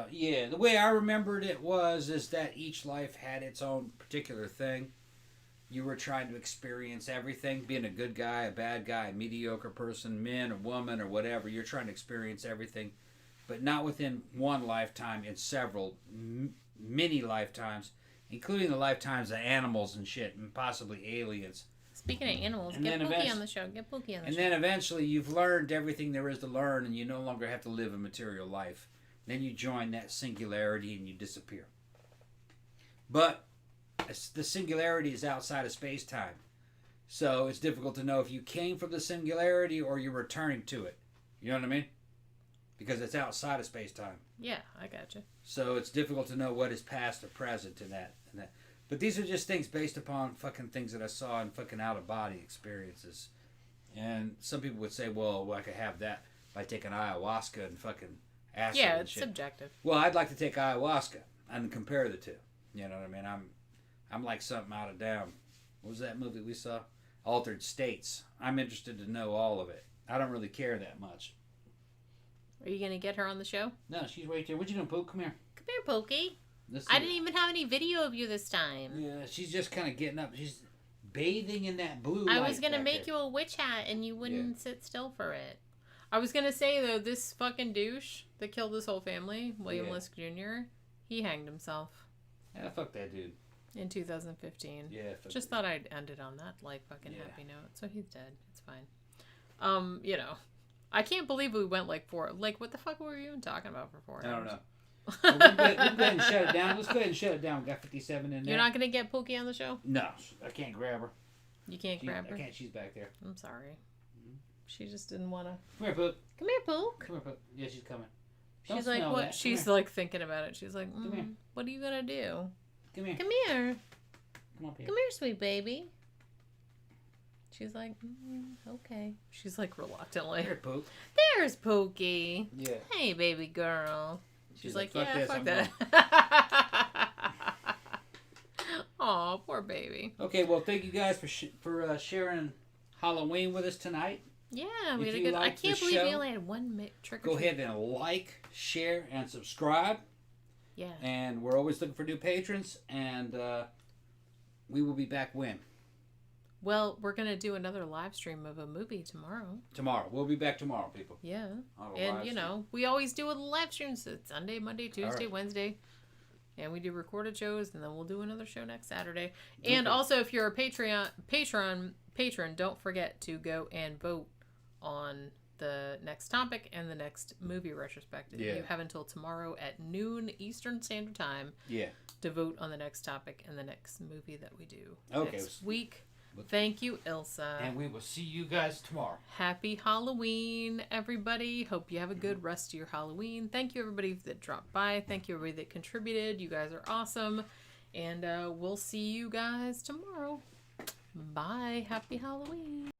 Yeah, the way I remembered it is that each life had its own particular thing. You were trying to experience everything, being a good guy, a bad guy, a mediocre person, man or woman or whatever. You're trying to experience everything, but not within one lifetime, in several, many lifetimes, including the lifetimes of animals and shit, and possibly aliens. Speaking of animals, get Pookie on the show. Get Pookie on the show. And then eventually you've learned everything there is to learn, and you no longer have to live a material life. Then you join that singularity and you disappear. But the singularity is outside of space-time. So it's difficult to know if you came from the singularity or you're returning to it. You know what I mean? Because it's outside of space-time. Yeah, I gotcha. So it's difficult to know what is past or present in that. But these are just things based upon fucking things that I saw in fucking out-of-body experiences. And some people would say, well, I could have that by taking ayahuasca and fucking acid yeah, and it's shit. subjective. Well, I'd like to take ayahuasca and compare the two. You know what I mean? I'm like something out of down. What was that movie we saw? Altered States. I'm interested to know all of it. I don't really care that much. Are you going to get her on the show? No, she's right there. What you doing, Poke? Come here. Come here, Pokey. I didn't even have any video of you this time. Yeah, she's just kind of getting up. She's bathing in that blue light. I was going to make you a witch hat and you wouldn't sit still for it. I was going to say, though, this fucking douche that killed this whole family, William Lisk Jr., he hanged himself. Yeah, fuck that dude. In 2015. Yeah. Just thought I'd end it on that, like, fucking happy note. So he's dead. It's fine. You know, I can't believe we went, like, what the fuck were we even talking about for 4 hours? I don't know. Well, we'll go ahead and shut it down. Let's go ahead and shut it down. We got 57 in there. You're not going to get Pookie on the show? No, I can't grab her. You can't grab her? I can't. She's back there. I'm sorry. She just didn't want to. Come here, Pook. Come here, Pook. Come here, Pook. Yeah, she's coming. She's like, what? She's like thinking about it. She's like, what are you going to do? Come here. Come here. Come up here. Come here, sweet baby. She's like, okay. She's like reluctantly. Here, Pook. There's Pookie. Yeah. Hey, baby girl. She's like, fuck yeah, this, fuck I'm that. Aw, poor baby. Okay, well, thank you guys for sharing Halloween with us tonight. Yeah, we had a good. I can't believe we only had one trick or treat. Go ahead and like, share, and subscribe. Yeah. And we're always looking for new patrons, and we will be back when? Well, we're going to do another live stream of a movie tomorrow. Tomorrow. We'll be back tomorrow, people. Yeah. And, you know, we always do a live stream. So it's Sunday, Monday, Tuesday, Wednesday. And we do recorded shows, and then we'll do another show next Saturday. And also, if you're a patron, don't forget to go and vote on the next topic and the next movie retrospective. Yeah. You have until tomorrow at noon Eastern Standard Time to vote on the next topic and the next movie that we do next week. Thank you, Ilse. And we will see you guys tomorrow. Happy Halloween, everybody. Hope you have a good rest of your Halloween. Thank you, everybody that dropped by. Thank you, everybody that contributed. You guys are awesome. And we'll see you guys tomorrow. Bye. Happy Halloween.